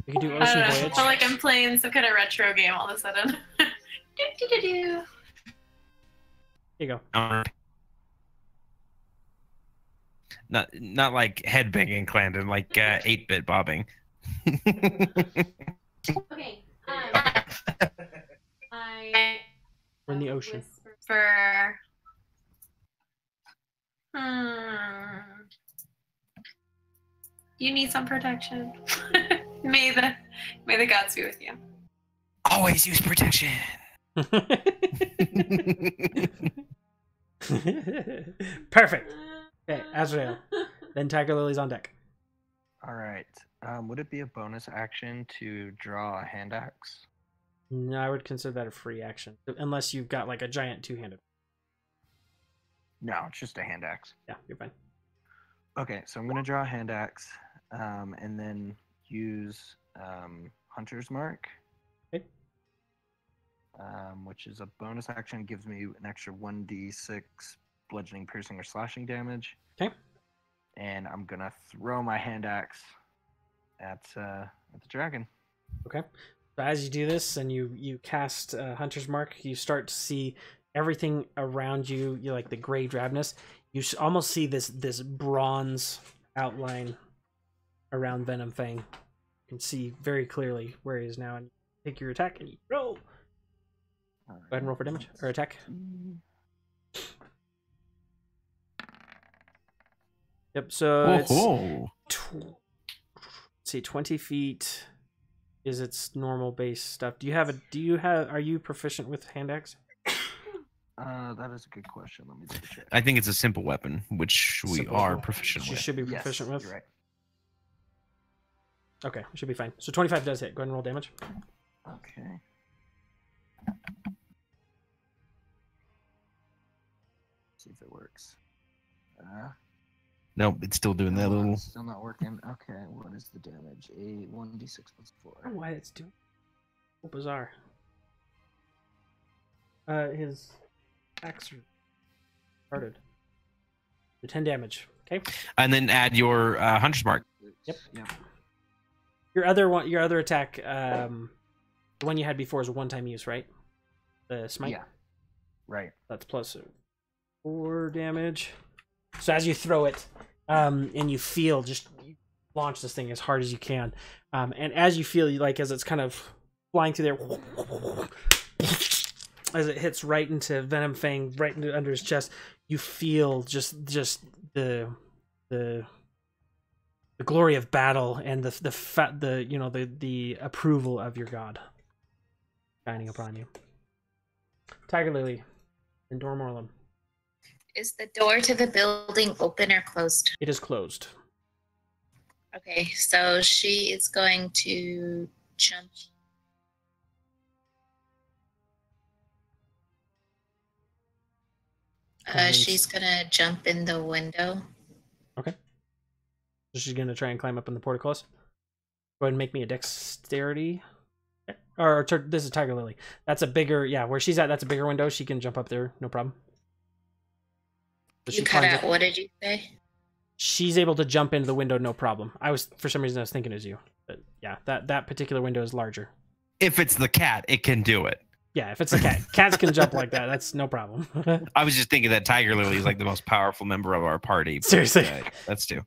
Speaker 1: We could do
Speaker 4: I
Speaker 1: Ocean
Speaker 4: don't know.
Speaker 1: Voyage.
Speaker 4: I feel like I'm playing some kind of retro game all of a sudden. Do-do-do-do.
Speaker 1: Here you go.
Speaker 2: Not like headbanging, Clandon, like 8-bit bobbing.
Speaker 9: Okay.
Speaker 1: We're in the ocean.
Speaker 4: For you need some protection. may the gods be with you.
Speaker 2: Always use protection.
Speaker 1: Perfect. Okay, Azrael. Then Tiger Lily's on deck.
Speaker 6: All right. Would it be a bonus action to draw a hand axe?
Speaker 1: No, I would consider that a free action. Unless you've got like a giant two-handed.
Speaker 6: No, it's just a hand axe.
Speaker 1: Yeah, you're fine.
Speaker 6: Okay, so I'm going to draw a hand axe and then use Hunter's Mark.
Speaker 1: Okay.
Speaker 6: Which is a bonus action. Gives me an extra 1d6 bludgeoning, piercing, or slashing damage.
Speaker 1: Okay.
Speaker 6: And I'm going to throw my hand axe at the dragon.
Speaker 1: Okay. So as you do this and you cast Hunter's Mark, you start to see everything around you. You like the gray drabness. You almost see this bronze outline around Venom Fang. You can see very clearly where he is now. And you take your attack and you roll. Go ahead and roll for damage or attack. Yep. So it's let's see, 20 feet is its normal base stuff. Are you proficient with hand axe?
Speaker 6: That is a good question. Let me double check.
Speaker 2: I think it's a simple weapon, which we
Speaker 1: Simple
Speaker 2: are
Speaker 1: weapon.
Speaker 2: proficient
Speaker 1: You
Speaker 2: with.
Speaker 1: should be proficient with.
Speaker 6: You're right.
Speaker 1: Okay, should be fine. So 25 does hit. Go ahead and roll damage.
Speaker 6: Okay. See if it works.
Speaker 2: Nope, it's still doing that
Speaker 6: no,
Speaker 2: little.
Speaker 6: it's still not working. Okay, what is the damage? 1d6 plus 4.
Speaker 1: I don't know why it's doing so bizarre. His axe started. 10 damage. Okay.
Speaker 2: And then add your Hunter's Mark.
Speaker 1: Yep.
Speaker 6: Yep.
Speaker 1: Your other attack, the one you had before is a one-time use, right? The smite.
Speaker 6: Yeah. Right.
Speaker 1: That's plus 4 damage. So as you throw it, and you feel, just launch this thing as hard as you can, and as you feel, like as it's kind of flying through there, as it hits right into Venom Fang, right into under his chest, you feel just the glory of battle and the approval of your god shining upon you. Tiger Lily and Dormorlum.
Speaker 5: Is the door to the building open or closed?
Speaker 1: It is closed.
Speaker 5: Okay, so she is going to jump. She's gonna jump in the window.
Speaker 1: Okay. So she's gonna try and climb up in the portcullis. Go ahead and make me a dexterity. Or this is Tiger Lily. That's a bigger, where she's at, that's a bigger window. She can jump up there, no problem. So
Speaker 5: You cut out, what did you say?
Speaker 1: She's able to jump into the window, no problem. For some reason, I was thinking it was you. But yeah, that particular window is larger.
Speaker 2: If it's the cat, it can do it.
Speaker 1: Yeah, if it's a cat. Cats can jump like that. That's no problem.
Speaker 2: I was just thinking that Tiger Lily is like the most powerful member of our party.
Speaker 1: Seriously.
Speaker 2: Let's do.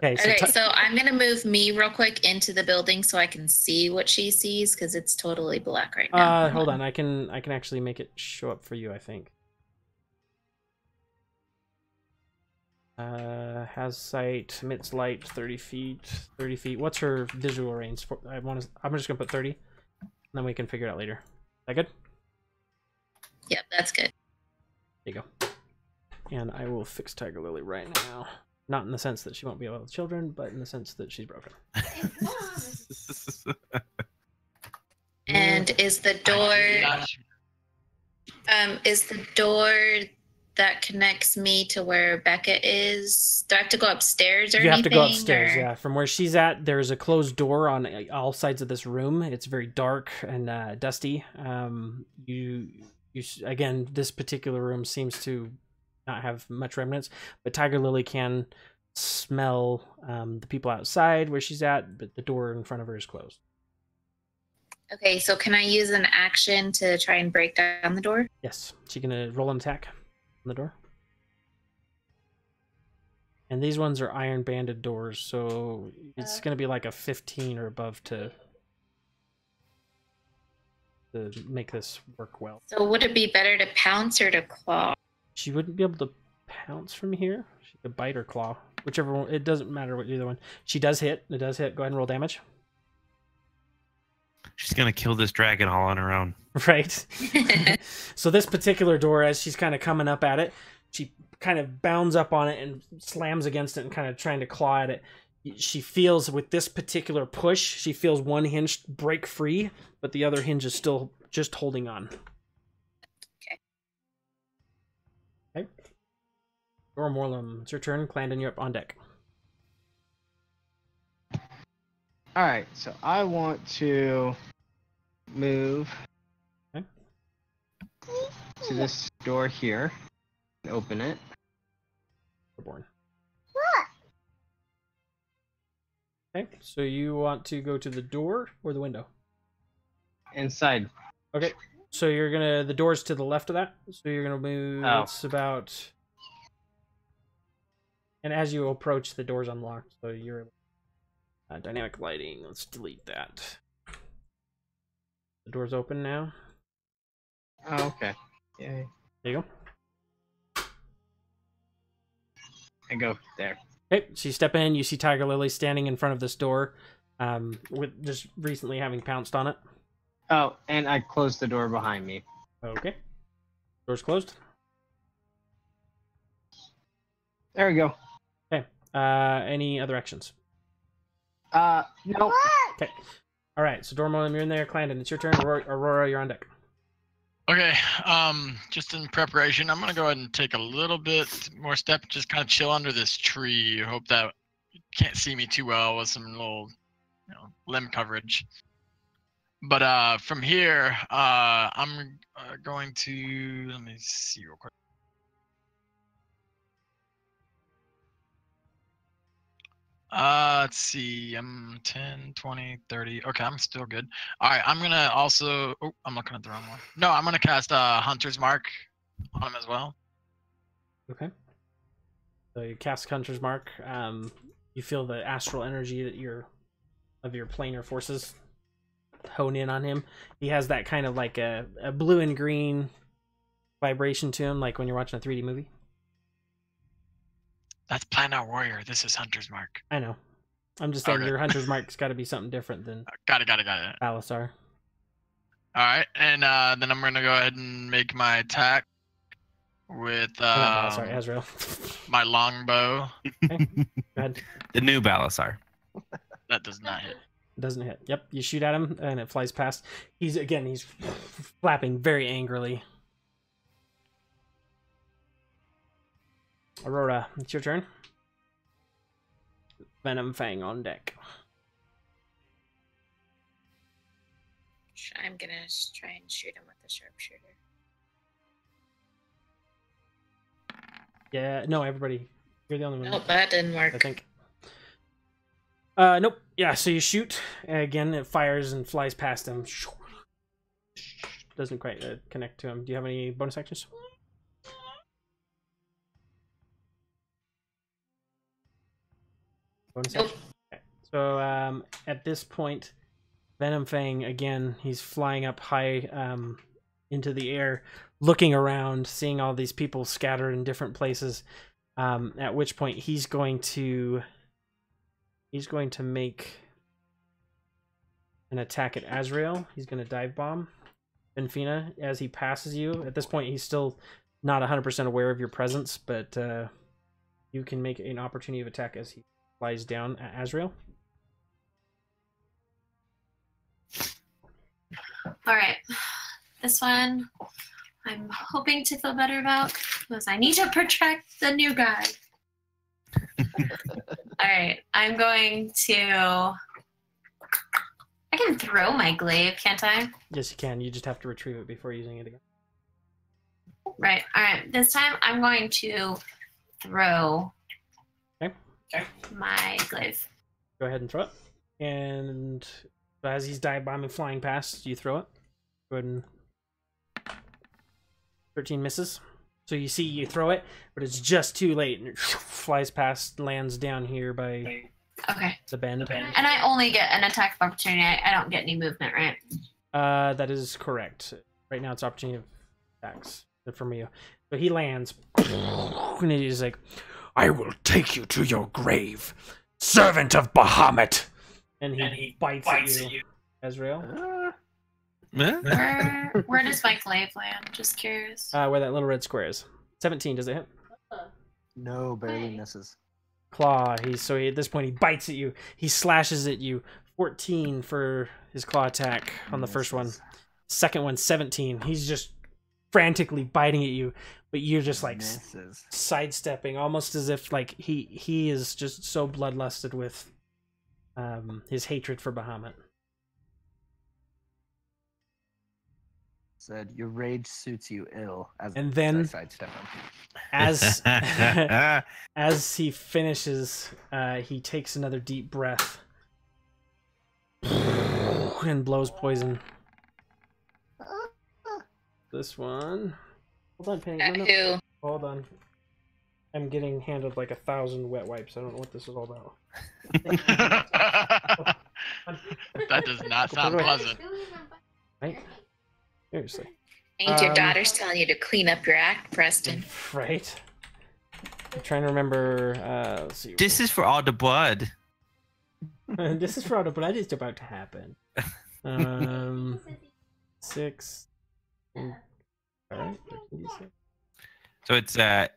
Speaker 1: Okay,
Speaker 5: so I'm going to move me real quick into the building so I can see what she sees because it's totally black right now.
Speaker 1: Hold on. I can actually make it show up for you, I think. Has sight, emits light 30 feet. What's her visual range? I'm just gonna put 30, and then we can figure it out later. Is that good?
Speaker 5: Yep, that's good.
Speaker 1: There you go. And I will fix Tiger Lily right now. Not in the sense that she won't be able to have children, but in the sense that she's broken.
Speaker 5: And is the door that connects me to where Becca is, do I have to go upstairs or anything?
Speaker 1: You have to go upstairs, yeah. From where she's at, there's a closed door on all sides of this room. It's very dark and dusty. Again, this particular room seems to not have much remnants, but Tiger Lily can smell the people outside where she's at, but the door in front of her is closed.
Speaker 5: Okay, so can I use an action to try and break down the door?
Speaker 1: Yes, she's gonna roll an attack on the door. And these ones are iron banded doors, so it's gonna be like a 15 or above to make this work well.
Speaker 5: So would it be better to pounce or to claw?
Speaker 1: She wouldn't be able to pounce from here. She could bite or claw, whichever one. It doesn't matter what either one. She does hit. It does hit. Go ahead and roll damage.
Speaker 2: She's gonna kill this dragon all on her own.
Speaker 1: Right. So this particular door, as she's kind of coming up at it, she kind of bounds up on it and slams against it and kind of trying to claw at it. She feels with this particular push, she feels one hinge break free, but the other hinge is still just holding on. Okay. Dora Morlum, it's your turn. Clandon, you're up on deck.
Speaker 8: All right, so I want to move
Speaker 1: Okay.
Speaker 8: to this door here and open it.
Speaker 1: Born. Okay, so you want to go to the door or the window?
Speaker 8: Inside.
Speaker 1: Okay, so you're gonna, the door's to the left of that, so you're gonna move, it's about, and as you approach, the door's unlocked, so you're, dynamic lighting, let's delete that. The door's open now.
Speaker 8: Oh, okay. Yeah.
Speaker 1: There you go.
Speaker 8: I go there.
Speaker 1: Okay, so you step in, you see Tiger Lily standing in front of this door, with just recently having pounced on it.
Speaker 8: Oh, and I close the door behind me.
Speaker 1: Okay. Door's closed.
Speaker 8: There we go.
Speaker 1: Okay. Any other actions?
Speaker 8: No.
Speaker 1: Okay. All right. So Dormo, you're in there. Clandon, it's your turn. Aurora, you're on deck.
Speaker 3: Okay, just in preparation, I'm gonna go ahead and take a little bit more step, just kind of chill under this tree. Hope that you can't see me too well with some little, limb coverage. But from here, I'm going to, let me see real quick. Let's see, I'm 10, 20, 30. Okay, I'm still good. All right, I'm gonna also, oh, I'm looking at the wrong one. No, I'm gonna cast Hunter's Mark on him as well.
Speaker 1: Okay. So you cast Hunter's Mark. You feel the astral energy that of your planar forces hone in on him. He has that kind of like a blue and green vibration to him, like when you're watching a 3D movie.
Speaker 3: That's Planar Warrior. This is Hunter's Mark.
Speaker 1: I know. I'm just saying
Speaker 3: Okay.
Speaker 1: your Hunter's Mark's got to be something different than
Speaker 3: Got it.
Speaker 1: Balasar.
Speaker 3: All right, and then I'm gonna go ahead and make my attack with
Speaker 1: Not Balasar, Azrael.
Speaker 3: my longbow.
Speaker 1: Okay. Go ahead.
Speaker 2: The new Balasar.
Speaker 3: That does not hit.
Speaker 1: Doesn't hit. Yep, you shoot at him and it flies past. He's flapping very angrily. Aurora, it's your turn. Venom Fang on deck.
Speaker 5: I'm gonna try and shoot him with the sharpshooter.
Speaker 1: Yeah, no, everybody. You're the only one.
Speaker 5: Nope, that didn't work.
Speaker 1: I think. Nope. Yeah, so you shoot. Again, it fires and flies past him. Doesn't quite connect to him. Do you have any bonus actions? Bonus
Speaker 5: Nope.
Speaker 1: action? Okay. So at this point, Venom Fang, again, he's flying up high into the air, looking around, seeing all these people scattered in different places. At which point he's going to make an attack at Azrael. He's going to dive bomb Benfina as he passes you. At this point, he's still not 100% aware of your presence, but you can make an opportunity of attack as he flies down at Azrael.
Speaker 4: All right. This one I'm hoping to feel better about because I need to protect the new guy. All right. I'm going to... I can throw my glaive, can't I?
Speaker 1: Yes, you can. You just have to retrieve it before using it again.
Speaker 4: Right. All right. This time I'm going to throw
Speaker 1: Okay.
Speaker 4: my glaive.
Speaker 1: Go ahead and throw it. And as he's dive bombing flying past, you throw it. Go ahead and 13 misses. So you see you throw it, but it's just too late, and it flies past, lands down here by the bend.
Speaker 4: And I only get an attack of opportunity. I don't get any movement, right?
Speaker 1: That is correct. Right now it's opportunity of attacks from you. So he lands, and he's like,
Speaker 7: I will take you to your grave, servant of Bahamut.
Speaker 1: And he bites at you, Azrael.
Speaker 4: Where does my glaive land? Just curious.
Speaker 1: Where that little red square is. 17, does it hit?
Speaker 6: No, barely misses.
Speaker 1: Claw. At this point he bites at you. He slashes at you. 14 for his claw attack on the first one. Second one, 17. He's just frantically biting at you, but you're just like sidestepping, almost as if like he is just so bloodlusted with his hatred for Bahamut.
Speaker 6: Said your rage suits you ill.
Speaker 1: And then,
Speaker 6: sidestep him.
Speaker 1: as he finishes, he takes another deep breath and blows poison. This one. Hold on, Penny. No. Hold on. I'm getting handed like 1,000 wet wipes. I don't know what this is all about.
Speaker 3: That does not sound pleasant.
Speaker 1: Right? Seriously.
Speaker 5: Ain't your daughter's telling you to clean up your act, Preston?
Speaker 1: Right. I'm trying to remember. Let's see.
Speaker 2: This is for all the blood.
Speaker 1: This is for all the blood is about to happen. 6. All right.
Speaker 2: So it's a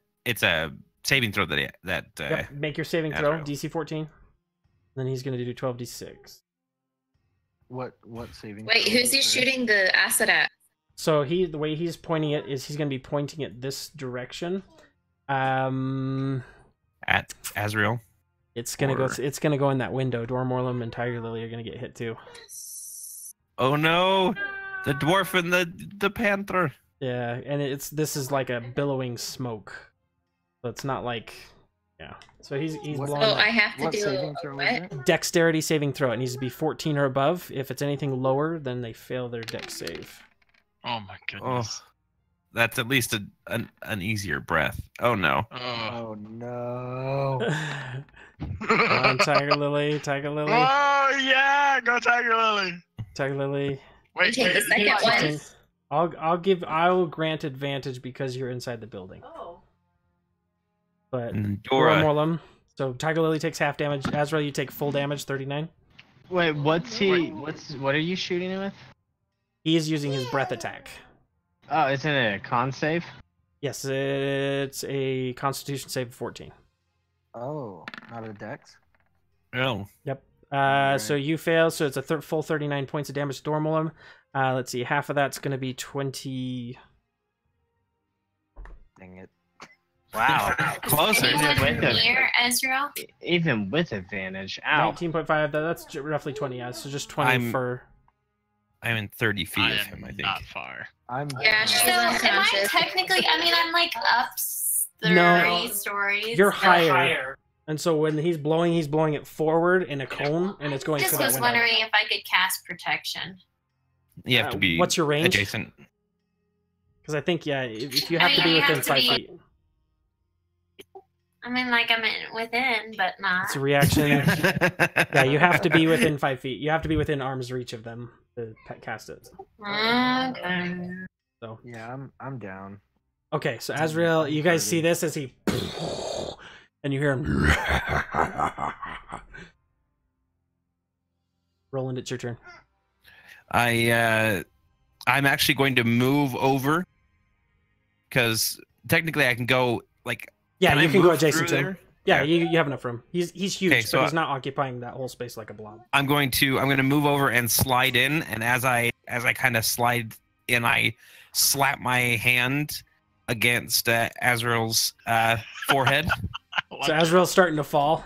Speaker 2: saving throw that
Speaker 1: yep. Make your saving throw. DC 14. Then he's gonna do 12d6.
Speaker 6: What saving?
Speaker 5: Wait, who's he shooting the acid at?
Speaker 1: So the way he's pointing it is he's going to be pointing it this direction.
Speaker 2: At Azrael.
Speaker 1: It's gonna go in that window. Dormorlum and Tiger Lily are gonna get hit too.
Speaker 2: Oh no! The dwarf and the panther.
Speaker 1: Yeah, and this is like a billowing smoke. So it's not like So he's blowing.
Speaker 5: I have to do
Speaker 1: what? Dexterity saving throw. It needs to be 14 or above. If it's anything lower, then they fail their dex save.
Speaker 3: Oh my goodness.
Speaker 2: Oh, that's at least an easier breath. Oh no.
Speaker 6: Oh no.
Speaker 1: Come on, Tiger Lily.
Speaker 3: Oh yeah, go Tiger Lily.
Speaker 1: Tiger Lily.
Speaker 5: Wait, take the second one.
Speaker 1: I'll grant advantage because you're inside the building.
Speaker 4: Oh.
Speaker 1: But
Speaker 2: Dora.
Speaker 1: Morlum. So Tiger Lily takes half damage. Azrael, you take full damage, 39.
Speaker 8: Wait, what are you shooting him with?
Speaker 1: He is using his breath attack.
Speaker 8: Oh, isn't it a con save?
Speaker 1: Yes, it's a Constitution save of 14.
Speaker 6: Oh, not a dex?
Speaker 2: Oh.
Speaker 1: Yep. So you fail, so it's a full 39 points of damage to Dormolum. Let's see, half of that's going to be 20.
Speaker 6: Dang it.
Speaker 8: Wow.
Speaker 4: Closer. Azrael?
Speaker 8: Even with advantage. Ow.
Speaker 1: 19.5, that's roughly 20, yeah. So just 20 for...
Speaker 2: I'm in 30 feet of him, I think.
Speaker 3: Not far.
Speaker 5: Yeah, she's
Speaker 4: am I technically... I mean, I'm like up 30 stories.
Speaker 1: You're higher. And so when he's blowing it forward in a cone, and it's going
Speaker 4: to that window. I just was wondering if I could cast protection.
Speaker 2: You have to be
Speaker 1: what's your range?
Speaker 2: Adjacent.
Speaker 1: Because I think, if you have to be within 5 feet.
Speaker 4: I mean, like, I'm within, but not.
Speaker 1: It's a reaction. Yeah, you have to be within 5 feet. You have to be within arm's reach of them to cast it.
Speaker 4: Okay.
Speaker 1: So
Speaker 6: yeah, I'm down.
Speaker 1: Okay, so Azrael, you guys see this as he, and you hear him. Roland, it's your turn.
Speaker 2: I'm actually going to move over because technically I can go like.
Speaker 1: Yeah, you can go adjacent to him. Yeah, you have enough room. He's huge, okay, so he's not occupying that whole space like a blob.
Speaker 2: I'm going to move over and slide in, and as I kind of slide in, I slap my hand against Azrael's forehead.
Speaker 1: So Azrael's starting to fall.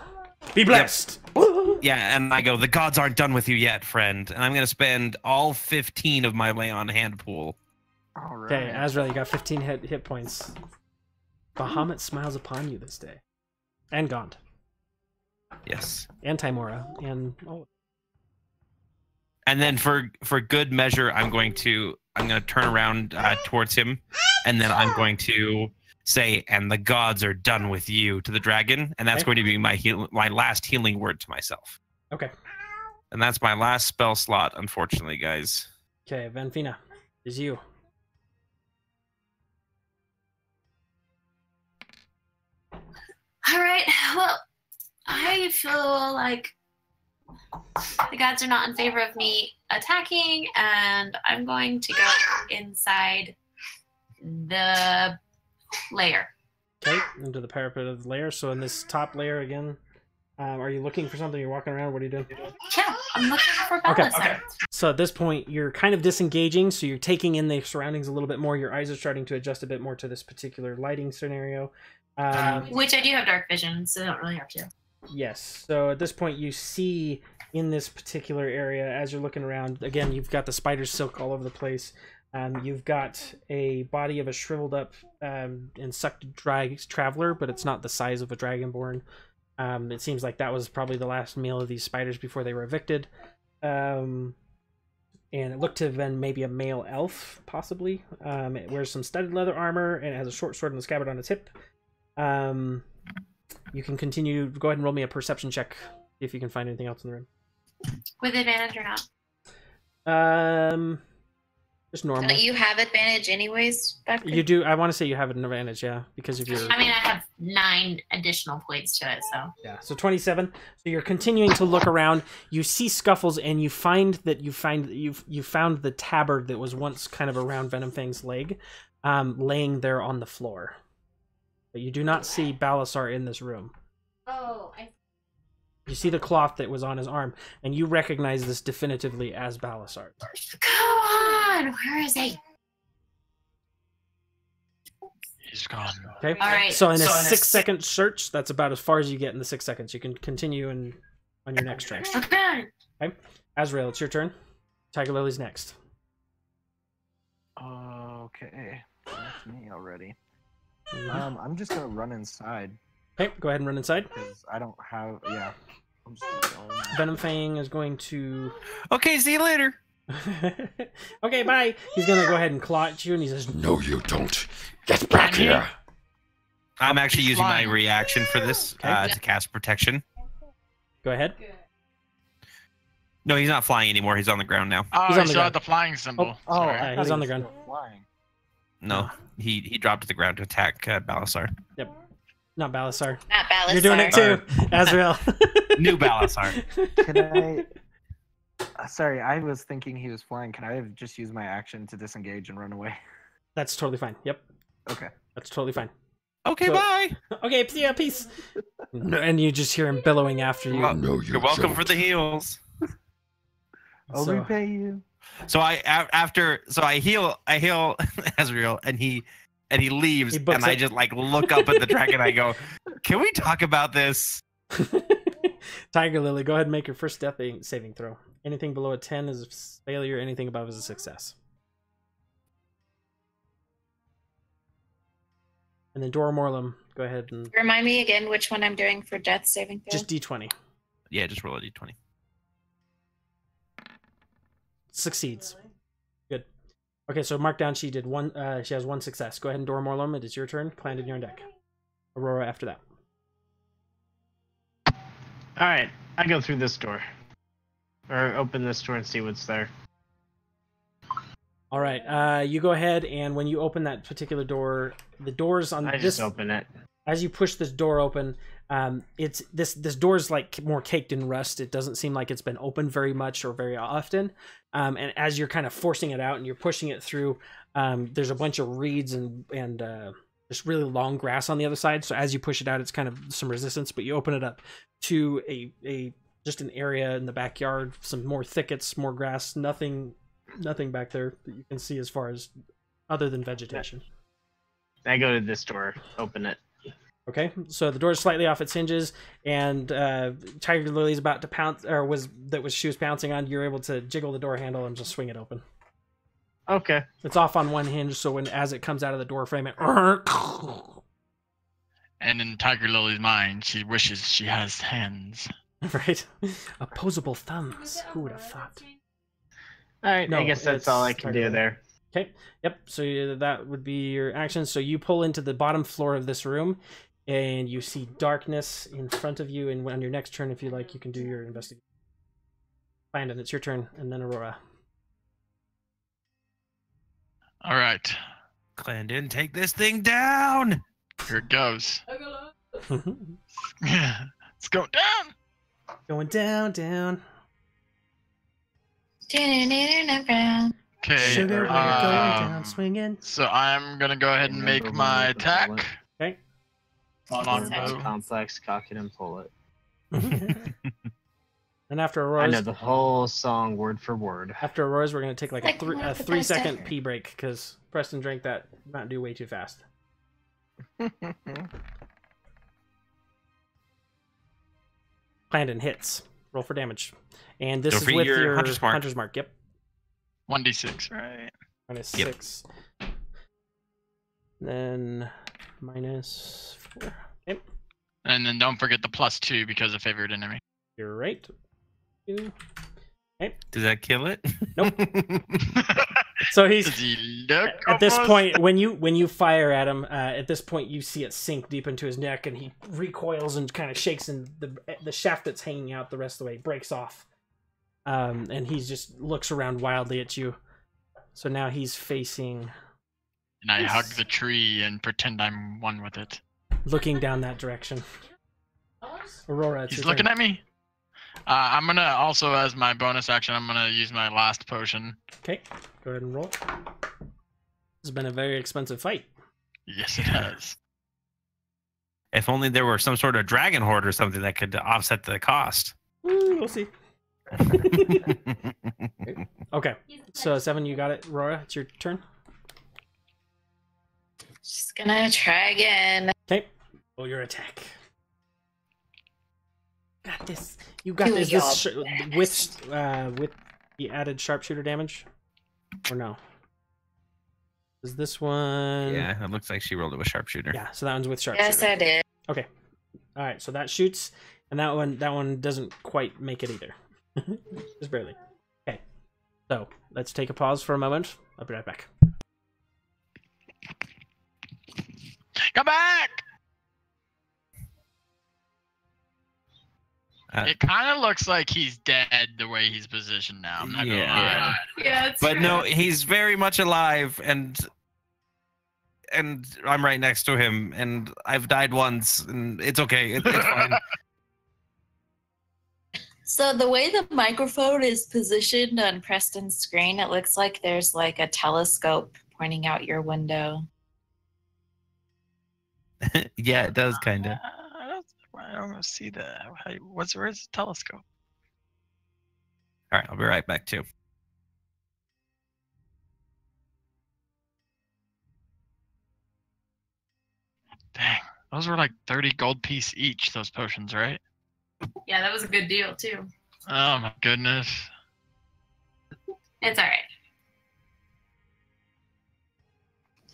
Speaker 1: Be blessed.
Speaker 2: Yep. Yeah, and I go, the gods aren't done with you yet, friend. And I'm going to spend all 15 of my lay on hand pool
Speaker 6: All right.
Speaker 1: Okay, Azrael, you got 15 hit points. Bahamut smiles upon you this day. And Gaunt.
Speaker 2: Yes.
Speaker 1: And Timora. And
Speaker 2: And then for good measure, I'm going to turn around towards him, and then I'm going to say, "And the gods are done with you" to the dragon, and that's
Speaker 1: Okay.
Speaker 2: going to be my last healing word to myself.
Speaker 1: Okay.
Speaker 2: And that's my last spell slot, unfortunately, guys.
Speaker 1: Okay, Vanfina, is you.
Speaker 4: All right. Well, I feel like the gods are not in favor of me attacking, and I'm going to go inside the lair.
Speaker 1: Okay, into the parapet of the layer. So in this top layer again, are you looking for something? You're walking around? What are you doing?
Speaker 4: Yeah, I'm looking for
Speaker 1: Okay.
Speaker 4: Belisar.
Speaker 1: So at this point, you're kind of disengaging, so you're taking in the surroundings a little bit more. Your eyes are starting to adjust a bit more to this particular lighting scenario.
Speaker 4: Which I do have dark vision, so I don't really have to.
Speaker 1: Yes. So at this point, you see in this particular area, as you're looking around, again, you've got the spider silk all over the place. You've got a body of a shriveled up and sucked traveler, but it's not the size of a dragonborn. It seems like that was probably the last meal of these spiders before they were evicted. And it looked to have been maybe a male elf, possibly. It wears some studded leather armor, and it has a short sword in the scabbard on its hip. You can continue. Go ahead and roll me a perception check, if you can find anything else in the room.
Speaker 4: With advantage or not?
Speaker 1: Just normal.
Speaker 5: Don't you have advantage anyways, Becca?
Speaker 1: You do. I want to say you have an advantage, yeah, because of your.
Speaker 4: I mean, I have 9 additional points to it, so.
Speaker 1: Yeah, so 27. So you're continuing to look around. You see scuffles, and you found the tabard that was once kind of around Venomfang's leg, laying there on the floor. But you do not see Belisar in this room.
Speaker 9: Oh,
Speaker 1: You see the cloth that was on his arm, and you recognize this definitively as Belisar.
Speaker 4: Go on! Where is he?
Speaker 3: He's gone.
Speaker 1: Okay.
Speaker 4: All right.
Speaker 1: So in a 6-second search, that's about as far as you get in the 6 seconds. You can continue on your next turn.
Speaker 4: Okay.
Speaker 1: Okay. Azrael, it's your turn. Tiger Lily's next.
Speaker 6: Okay. That's me already.
Speaker 1: Mhm.
Speaker 6: I'm just gonna run inside
Speaker 1: Okay, go ahead and run inside.
Speaker 6: because I don't have. Yeah. I'm just gonna go in.
Speaker 1: Venomfang is going to.
Speaker 2: Okay, see you later.
Speaker 1: Okay, bye. He's gonna go ahead and claw at you, and he says,
Speaker 7: No, you don't. Get back here.
Speaker 2: I'm actually using my
Speaker 3: flying.
Speaker 2: reaction for this to cast protection.
Speaker 1: "Go ahead."
Speaker 2: No, he's not flying anymore. He's on the ground now.
Speaker 3: Oh,
Speaker 1: He's
Speaker 3: I
Speaker 1: on the
Speaker 3: saw
Speaker 1: ground.
Speaker 3: the flying symbol.
Speaker 6: Oh,
Speaker 3: Sorry.
Speaker 6: I
Speaker 1: he's
Speaker 6: thought he
Speaker 1: on the
Speaker 6: was
Speaker 1: ground.
Speaker 6: still flying.
Speaker 2: No, he dropped to the ground to attack Belisar.
Speaker 1: Yep. Not Belisar.
Speaker 5: Not Belisar.
Speaker 1: You're doing it too, Azrael.
Speaker 2: New Belisar.
Speaker 6: Can I? Sorry, I was thinking he was flying. Can I have just used my action to disengage and run away?
Speaker 1: That's totally fine. Yep,
Speaker 6: Okay.
Speaker 1: that's totally fine.
Speaker 2: Okay,
Speaker 1: So-
Speaker 2: bye.
Speaker 1: Okay, yeah, peace. No, and you just hear him bellowing after you.
Speaker 2: Well,
Speaker 7: No, you
Speaker 2: You're welcome
Speaker 7: don't.
Speaker 2: for the heals.
Speaker 6: I'll
Speaker 1: So-
Speaker 6: repay you.
Speaker 2: So I heal Azrael, and he leaves,
Speaker 1: He books
Speaker 2: and I
Speaker 1: it.
Speaker 2: just like look up at the dragon. I go, "Can we talk about this?"
Speaker 1: Tiger Lily, go ahead and make your first death saving throw. Anything below a 10 is a failure. Anything above is a success. And then Dora Morlum, go ahead and
Speaker 5: Remind me again which one I'm doing for death saving throw.
Speaker 1: just D20.
Speaker 2: Yeah, just roll a d20.
Speaker 1: Succeeds. Good. Okay, so mark down she did one. She has 1 success. Go ahead and Dora Morlum, it is your turn. Planted your own deck. Aurora after that.
Speaker 8: All right, I go through this door, or open this door and see what's there.
Speaker 1: All right. You go ahead, and when you open that particular door, the doors on
Speaker 8: I
Speaker 1: this.
Speaker 8: just open it.
Speaker 1: As you push this door open, it's this door is like more caked in rust. It doesn't seem like it's been opened very much or very often. And as you're kind of forcing it out and you're pushing it through, there's a bunch of reeds and just really long grass on the other side. So as you push it out, it's kind of some resistance, but you open it up to a just an area in the backyard, some more thickets, more grass, nothing back there that you can see as far as other than vegetation.
Speaker 8: I go to this door, open it.
Speaker 1: Okay, so the door is slightly off its hinges, and Tiger Lily's about to pounce, or she was pouncing on. You're able to jiggle the door handle and just swing it open.
Speaker 8: Okay.
Speaker 1: It's off on one hinge, so as it comes out of the door frame, it.
Speaker 3: And in Tiger Lily's mind, she wishes she has hands.
Speaker 1: Right? Opposable thumbs. Who would have thought?
Speaker 8: All right.
Speaker 1: No,
Speaker 8: I guess that's all I
Speaker 1: it's
Speaker 8: can do
Speaker 1: Tiger Lily.
Speaker 8: there.
Speaker 1: Okay. Yep. So that would be your action. So you pull into the bottom floor of this room, and you see darkness in front of you. And on your next turn, if you like, you can do your investigation. Landon, it's your turn, and then Aurora.
Speaker 3: All right,
Speaker 2: Clandon, take this thing down.
Speaker 3: here it goes. Yeah, it's going down.
Speaker 1: Going down, down.
Speaker 3: Okay.
Speaker 1: Sugar, we're going down, swinging.
Speaker 3: So I'm gonna go ahead and make my attack.
Speaker 1: Okay.
Speaker 3: Longbow.
Speaker 8: Complex, cock it and pull it.
Speaker 1: And after
Speaker 8: I know
Speaker 1: Aurora's,
Speaker 8: the whole song word for word.
Speaker 1: after Aurora's, we're gonna take like
Speaker 4: Like
Speaker 1: a
Speaker 4: one of the
Speaker 1: 3
Speaker 4: best
Speaker 1: second
Speaker 4: ever.
Speaker 1: pee break because Preston drank that Mountain Dew way too fast. Clandon hits. Roll for damage, and this
Speaker 2: Don't
Speaker 1: is
Speaker 2: forget
Speaker 1: with
Speaker 2: your
Speaker 1: your
Speaker 2: Hunter's Mark.
Speaker 1: Yep,
Speaker 3: 1d6, right?
Speaker 1: minus
Speaker 2: Yep.
Speaker 1: 6. Then minus 4. Yep,
Speaker 3: And then don't forget the +2 because of favored enemy.
Speaker 1: you're right. 2.
Speaker 2: Does that kill it?
Speaker 1: Nope. So he's
Speaker 3: Does he look
Speaker 1: at this
Speaker 3: almost-
Speaker 1: point when you fire at him. At this point, you see it sink deep into his neck, and he recoils and kind of shakes, and the shaft that's hanging out the rest of the way breaks off. And he just looks around wildly at you. So now he's facing,
Speaker 3: And I hug the tree and pretend I'm one with it.
Speaker 1: looking down that direction. Aurora, it's
Speaker 3: He's
Speaker 1: your
Speaker 3: looking
Speaker 1: turn.
Speaker 3: at me. I'm gonna also, as my bonus action, I'm gonna use my last potion.
Speaker 1: Okay, go ahead and roll. This has been a very expensive fight.
Speaker 3: Yes, it has.
Speaker 2: If only there were some sort of dragon horde or something that could offset the cost.
Speaker 1: We'll see. Okay, so 7, you got it. Aurora, it's your turn.
Speaker 5: Just gonna try again.
Speaker 1: Okay, roll your attack. Got this. You got
Speaker 5: You
Speaker 1: this.
Speaker 5: your
Speaker 1: With the added sharpshooter damage, or no? Is this one?
Speaker 2: Yeah, it looks like she rolled it with sharpshooter.
Speaker 1: Yeah. So that one's with sharpshooter.
Speaker 5: Yes, I did.
Speaker 1: Okay. All right. So that shoots, and that one doesn't quite make it either. Just barely. Okay. So let's take a pause for a moment. I'll be right back.
Speaker 3: Come back! It kind of looks like he's dead the way he's positioned now. I'm not gonna
Speaker 2: Yeah.
Speaker 3: lie.
Speaker 4: Yeah, it's
Speaker 2: But
Speaker 4: true.
Speaker 2: no, he's very much alive, and I'm right next to him, and I've died once, and it's okay. It's fine.
Speaker 5: So the way the microphone is positioned on Preston's screen, it looks like there's like a telescope pointing out your window.
Speaker 2: Yeah, it does kind of.
Speaker 3: I don't see that. Where's the telescope?
Speaker 2: All right, I'll be right back too.
Speaker 3: Dang, those were like 30 gold piece each. Those potions, right?
Speaker 4: Yeah, that was a good deal too.
Speaker 3: Oh my goodness.
Speaker 4: It's all right.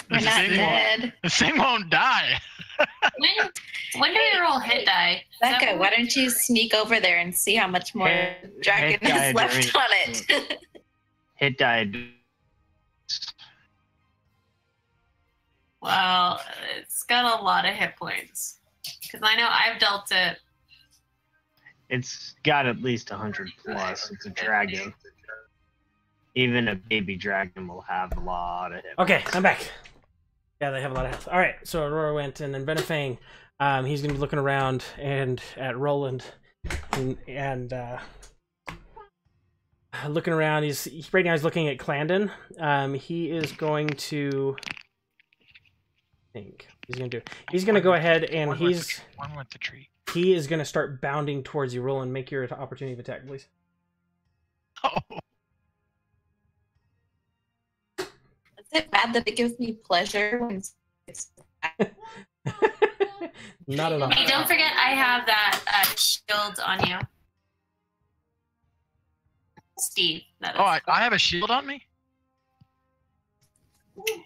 Speaker 5: We're
Speaker 3: This
Speaker 5: not
Speaker 3: thing won't-
Speaker 5: dead.
Speaker 3: This thing won't die.
Speaker 4: When do we roll hit die? Is that
Speaker 5: Becca,
Speaker 4: when
Speaker 5: why don't you sneak over there and see how much more
Speaker 8: Hit-
Speaker 5: dragon
Speaker 8: hit die
Speaker 5: is left
Speaker 8: during-
Speaker 5: on it?
Speaker 8: Hit died.
Speaker 4: Well, it's got a lot of hit points. Because I know I've dealt it.
Speaker 8: It's got at least 100 plus. It's a dragon. Even a baby dragon will have a lot of hit.
Speaker 1: Okay, I'm back. Yeah, they have a lot of health. All right, so Aurora went, and then Benefang, he's gonna be looking around and at Roland, and looking around. Right now he's looking at Clandon. He is going to. I think he's gonna go ahead and
Speaker 3: One with the tree.
Speaker 1: he is gonna start bounding towards you. Roland, make your opportunity of attack, please.
Speaker 3: Oh.
Speaker 5: Is it bad that it gives me pleasure when it's
Speaker 1: Not at all.
Speaker 4: Hey, don't forget I have that shield on you. Steve. That is.
Speaker 3: Oh, I have a shield on me?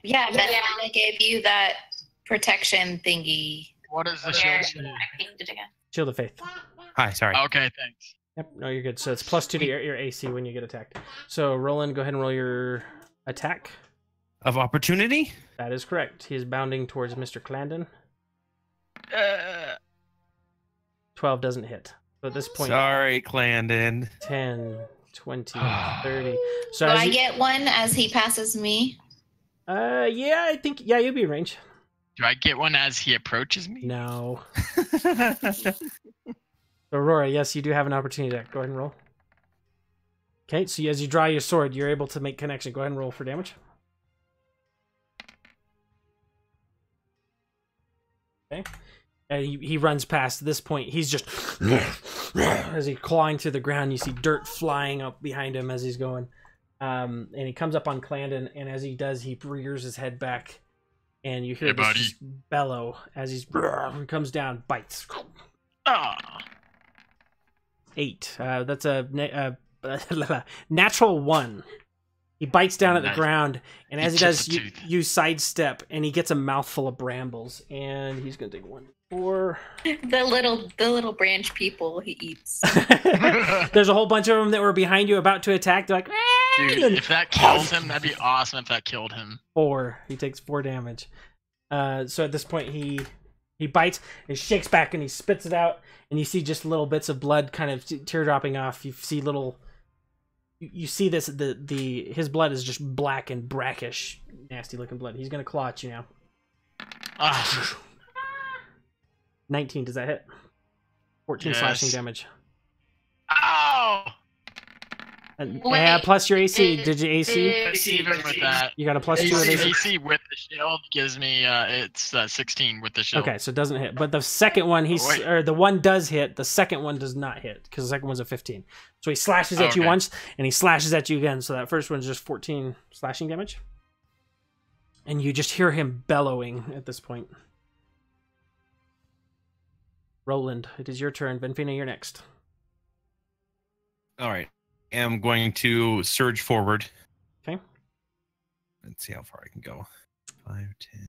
Speaker 5: Yeah, but I gave you that protection thingy.
Speaker 3: What is the
Speaker 4: Here,
Speaker 3: shield?
Speaker 4: I pinged it again.
Speaker 1: Shield of Faith.
Speaker 2: Hi, sorry.
Speaker 3: Okay, thanks.
Speaker 1: Yep, no, you're good. So it's +2 to your AC when you get attacked. So Roland, go ahead and roll your attack.
Speaker 2: Of opportunity?
Speaker 1: That is correct. He is bounding towards Mr. Clandon. 12 doesn't hit. So at this point,
Speaker 2: Sorry, Clandon.
Speaker 1: 10, 20, 30. So
Speaker 5: Do
Speaker 1: as
Speaker 5: I
Speaker 1: you-
Speaker 5: get one as he passes me?
Speaker 1: yeah, I think, yeah, you'll be in range.
Speaker 3: Do I get one as he approaches me?
Speaker 1: No. Aurora, yes, you do have an opportunity to go ahead and roll. Okay, so as you draw your sword, you're able to make connection. Go ahead and roll for damage. Okay. And he runs past. At this point, he's just as he's clawing through the ground. You see dirt flying up behind him as he's going, and he comes up on Clandon. And as he does, he rears his head back, and you hear
Speaker 3: Hey,
Speaker 1: this
Speaker 3: buddy.
Speaker 1: just bellow as he comes down, bites.
Speaker 3: Ah.
Speaker 1: 8. That's a natural 1. He bites down at the
Speaker 3: Nice.
Speaker 1: ground, and
Speaker 3: He
Speaker 1: as he
Speaker 3: chips
Speaker 1: does,
Speaker 3: a tooth.
Speaker 1: you sidestep, and he gets a mouthful of brambles, and he's gonna take 1d4.
Speaker 5: The little branch people he eats.
Speaker 1: There's a whole bunch of them that were behind you about to attack. They're like,
Speaker 3: Dude, if that kills him, that'd be awesome if that killed him.
Speaker 1: 4. He takes 4 damage. So at this point, he bites and shakes back, and he spits it out, and you see just little bits of blood kind of teardropping off. You see little. You see this, his blood is just black and brackish, nasty looking blood. He's gonna claw at you now.
Speaker 3: Ah.
Speaker 1: 19, does that hit? 14
Speaker 3: Yes.
Speaker 1: slashing damage.
Speaker 3: Ow!
Speaker 1: And,
Speaker 4: Wait,
Speaker 1: yeah, plus your AC. Did you AC?
Speaker 3: Even with that,
Speaker 1: You got a +2 with AC?
Speaker 3: AC with the shield gives me it's 16 with the shield.
Speaker 1: Okay, so it doesn't hit. But the second one,
Speaker 3: Wait.
Speaker 1: or the one does hit. The second one does not hit because the second one's a 15. So he slashes at you
Speaker 3: Okay.
Speaker 1: once, and he slashes at you again. So that first one's just 14 slashing damage, and you just hear him bellowing at this point. Roland, it is your turn. Benfina, you're next.
Speaker 2: All right. I'm going to surge forward.
Speaker 1: Okay.
Speaker 2: Let's see how far I can go. 5, 10,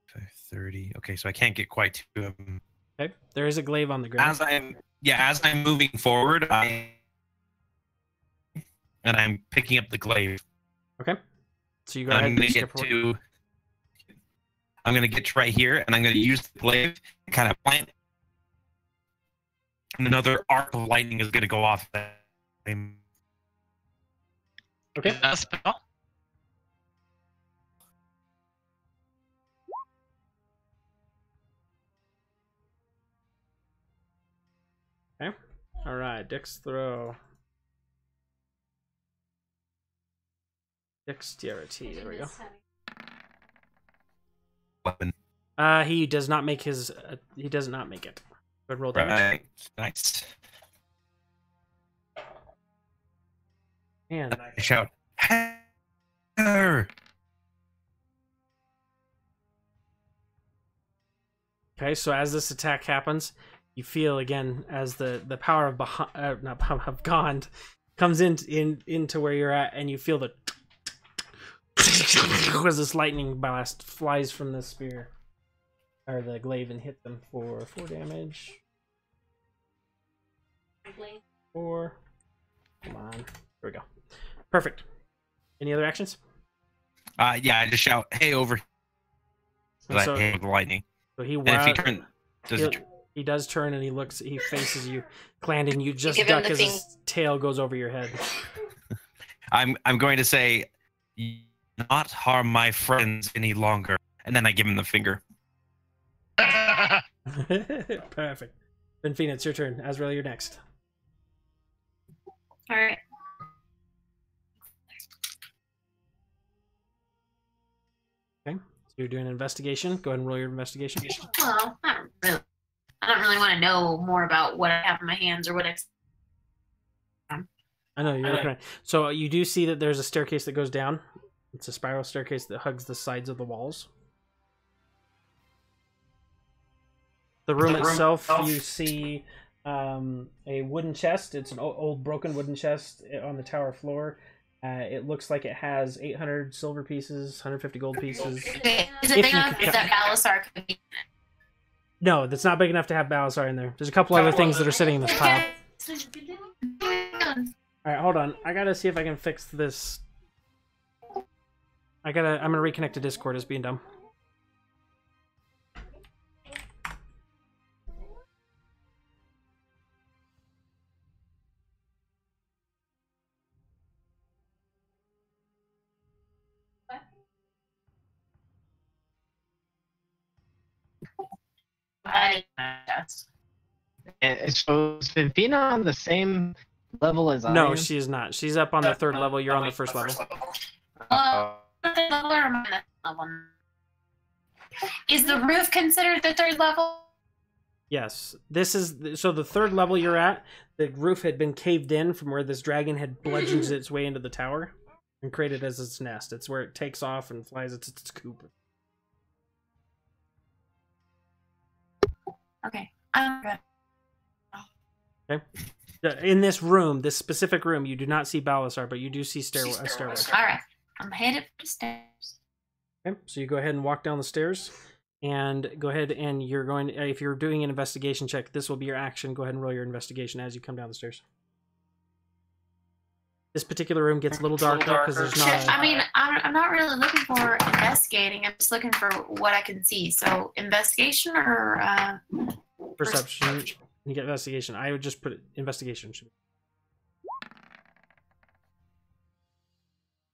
Speaker 2: 5, 30. Okay, so I can't get quite to him.
Speaker 1: Okay, there is a glaive on the ground.
Speaker 2: As I'm moving forward, I'm picking up the glaive.
Speaker 1: Okay, so you go ahead
Speaker 2: I'm
Speaker 1: and
Speaker 2: gonna
Speaker 1: step
Speaker 2: get
Speaker 1: forward.
Speaker 2: to. I'm gonna get to right here, and I'm gonna use the glaive and kind of plant. And another arc of lightning is gonna go off.
Speaker 1: Okay.
Speaker 3: Is that a spell?
Speaker 1: All right, Dex throw. Dexterity. There we go.
Speaker 2: Weapon.
Speaker 1: He does not make his. He does not make it. Good roll damage.
Speaker 2: Right. Nice.
Speaker 1: And
Speaker 2: I shout, "Heather!"
Speaker 1: okay, so as this attack happens, you feel again as the power of not power of Gond comes into where you're at, and you feel the as this lightning blast flies from the spear or the glaive and hit them for 4 damage. 4. Come on. Here we go. Perfect. Any other actions?
Speaker 2: Yeah, I just shout, "Hey, over!"
Speaker 1: And
Speaker 2: I
Speaker 1: so,
Speaker 2: hit the lightning.
Speaker 1: so he
Speaker 2: And if he
Speaker 1: wa-
Speaker 2: turn, does
Speaker 1: he,
Speaker 2: it?
Speaker 1: he does turn and he faces you. Clandon, you just
Speaker 5: give him
Speaker 1: duck
Speaker 5: the
Speaker 1: as his tail goes over your head.
Speaker 2: I'm going to say, "Not harm my friends any longer," and then I give him the finger.
Speaker 1: Perfect. Benfina, it's your turn. Azrael, you're next.
Speaker 4: All right.
Speaker 1: Okay. So you're doing an investigation. Go ahead and roll your investigation.
Speaker 4: Well, not really. I don't really want to know more about what I have in my hands or what
Speaker 1: I know you're looking at. So you do see that there's a staircase that goes down. It's a spiral staircase that hugs the sides of the walls. The room itself, you see a wooden chest. It's an old broken wooden chest on the tower floor. It looks like it has 800 silver pieces, 150 gold pieces.
Speaker 4: Okay. Is it
Speaker 1: If
Speaker 4: big
Speaker 1: you
Speaker 4: enough
Speaker 1: could
Speaker 4: that Balasar could be?
Speaker 1: No, that's not big enough to have Balasar in there. There's a couple other things that are sitting in this pile. Alright, hold on. I gotta see if I can fix this. I'm gonna reconnect to Discord as being dumb.
Speaker 8: And so is Fifina on the same level as I
Speaker 1: No,
Speaker 8: am?
Speaker 1: she is not. She's up on the 3rd level. You're on the 1st level.
Speaker 4: Level or am I on the level? Is the roof considered the 3rd level?
Speaker 1: Yes. This is so the 3rd level you're at. The roof had been caved in from where this dragon had bludgeoned its way into the tower and created as its nest. It's where it takes off and flies its coop.
Speaker 4: Okay. I'm good.
Speaker 1: Okay. In this room, this specific room, you do not see Balasar, but you do see a stairway.
Speaker 4: Alright. I'm headed for the stairs.
Speaker 1: Okay, so you go ahead and walk down the stairs, and go ahead and you're going. If you're doing an investigation check, this will be your action. Go ahead and roll your investigation as you come down the stairs. This particular room gets a little dark because there's not.
Speaker 4: I mean, I'm not really looking for investigating. I'm just looking for what I can see. So, investigation or
Speaker 1: Perception. You get investigation. I would just put it, investigation.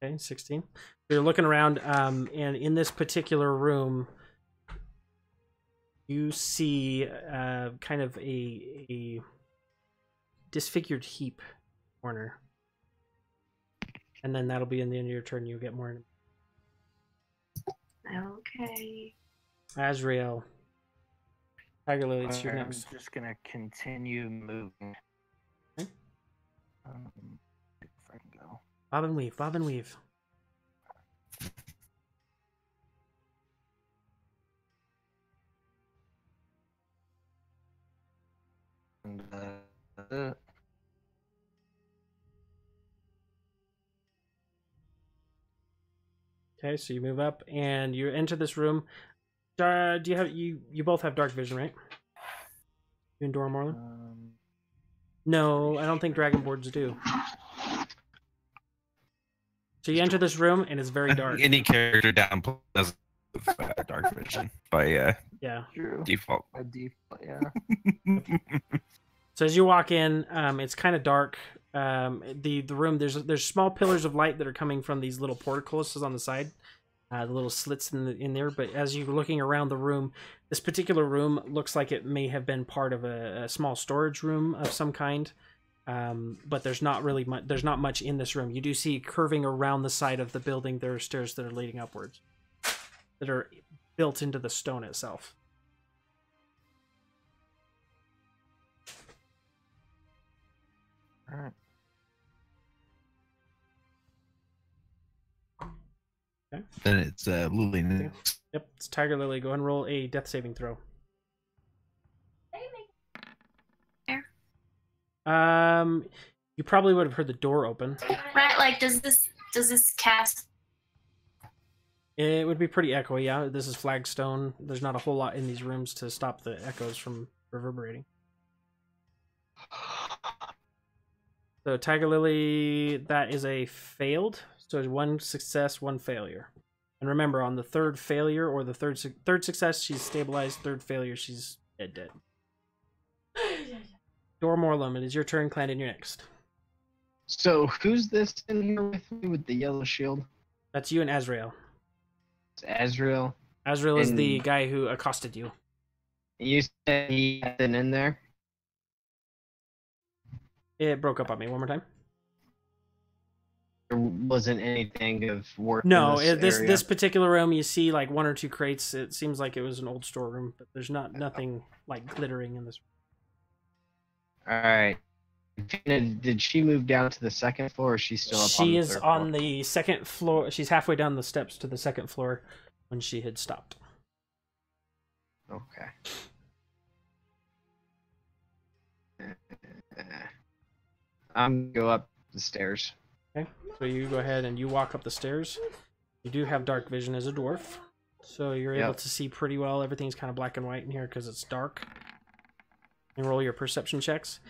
Speaker 1: Okay, 16. So you're looking around, and in this particular room, you see kind of a disfigured heap corner. And then that'll be in the end of your turn. You'll get more.
Speaker 4: Okay.
Speaker 1: Azrael. Tiger Lily, it's your
Speaker 6: I'm
Speaker 1: next.
Speaker 6: just gonna continue moving.
Speaker 1: Okay.
Speaker 6: If I can go.
Speaker 1: Bob and weave, bob and weave.
Speaker 6: And,
Speaker 1: Okay, so you move up and you enter this room. Do you have you both have dark vision, right? You and Dora Morland? No, I don't think Dragonborns do. So you enter this room and it's very dark.
Speaker 2: Any character down doesn't have dark vision by
Speaker 1: Yeah.
Speaker 2: default.
Speaker 6: by default, yeah.
Speaker 1: So as you walk in, it's kind of dark. The room there's small pillars of light that are coming from these little portcullises on the side, the little slits in there. But as you're looking around the room, this particular room looks like it may have been part of a small storage room of some kind. But there's not really much. There's not much in this room. You do see curving around the side of the building. There are stairs that are leading upwards, that are built into the stone itself.
Speaker 6: All right.
Speaker 2: Then it's Lily next.
Speaker 1: Yep, it's Tiger Lily. Go ahead and roll a death saving throw. You probably would have heard the door open.
Speaker 4: Right, like does this cast?
Speaker 1: It would be pretty echoey. Yeah, this is flagstone. There's not a whole lot in these rooms to stop the echoes from reverberating. So Tiger Lily, that is a failed. So it's 1 success, 1 failure. And remember, on the 3rd failure or the third success, she's stabilized. 3rd failure, she's dead. Dora Morlum, it is your turn. Clandon, you're next.
Speaker 8: So who's this in here with me with the yellow shield?
Speaker 1: That's you and Azrael.
Speaker 8: It's Azrael.
Speaker 1: Azrael is the
Speaker 8: And-
Speaker 1: guy who accosted you.
Speaker 8: You said he had been in there?
Speaker 1: It broke up on me. One more time.
Speaker 8: There wasn't anything of work
Speaker 1: No,
Speaker 8: in
Speaker 1: this
Speaker 8: area?
Speaker 1: this particular room, you see like 1 or 2 crates. It seems like it was an old storeroom, but there's nothing like glittering in this.
Speaker 8: Alright. Did she move down to the 2nd floor or is she still up on
Speaker 1: She
Speaker 8: the
Speaker 1: is
Speaker 8: 3rd
Speaker 1: on
Speaker 8: floor?
Speaker 1: the 2nd floor. She's halfway down the steps to the 2nd floor when she had stopped.
Speaker 8: Okay. I'm gonna go up the stairs.
Speaker 1: Okay, so you go ahead and you walk up the stairs. You do have dark vision as a dwarf, so you're able to see pretty well. Everything's kind of black and white in here because it's dark. And roll your perception checks.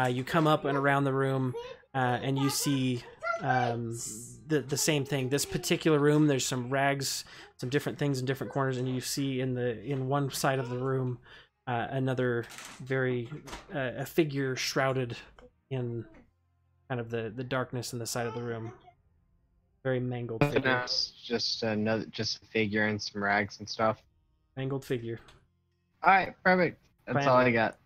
Speaker 1: You come up and around the room, and you see the same thing. This particular room, there's some rags, some different things in different corners, and you see in one side of the room another a figure shrouded in kind of the darkness in the side of the room. Very mangled figure.
Speaker 8: Just a figure and some rags and stuff.
Speaker 1: Mangled figure.
Speaker 8: All right, perfect. That's all I got.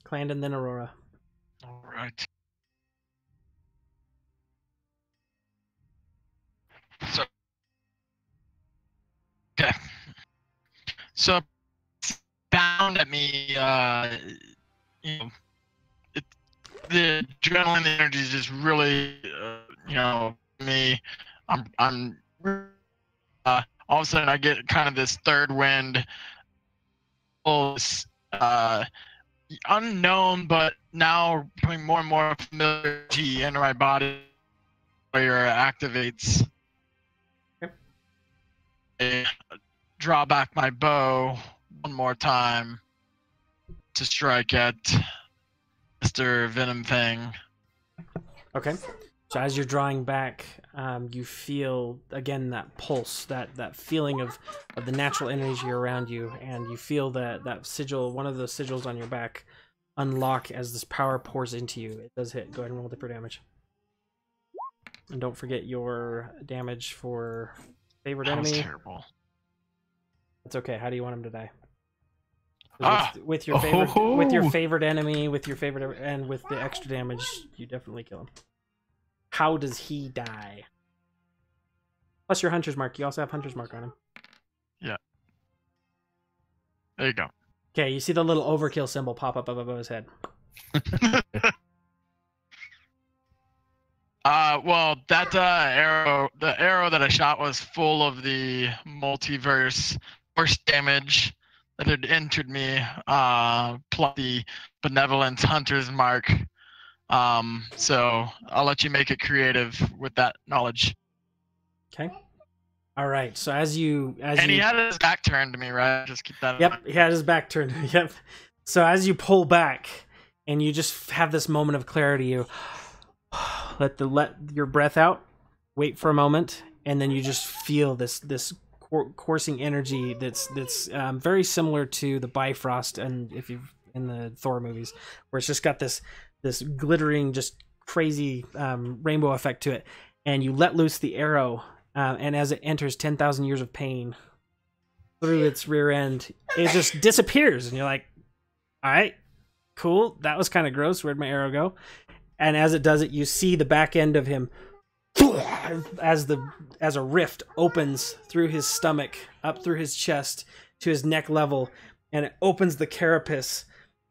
Speaker 1: Clandon, then Aurora.
Speaker 3: All right. So, okay. So, bound at me, you know, the adrenaline, the energy is just really, you know, me. I'm all of a sudden I get kind of this third wind, unknown, but now becoming more and more familiar to enter my body, where it activates.
Speaker 1: Yep.
Speaker 3: I draw back my bow one more time to strike at Mr. Venom Thing.
Speaker 1: Okay. So as you're drawing back, you feel again that pulse, that feeling of the natural energy around you, and you feel that sigil, one of the sigils on your back, unlock as this power pours into you. It does hit. Go ahead and roll for damage, and don't forget your damage for favorite enemy.
Speaker 3: That was terrible.
Speaker 1: That's okay. How do you want him to die? With your favorite enemy, with your favorite, and with the extra damage, you definitely kill him. How does he die? Plus your hunter's mark. You also have hunter's mark on him.
Speaker 3: Yeah. There you go.
Speaker 1: Okay, you see the little overkill symbol pop up above his head.
Speaker 3: Well, that arrow, the arrow that I shot was full of the multiverse force damage that had entered me, plus the benevolent hunter's mark. So I'll let you make it creative with that knowledge.
Speaker 1: Okay. All right. So as he
Speaker 3: had his back turned to me, right? Just keep that.
Speaker 1: Yep. He had his back turned. Yep. So as you pull back, and you just have this moment of clarity, you let your breath out, wait for a moment, and then you just feel this coursing energy that's very similar to the Bifrost, and if you've in the Thor movies, where it's just got this glittering, just crazy rainbow effect to it, and you let loose the arrow, and as it enters 10,000 years of pain through its rear end, it just disappears, and you're like, all right, cool, that was kind of gross, where'd my arrow go? And as it does it, you see the back end of him as a rift opens through his stomach, up through his chest to his neck level, and it opens the carapace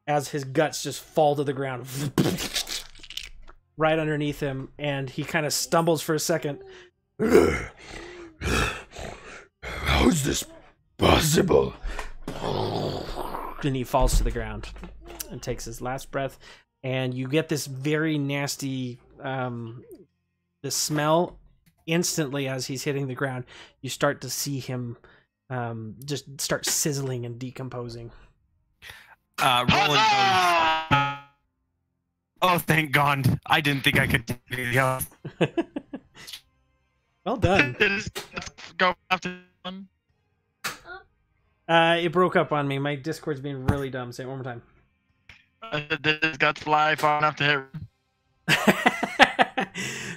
Speaker 1: as his guts just fall to the ground right underneath him, and he kind of stumbles for a second.
Speaker 7: How's this possible?
Speaker 1: Then he falls to the ground and takes his last breath, and you get this very nasty the smell instantly as he's hitting the ground. You start to see him just start sizzling and decomposing.
Speaker 2: Roland goes, oh, thank God. I didn't think I could do anything else.
Speaker 1: Well done.
Speaker 3: Go after him.
Speaker 1: It broke up on me. My Discord's being really dumb. Say it one more time.
Speaker 3: Did his guts fly far enough to hit?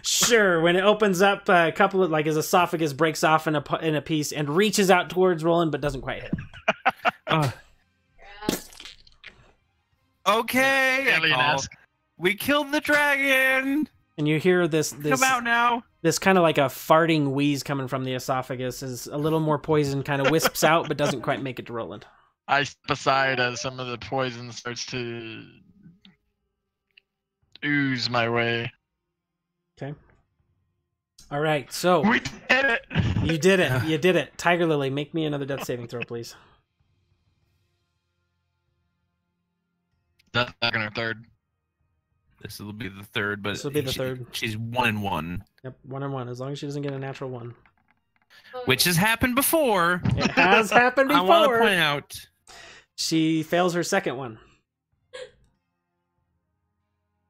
Speaker 1: Sure. When it opens up, a couple of his esophagus breaks off in a piece and reaches out towards Roland, but doesn't quite hit him.
Speaker 2: Okay. We killed the dragon.
Speaker 1: And you hear this
Speaker 2: come out now.
Speaker 1: This kind of like a farting wheeze coming from the esophagus, is a little more poison, kind of wisps out, but doesn't quite make it to Roland.
Speaker 3: I step aside as some of the poison starts to ooze my way.
Speaker 1: Okay. All right, so
Speaker 3: we did it.
Speaker 1: You did it. You did it. Tiger Lily, make me another death saving throw, please.
Speaker 3: That's second or third.
Speaker 2: This will be the third, but
Speaker 1: This will be the third.
Speaker 2: She's 1-1,
Speaker 1: Yep, 1-1. As long as she doesn't get a natural 1.
Speaker 2: which has happened before.
Speaker 1: It has happened
Speaker 2: I want to
Speaker 1: before.
Speaker 2: point out.
Speaker 1: She fails her second one.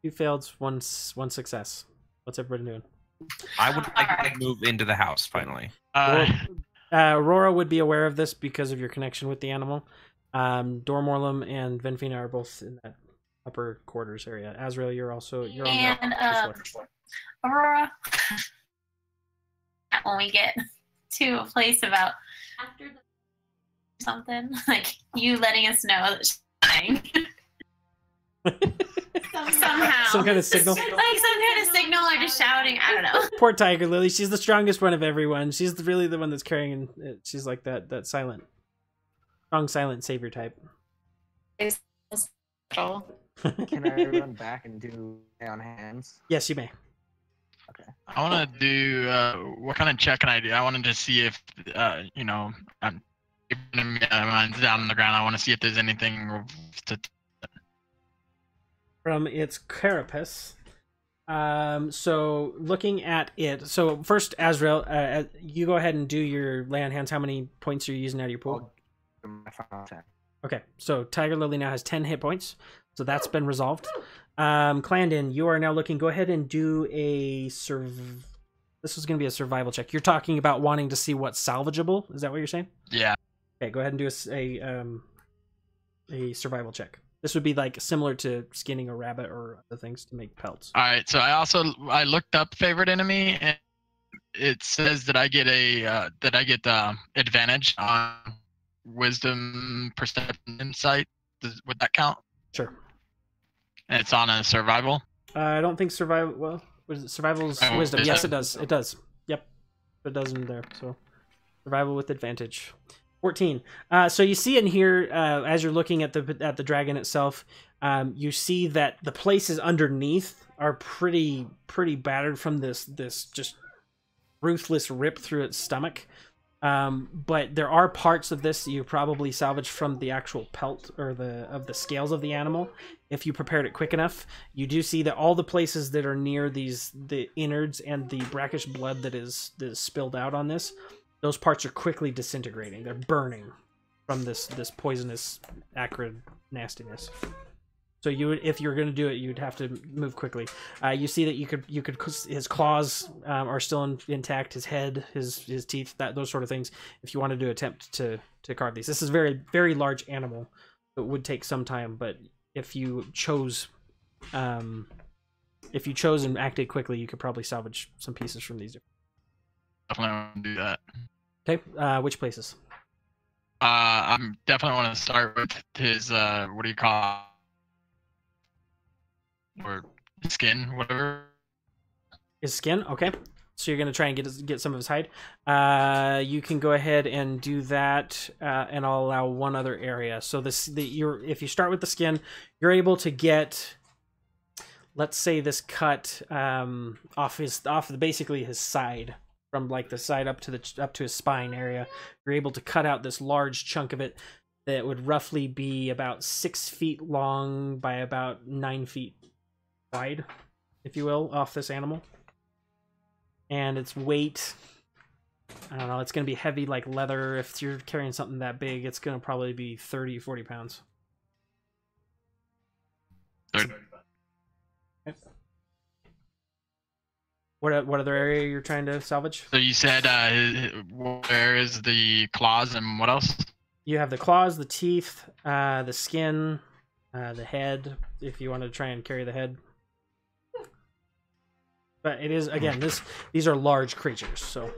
Speaker 1: You failed one success. What's everybody doing?
Speaker 2: I would like to move into the house finally.
Speaker 1: Aurora would be aware of this because of your connection with the animal. Dormorlum and Venfina are both in that upper quarters area. Azrael, you're on the
Speaker 4: Aurora. When we get to a place about after something, like you letting us know that she's dying. Somehow.
Speaker 1: Some kind of signal?
Speaker 4: Like some kind of signal or just shouting. I don't know.
Speaker 1: Poor Tiger Lily. She's the strongest one of everyone. She's really the one that's carrying it. She's like that silent, strong, silent savior type.
Speaker 5: Can
Speaker 6: I run back and do lay on hands?
Speaker 1: Yes, you may.
Speaker 6: Okay.
Speaker 3: I want to do. What kind of check can I do? I wanted to see if, I'm mine's down on the ground. I want to see if there's anything to.
Speaker 1: From its carapace. So looking at it. So first, Azrael, you go ahead and do your lay on hands. How many points are you using out of your pool? Okay, so Tiger Lily now has 10 hit points. So that's been resolved. Clandon, you are now looking. Go ahead and do a This is going to be a survival check. You're talking about wanting to see what's salvageable. Is that what you're saying?
Speaker 3: Yeah.
Speaker 1: Okay, go ahead and do a survival check. This would be like similar to skinning a rabbit or other things to make pelts.
Speaker 3: All right. So I looked up favorite enemy, and it says that I get advantage on wisdom, perception, insight. Would that count?
Speaker 1: Sure.
Speaker 3: And it's on a survival.
Speaker 1: I don't think survival. Well, was it survival's wisdom? Yes, it does. It does. Yep, it does in there. So survival with advantage. 14. So you see in here, as you're looking at the dragon itself, you see that the places underneath are pretty battered from this just ruthless rip through its stomach. But there are parts of this you probably salvaged from the actual pelt or the scales of the animal. If you prepared it quick enough, you do see that all the places that are near the innards and the brackish blood that is spilled out on this, those parts are quickly disintegrating. They're burning from this poisonous, acrid nastiness. So if you're going to do it, you'd have to move quickly. You see that you could his claws are still intact, his head, his teeth, those sort of things. If you wanted to attempt to carve these, this is a very, very large animal. It would take some time, but if you chose and acted quickly, you could probably salvage some pieces from these.
Speaker 3: Definitely want to do that.
Speaker 1: Okay, which places?
Speaker 3: I'm definitely want to start with his what do you call it? Or skin, whatever.
Speaker 1: His skin, okay. So you're gonna try and get some of his hide. You can go ahead and do that, and I'll allow one other area. So if you start with the skin, you're able to get, let's say, this cut off basically his side. From like the side up to his spine area, you're able to cut out this large chunk of it that would roughly be about 6 feet long by about 9 feet wide, if you will, off this animal. And its weight, I don't know, it's going to be heavy like leather. If you're carrying something that big, it's going to probably be 30-40 pounds.
Speaker 3: 30.
Speaker 1: What other area you're trying to salvage?
Speaker 3: So you said where is the claws and what else?
Speaker 1: You have the claws, the teeth, the skin, the head, if you want to try and carry the head. But it is, again, these are large creatures, so.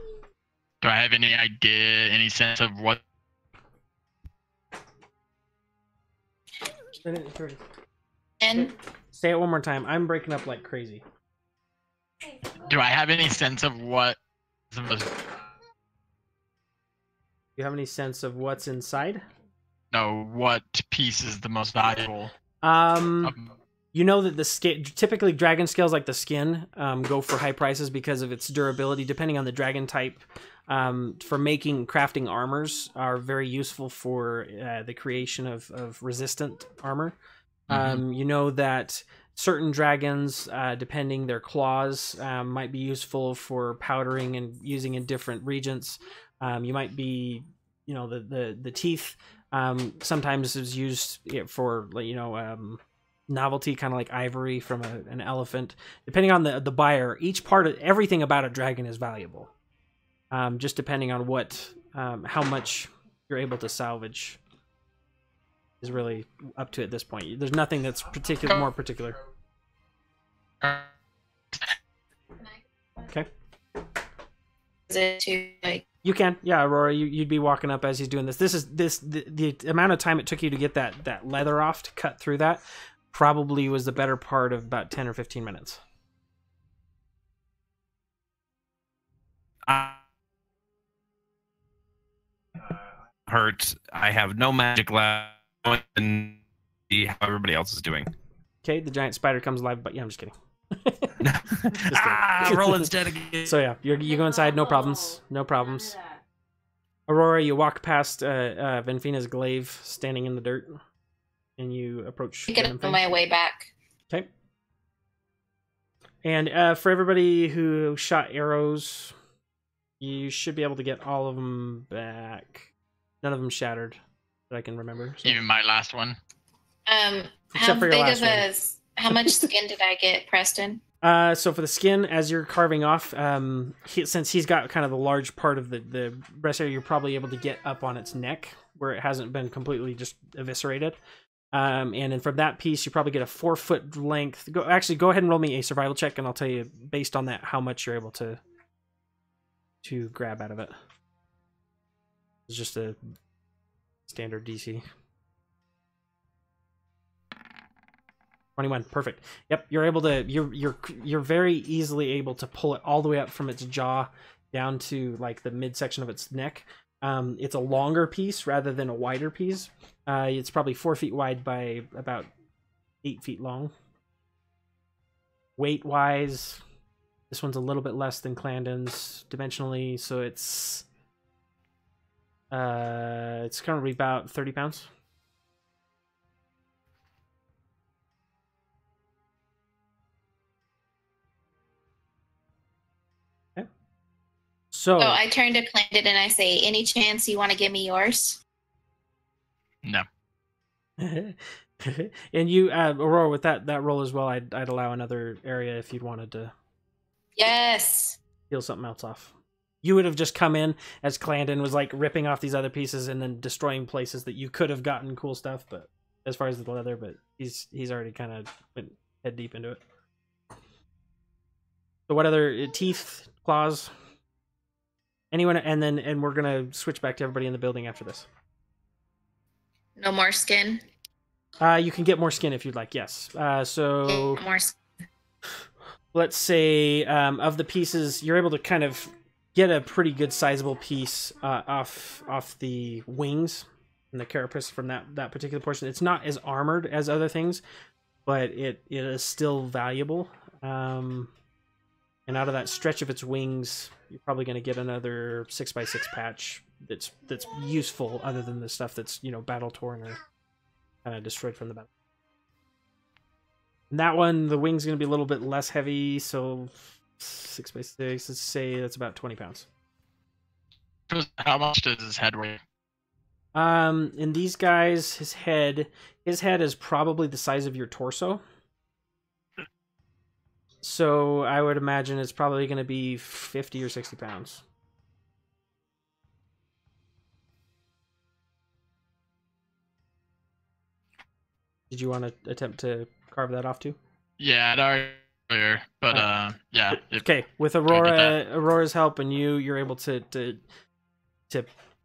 Speaker 3: Do I have any idea, any sense of what?
Speaker 5: And
Speaker 1: Say it one more time. I'm breaking up like crazy.
Speaker 3: Do I have any sense of what the most?
Speaker 1: Do you have any sense of what's inside?
Speaker 3: No, what piece is the most valuable?
Speaker 1: You know that the skin, typically dragon scales like the skin, go for high prices because of its durability. Depending on the dragon type, for crafting armors are very useful for the creation of resistant armor. You know that certain dragons, depending their claws, might be useful for powdering and using in different regions. You might be, you know, the teeth sometimes is used for, you know, novelty, kind of like ivory from an elephant. Depending on the buyer, each part of everything about a dragon is valuable. Just depending on what, how much you're able to salvage is really up to at this point. There's nothing that's more particular. Okay.
Speaker 5: Is it too like?
Speaker 1: You can, yeah, Aurora. You'd be walking up as he's doing this. The amount of time it took you to get that leather off to cut through that probably was the better part of about 10 or 15 minutes.
Speaker 2: Hurt. I have no magic left, and see how everybody else is doing.
Speaker 1: Okay, the giant spider comes alive, but yeah, I'm just kidding.
Speaker 2: Roland's dead again.
Speaker 1: So yeah, you go inside, no problems, no problems. Aurora, you walk past Venfina's glaive standing in the dirt, and you approach.
Speaker 5: Get on my way back.
Speaker 1: Okay. And for everybody who shot arrows, you should be able to get all of them back. None of them shattered that I can remember. So.
Speaker 3: Even my last one.
Speaker 5: How big of a? How much skin did I get, Preston?
Speaker 1: So for the skin, as you're carving off, since he's got kind of the large part of the breast area, you're probably able to get up on its neck where it hasn't been completely just eviscerated. And then from that piece, you probably get a 4-foot length. Go ahead and roll me a survival check, and I'll tell you based on that how much you're able to grab out of it. It's just a standard DC. 21, perfect. Yep, you're able to. You're very easily able to pull it all the way up from its jaw down to like the midsection of its neck. It's a longer piece rather than a wider piece. It's probably 4 feet wide by about 8 feet long. Weight wise, this one's a little bit less than Clandon's dimensionally, so it's currently about 30 pounds. Okay. So
Speaker 5: I turn to Clandon and I say, "Any chance you want to give me yours?"
Speaker 3: No.
Speaker 1: And you, Aurora, with that roll as well, I'd allow another area if you'd wanted to.
Speaker 5: Yes.
Speaker 1: Peel something else off. You would have just come in as Clandon was like ripping off these other pieces and then destroying places that you could have gotten cool stuff, but as far as the leather, but he's already kind of went head deep into it. So what other teeth, claws? Anyone? And we're gonna switch back to everybody in the building after this.
Speaker 5: No more skin.
Speaker 1: You can get more skin if you'd like. Yes. So
Speaker 5: more skin.
Speaker 1: Let's say of the pieces, you're able to kind of get a pretty good sizable piece off the wings and the carapace from that particular portion. It's not as armored as other things, but it is still valuable. And out of that stretch of its wings, you're probably going to get another 6x6 patch that's useful, other than the stuff that's battle torn or kind of destroyed from the battle. And that one, the wing's going to be a little bit less heavy, so 6x6. Let's say that's about 20 pounds.
Speaker 3: How much does his head weigh?
Speaker 1: In these guys, his head is probably the size of your torso. So I would imagine it's probably going to be 50 or 60 pounds. Did you want to attempt to carve that off too?
Speaker 3: Yeah, I'd already earlier, but yeah.
Speaker 1: Okay, with Aurora's help and you're able to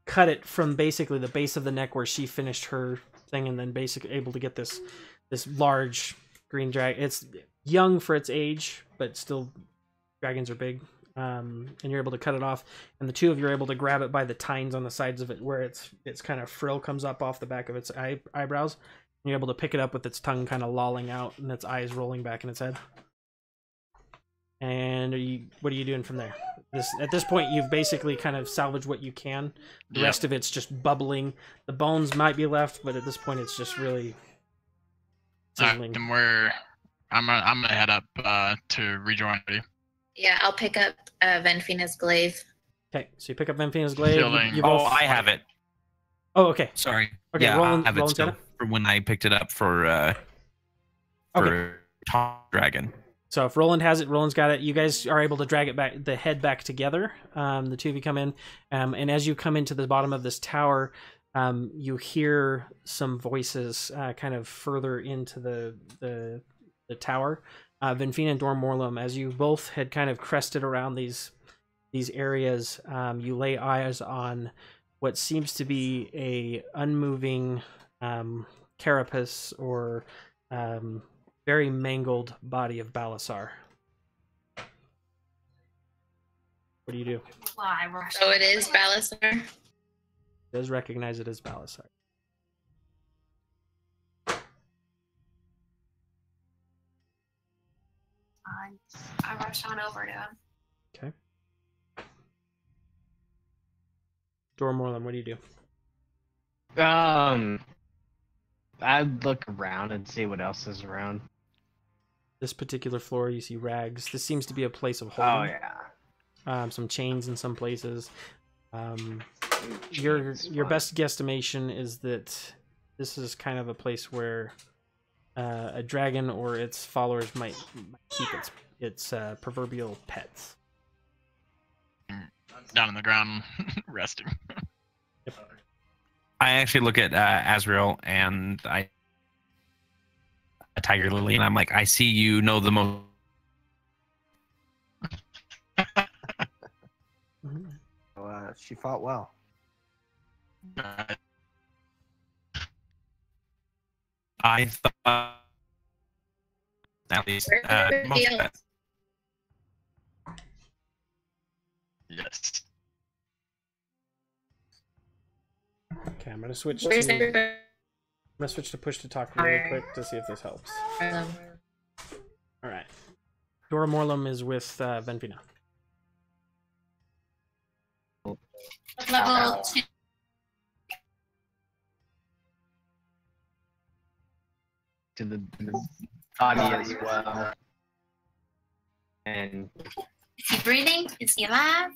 Speaker 1: cut it from basically the base of the neck where she finished her thing, and then basically able to get this large green dragon. It's young for its age, but still dragons are big. And you're able to cut it off, and the two of you are able to grab it by the tines on the sides of it, where its kind of frill comes up off the back of its eyebrows. And you're able to pick it up with its tongue kind of lolling out and its eyes rolling back in its head. And what are you doing from there? At this point, you've basically kind of salvaged what you can. The rest of it's just bubbling. The bones might be left, but at this point, it's just really sizzling.
Speaker 3: Then I'm gonna head up to rejoin you.
Speaker 5: Yeah, I'll pick up Venfina's glaive.
Speaker 1: Okay, so you pick up Venfina's glaive.
Speaker 3: Feeling-
Speaker 1: You
Speaker 2: Oh,
Speaker 1: both...
Speaker 2: I have it.
Speaker 1: Oh, okay.
Speaker 2: Sorry.
Speaker 1: Okay,
Speaker 2: Yeah,
Speaker 1: Roland-
Speaker 2: I have it
Speaker 1: Roland's got
Speaker 2: still from when I picked it up for Tom Dragon.
Speaker 1: So if Roland has it, Roland's got it. You guys are able to drag it back, the head back together. The two of you come in, and as you come into the bottom of this tower, you hear some voices kind of further into the tower. Venfina and Dormorlum, as you both had kind of crested around these areas, you lay eyes on what seems to be a unmoving carapace or very mangled body of Balasar. What do you do?
Speaker 4: Well, I rushed.
Speaker 5: So it is Balasar.
Speaker 1: Does recognize it as Balasar.
Speaker 4: I rushed on over to him.
Speaker 1: Okay. Dormorlum, what do you do?
Speaker 8: I'd look around and see what else is around.
Speaker 1: This particular floor, you see rags. This seems to be a place of
Speaker 8: Oh
Speaker 1: holding.
Speaker 8: yeah.
Speaker 1: Some chains in some places. Your best guesstimation is that this is kind of a place where a dragon or its followers might keep its proverbial pets.
Speaker 3: Down on the ground, resting.
Speaker 2: I actually look at Azrael and a Tiger Lily, and I'm like, I see you know the most.
Speaker 6: She fought well.
Speaker 2: I thought at least most of that.
Speaker 3: Yes.
Speaker 1: Okay, I'm gonna switch
Speaker 5: Where's
Speaker 1: to
Speaker 5: everybody?
Speaker 1: push to talk really quick to see if this helps.
Speaker 5: Um,
Speaker 1: All right. Dora Morlum is with Venfina.
Speaker 4: Level 2.
Speaker 8: To the body as well. And
Speaker 4: Is he breathing? Is he alive?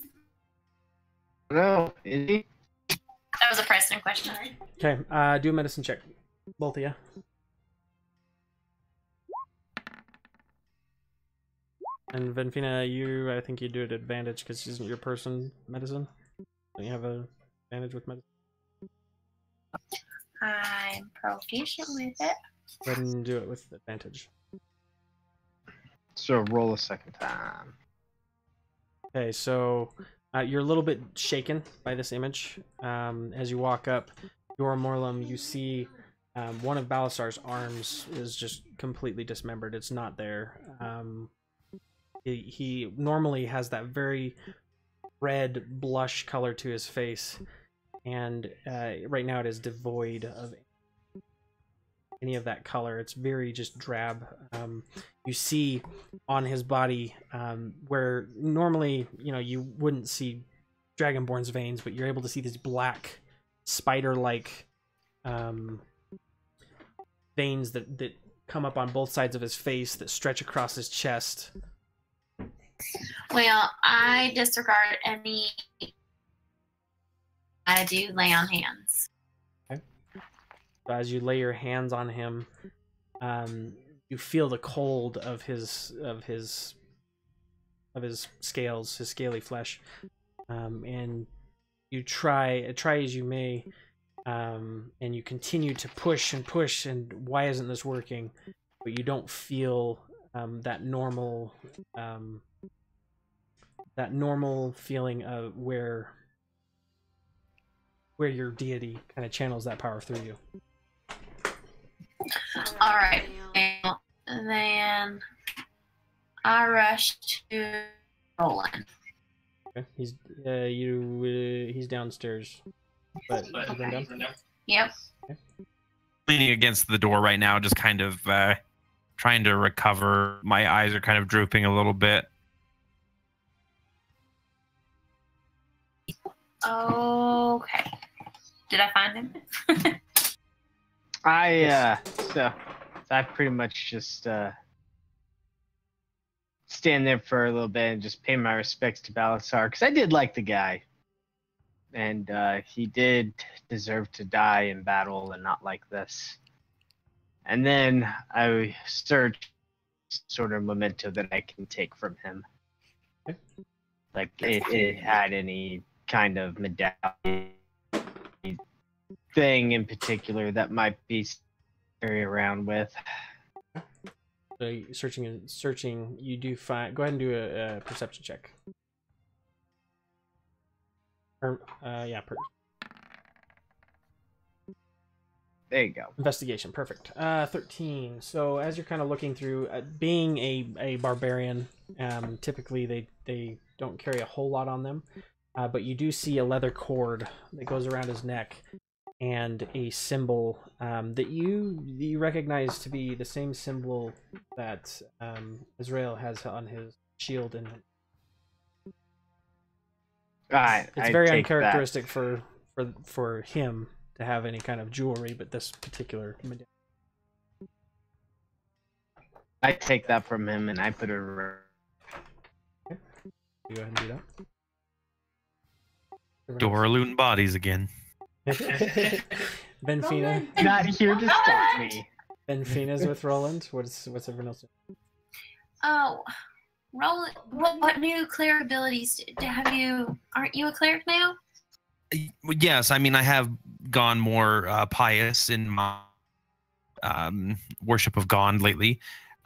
Speaker 8: no, is he?
Speaker 4: That was a Preston question.
Speaker 1: Okay, do a medicine check, both of you. And Venfina, I think you do it at advantage because isn't your person medicine? Don't you have a advantage with medicine?
Speaker 4: I'm proficient with it.
Speaker 1: Go ahead and do it with advantage.
Speaker 8: So roll a second time.
Speaker 1: Okay, so you're a little bit shaken by this image. As you walk up, Dora Morlum, you see one of Balasar's arms is just completely dismembered. It's not there. He normally has that very red blush color to his face, and right now it is devoid of any of that color. It's very just drab. You see on his body where normally you wouldn't see Dragonborn's veins, but you're able to see these black spider-like veins that come up on both sides of his face that stretch across his chest.
Speaker 4: Well, I disregard any. I do lay on hands.
Speaker 1: Okay. So as you lay your hands on him, you feel the cold of his scales, his scaly flesh, and you try as you may, and you continue to push and push. And why isn't this working? But you don't feel that normal feeling of where your deity kind of channels that power through you.
Speaker 4: All right. Well, then I rush to Roland.
Speaker 1: Okay. He's downstairs. But you going down?
Speaker 4: Yep.
Speaker 2: Leaning against the door right now, just kind of trying to recover. My eyes are kind of drooping a little bit.
Speaker 4: Okay. Did I find him?
Speaker 8: So I pretty much just stand there for a little bit and just pay my respects to Balasar, because I did like the guy. And he did deserve to die in battle and not like this. And then I search sort of memento that I can take from him. Like if it had any kind of medallion thing in particular that might be carry around with.
Speaker 1: So searching, you do find. Go ahead and do a perception check. Yeah.
Speaker 8: There you go.
Speaker 1: Investigation, perfect. 13. So as you're kind of looking through, being a barbarian, typically they don't carry a whole lot on them, but you do see a leather cord that goes around his neck, and a symbol that you recognize to be the same symbol that Israel has on his shield, and it's very uncharacteristic for him to have any kind of jewelry, but this particular medallion.
Speaker 8: I take that from him and I put it around.
Speaker 1: Okay. You go ahead and do that.
Speaker 2: Door-looting bodies again.
Speaker 1: Benfina.
Speaker 8: Not here to stop me.
Speaker 1: Benfina's with Roland. What's everyone else doing?
Speaker 4: Oh, Roland, what new cleric abilities have you? Aren't you a cleric now?
Speaker 2: Yes, I mean I have gone more pious in my worship of God lately.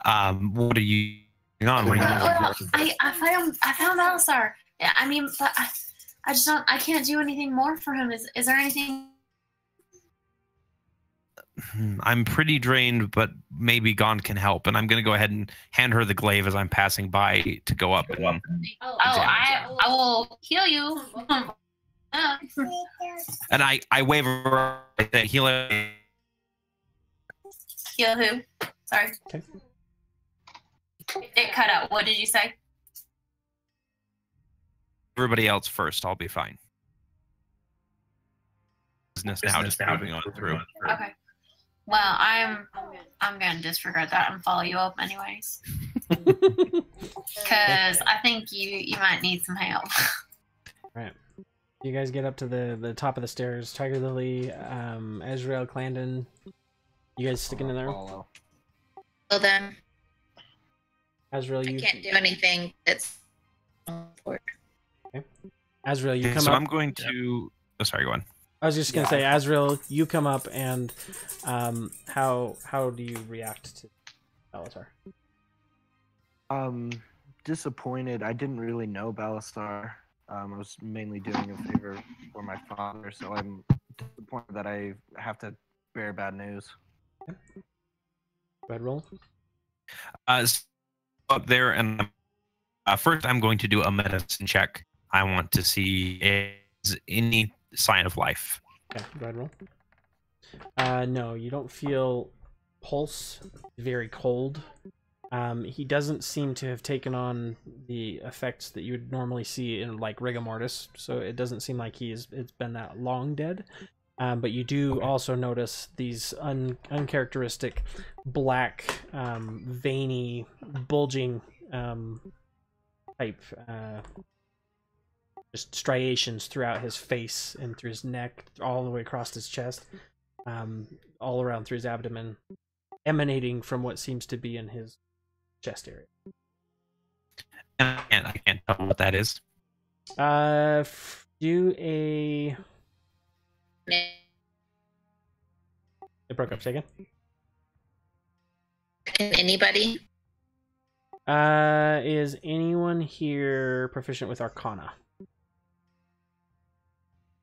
Speaker 2: What are you on?
Speaker 4: I found Balasar. Yeah, I mean, but I just don't. I can't do anything more for him. Is there anything?
Speaker 2: I'm pretty drained, but maybe Gond can help, and I'm going to go ahead and hand her the glaive as I'm passing by to go up. And
Speaker 4: I will heal you.
Speaker 2: And I wave her. I say, heal her.
Speaker 4: Heal who? Sorry.
Speaker 1: Okay.
Speaker 4: It cut out. What did you say?
Speaker 2: Everybody else first. I'll be fine. Business now, just moving on through.
Speaker 4: Okay. Well, I'm gonna disregard that and follow you up anyways, because I think you might need some help.
Speaker 1: Right. You guys get up to the top of the stairs. Tiger Lily, Ezreal, Clandon. You guys sticking in there?
Speaker 5: Well then,
Speaker 1: Ezreal, you
Speaker 5: I can't do anything that's for.
Speaker 1: Okay. Ezreal, you come
Speaker 2: so
Speaker 1: up.
Speaker 2: I'm going to. Oh, sorry, go on.
Speaker 1: I was just gonna say, Azrael, you come up, and how do you react to Balasar?
Speaker 6: Disappointed. I didn't really know Balasar. I was mainly doing a favor for my father, so I'm disappointed that I have to bear bad news.
Speaker 1: Okay. Go ahead, roll.
Speaker 2: Up there, and first I'm going to do a medicine check. I want to see is any sign of life.
Speaker 1: Okay, go ahead, roll. No, you don't feel pulse. Very cold. He doesn't seem to have taken on the effects that you would normally see in like rigor mortis, so it doesn't seem like it's been that long dead. But you do also notice these uncharacteristic black, veiny, bulging type just striations throughout his face and through his neck, all the way across his chest, all around through his abdomen, emanating from what seems to be in his chest area.
Speaker 2: And I can't tell what that is.
Speaker 1: Do a... It broke up. Say again.
Speaker 5: Can anybody?
Speaker 1: Is anyone here proficient with Arcana?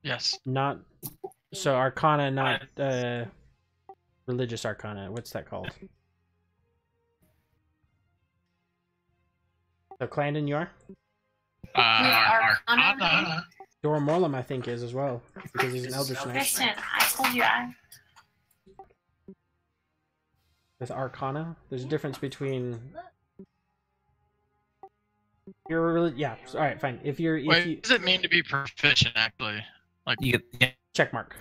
Speaker 3: Yes.
Speaker 1: Not so Arcana, not religious Arcana. What's that called? So Clandon, you are?
Speaker 3: Arcana.
Speaker 1: Dora Morlum, I think, is as well, because he's an Eldritch Knight.
Speaker 4: Listen, I told you
Speaker 1: With Arcana, there's a difference between. You're really All right, fine. If you're,
Speaker 3: Wait, what does it mean to be proficient? Actually, like
Speaker 2: You
Speaker 1: check mark.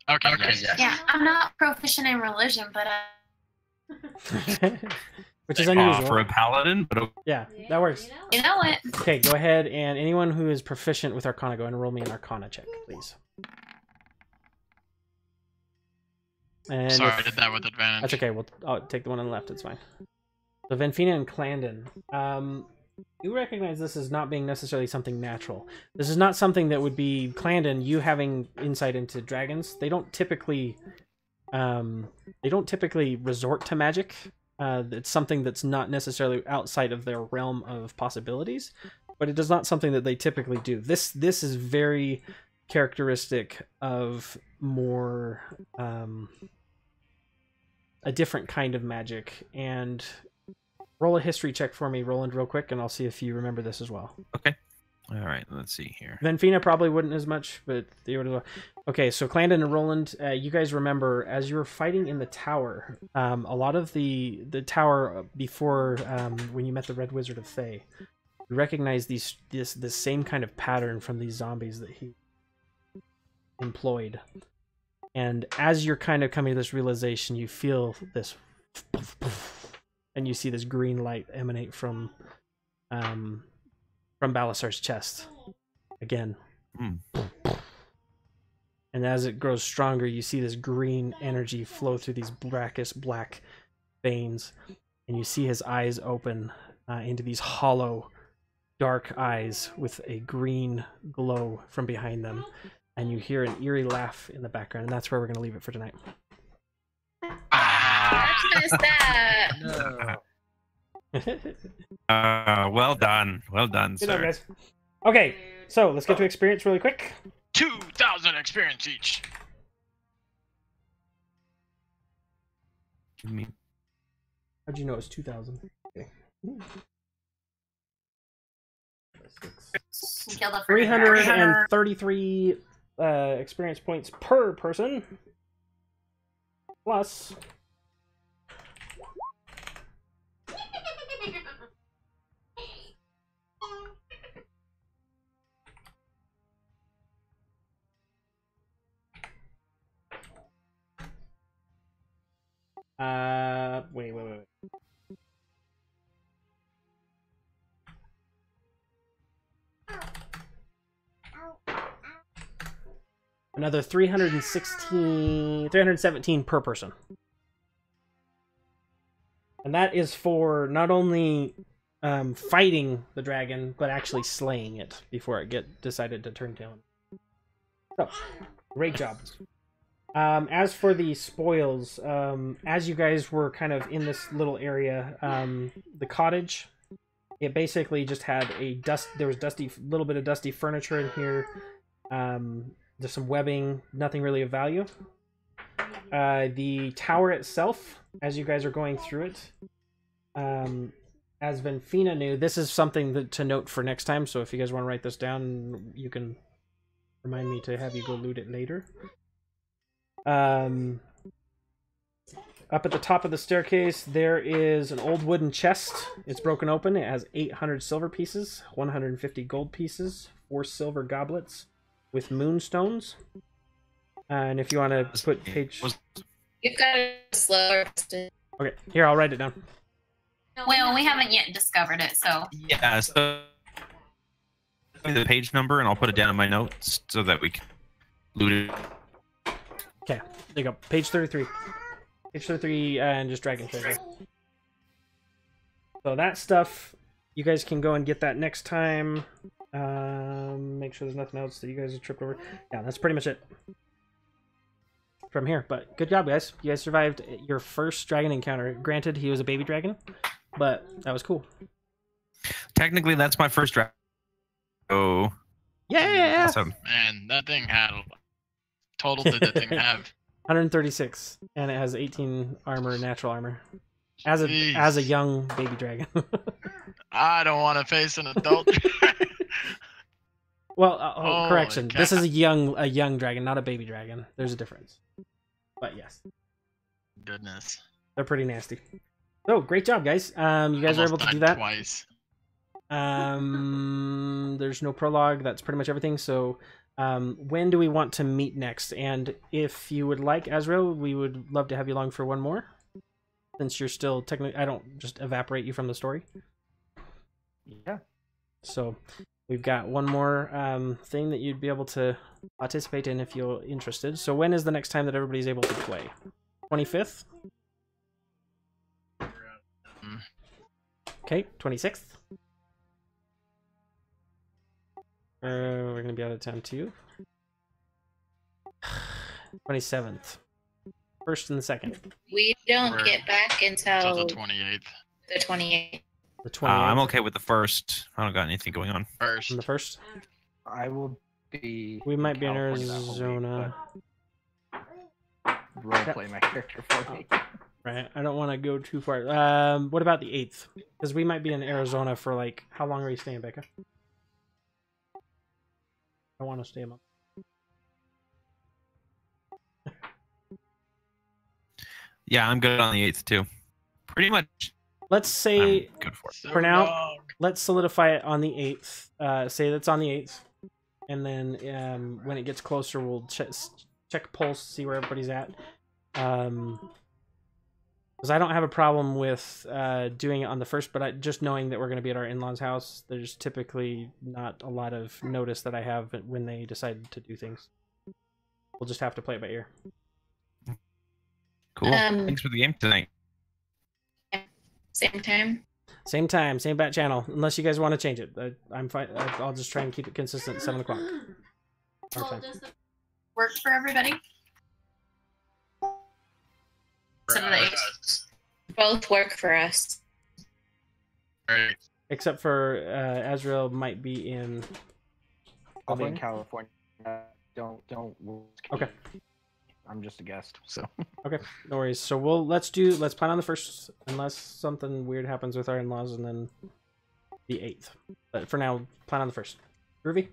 Speaker 3: okay.
Speaker 4: Yeah, I'm not proficient in religion, but
Speaker 1: Which is
Speaker 2: Aw,
Speaker 1: unusual.
Speaker 2: for a paladin, but
Speaker 1: Yeah, that works.
Speaker 4: You know what?
Speaker 1: Okay, go ahead, and anyone who is proficient with Arcana, go ahead and roll me an Arcana check, please. And
Speaker 3: Sorry,
Speaker 1: if-
Speaker 3: I did that with advantage.
Speaker 1: That's okay. I'll take the one on the left. It's fine. So Venfina and Clandon, you recognize this as not being necessarily something natural. This is not something that would be Clandon. You having insight into dragons, they don't typically resort to magic. It's something that's not necessarily outside of their realm of possibilities, but it is not something that they typically do. This is very characteristic of more a different kind of magic. And roll a history check for me, Roland, real quick, and I'll see if you remember this as well.
Speaker 2: okay. All right, let's see here.
Speaker 1: Venfina probably wouldn't as much, but they would as well. Okay, so Clandon and Roland, you guys remember as you were fighting in the tower, a lot of the tower before when you met the Red Wizard of Thay, you recognize this same kind of pattern from these zombies that he employed. And as you're kind of coming to this realization, you feel this, and you see this green light emanate from Balasar's chest. Again.
Speaker 2: Mm.
Speaker 1: And as it grows stronger, you see this green energy flow through these blackest black veins. And you see his eyes open into these hollow, dark eyes with a green glow from behind them. And you hear an eerie laugh in the background. And that's where we're going to leave it for tonight.
Speaker 5: That's that.
Speaker 2: No. Well done. Well done,
Speaker 1: Good job,
Speaker 2: sir.
Speaker 1: guys. Okay, so let's get to experience really quick.
Speaker 3: 2,000 experience each.
Speaker 2: Give me
Speaker 1: How'd you know it was 2,000? Okay.
Speaker 4: Kill the
Speaker 1: 333 experience points per person. Plus wait. Another 317 per person. And that is for not only fighting the dragon, but actually slaying it before it decided to turn tail. So, great job. As for the spoils, as you guys were kind of in this little area, the cottage, it basically just had there was little bit of dusty furniture in here. There's some webbing, nothing really of value. The tower itself, as you guys are going through it, as Venfina knew, this is something to note for next time, so if you guys want to write this down, you can remind me to have you go loot it later. Up at the top of the staircase, there is an old wooden chest. It's broken open. It has 800 silver pieces, 150 gold pieces, 4 silver goblets with moonstones. And if you want to put page...
Speaker 5: You've got to slower.
Speaker 1: Okay, here, I'll write it down.
Speaker 4: Well, we haven't yet discovered it, so.
Speaker 2: Yeah, so give me the page number and I'll put it down in my notes so that we can loot it.
Speaker 1: Okay, there you go. Page 33. Page 33 and just drag it there. So that stuff, you guys can go and get that next time. Make sure there's nothing else that you guys have tripped over. Yeah, that's pretty much it from here. But good job, guys. You guys survived your first dragon encounter. Granted, he was a baby dragon, but that was cool.
Speaker 2: Technically, that's my first draft. Oh.
Speaker 1: Yeah!
Speaker 2: Awesome.
Speaker 3: Man, that thing had total did that thing have?
Speaker 1: 136, and it has 18 armor, natural armor. As a
Speaker 3: Jeez.
Speaker 1: young baby dragon.
Speaker 3: I don't want to face an adult.
Speaker 1: Well,
Speaker 3: Holy
Speaker 1: correction. This
Speaker 3: cow.
Speaker 1: is a young dragon, not a baby dragon. There's a difference. But yes,
Speaker 3: Goodness.
Speaker 1: they're pretty nasty. So great job, guys. You guys are
Speaker 3: Almost
Speaker 1: able to do
Speaker 3: died
Speaker 1: that.
Speaker 3: twice.
Speaker 1: There's no prologue. That's pretty much everything. So, when do we want to meet next? And if you would like, Azrael, we would love to have you along for one more. since you're still technically, I don't just evaporate you from the story.
Speaker 6: Yeah.
Speaker 1: So we've got one more thing that you'd be able to participate in if you're interested. So when is the next time that everybody's able to play? 25th? Okay, 26th. We're gonna be out of town too. 27th. First and the second.
Speaker 5: We don't get back
Speaker 3: Until
Speaker 5: until
Speaker 3: the 28th.
Speaker 5: the 28th.
Speaker 1: The 28th.
Speaker 2: I'm okay with the first. I don't got anything going on.
Speaker 3: First.
Speaker 1: On the first.
Speaker 6: I will be.
Speaker 1: We might be in
Speaker 6: California that whole week,
Speaker 1: Arizona.
Speaker 6: but Roleplay my character for me.
Speaker 1: Right. I don't want to go too far. What about the 8th? Because we might be in Arizona for like, how long are you staying, Becca? I want to stay a month.
Speaker 2: Yeah, I'm good on the 8th too. Pretty much.
Speaker 1: Let's say
Speaker 2: I'm good for it.
Speaker 1: for now, let's solidify it on the 8th. Say that's on the 8th. And then when it gets closer, we'll check pulse, see where everybody's at. Because I don't have a problem with doing it on the 1st, but just knowing that we're going to be at our in-laws' house, there's typically not a lot of notice that I have when they decide to do things. We'll just have to play it by ear.
Speaker 2: Cool. Thanks for the game tonight.
Speaker 5: Same time.
Speaker 1: Same time, same bat channel. Unless you guys want to change it, I'm fine. I'll just try and keep it consistent at 7 o'clock.
Speaker 4: Well, does it work for everybody? Some of the eight.
Speaker 5: Both work for us.
Speaker 3: Right.
Speaker 1: Except for Azrael might be in.
Speaker 6: I'll be in California. Don't.
Speaker 1: Okay.
Speaker 6: I'm just a guest, so.
Speaker 1: Okay, no worries. So let's plan on the 1st, unless something weird happens with our in-laws, and then the 8th. But for now, plan on the 1st. Groovy?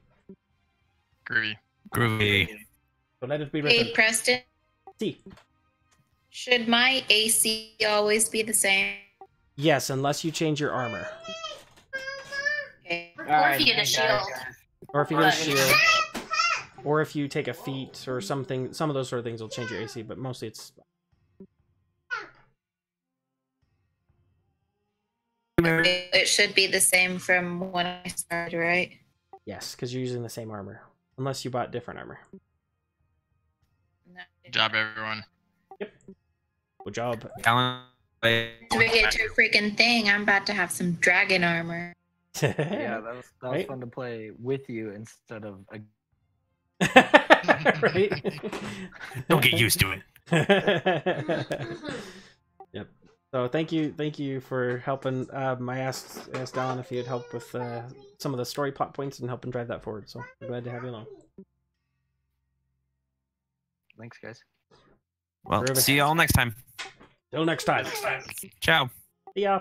Speaker 2: Groovy.
Speaker 1: So let it be
Speaker 5: Hey,
Speaker 1: written.
Speaker 5: Preston.
Speaker 1: See.
Speaker 5: Should my AC always be the same?
Speaker 1: Yes, unless you change your armor.
Speaker 5: Okay.
Speaker 4: Or if you get a shield.
Speaker 1: Or if you get a shield. Or if you take a feat or something, some of those sort of things will change your AC, but mostly it's...
Speaker 5: It should be the same from when I started, right?
Speaker 1: Yes, because you're using the same armor. Unless you bought different armor.
Speaker 3: Good job, everyone.
Speaker 1: Good job.
Speaker 2: Alan.
Speaker 5: To get your freaking thing, I'm about to have some dragon armor.
Speaker 6: Yeah, that was
Speaker 1: Right?
Speaker 6: fun to play with you instead of.
Speaker 1: Right?
Speaker 2: Don't get used to it.
Speaker 1: Yep. So thank you for helping. I asked Alan if he had help with some of the story plot points and helping drive that forward. So I'm glad to have you along.
Speaker 6: Thanks, guys.
Speaker 2: Well,
Speaker 1: Groovy.
Speaker 2: see you all next time.
Speaker 1: Till next time.
Speaker 2: Ciao.
Speaker 1: See ya.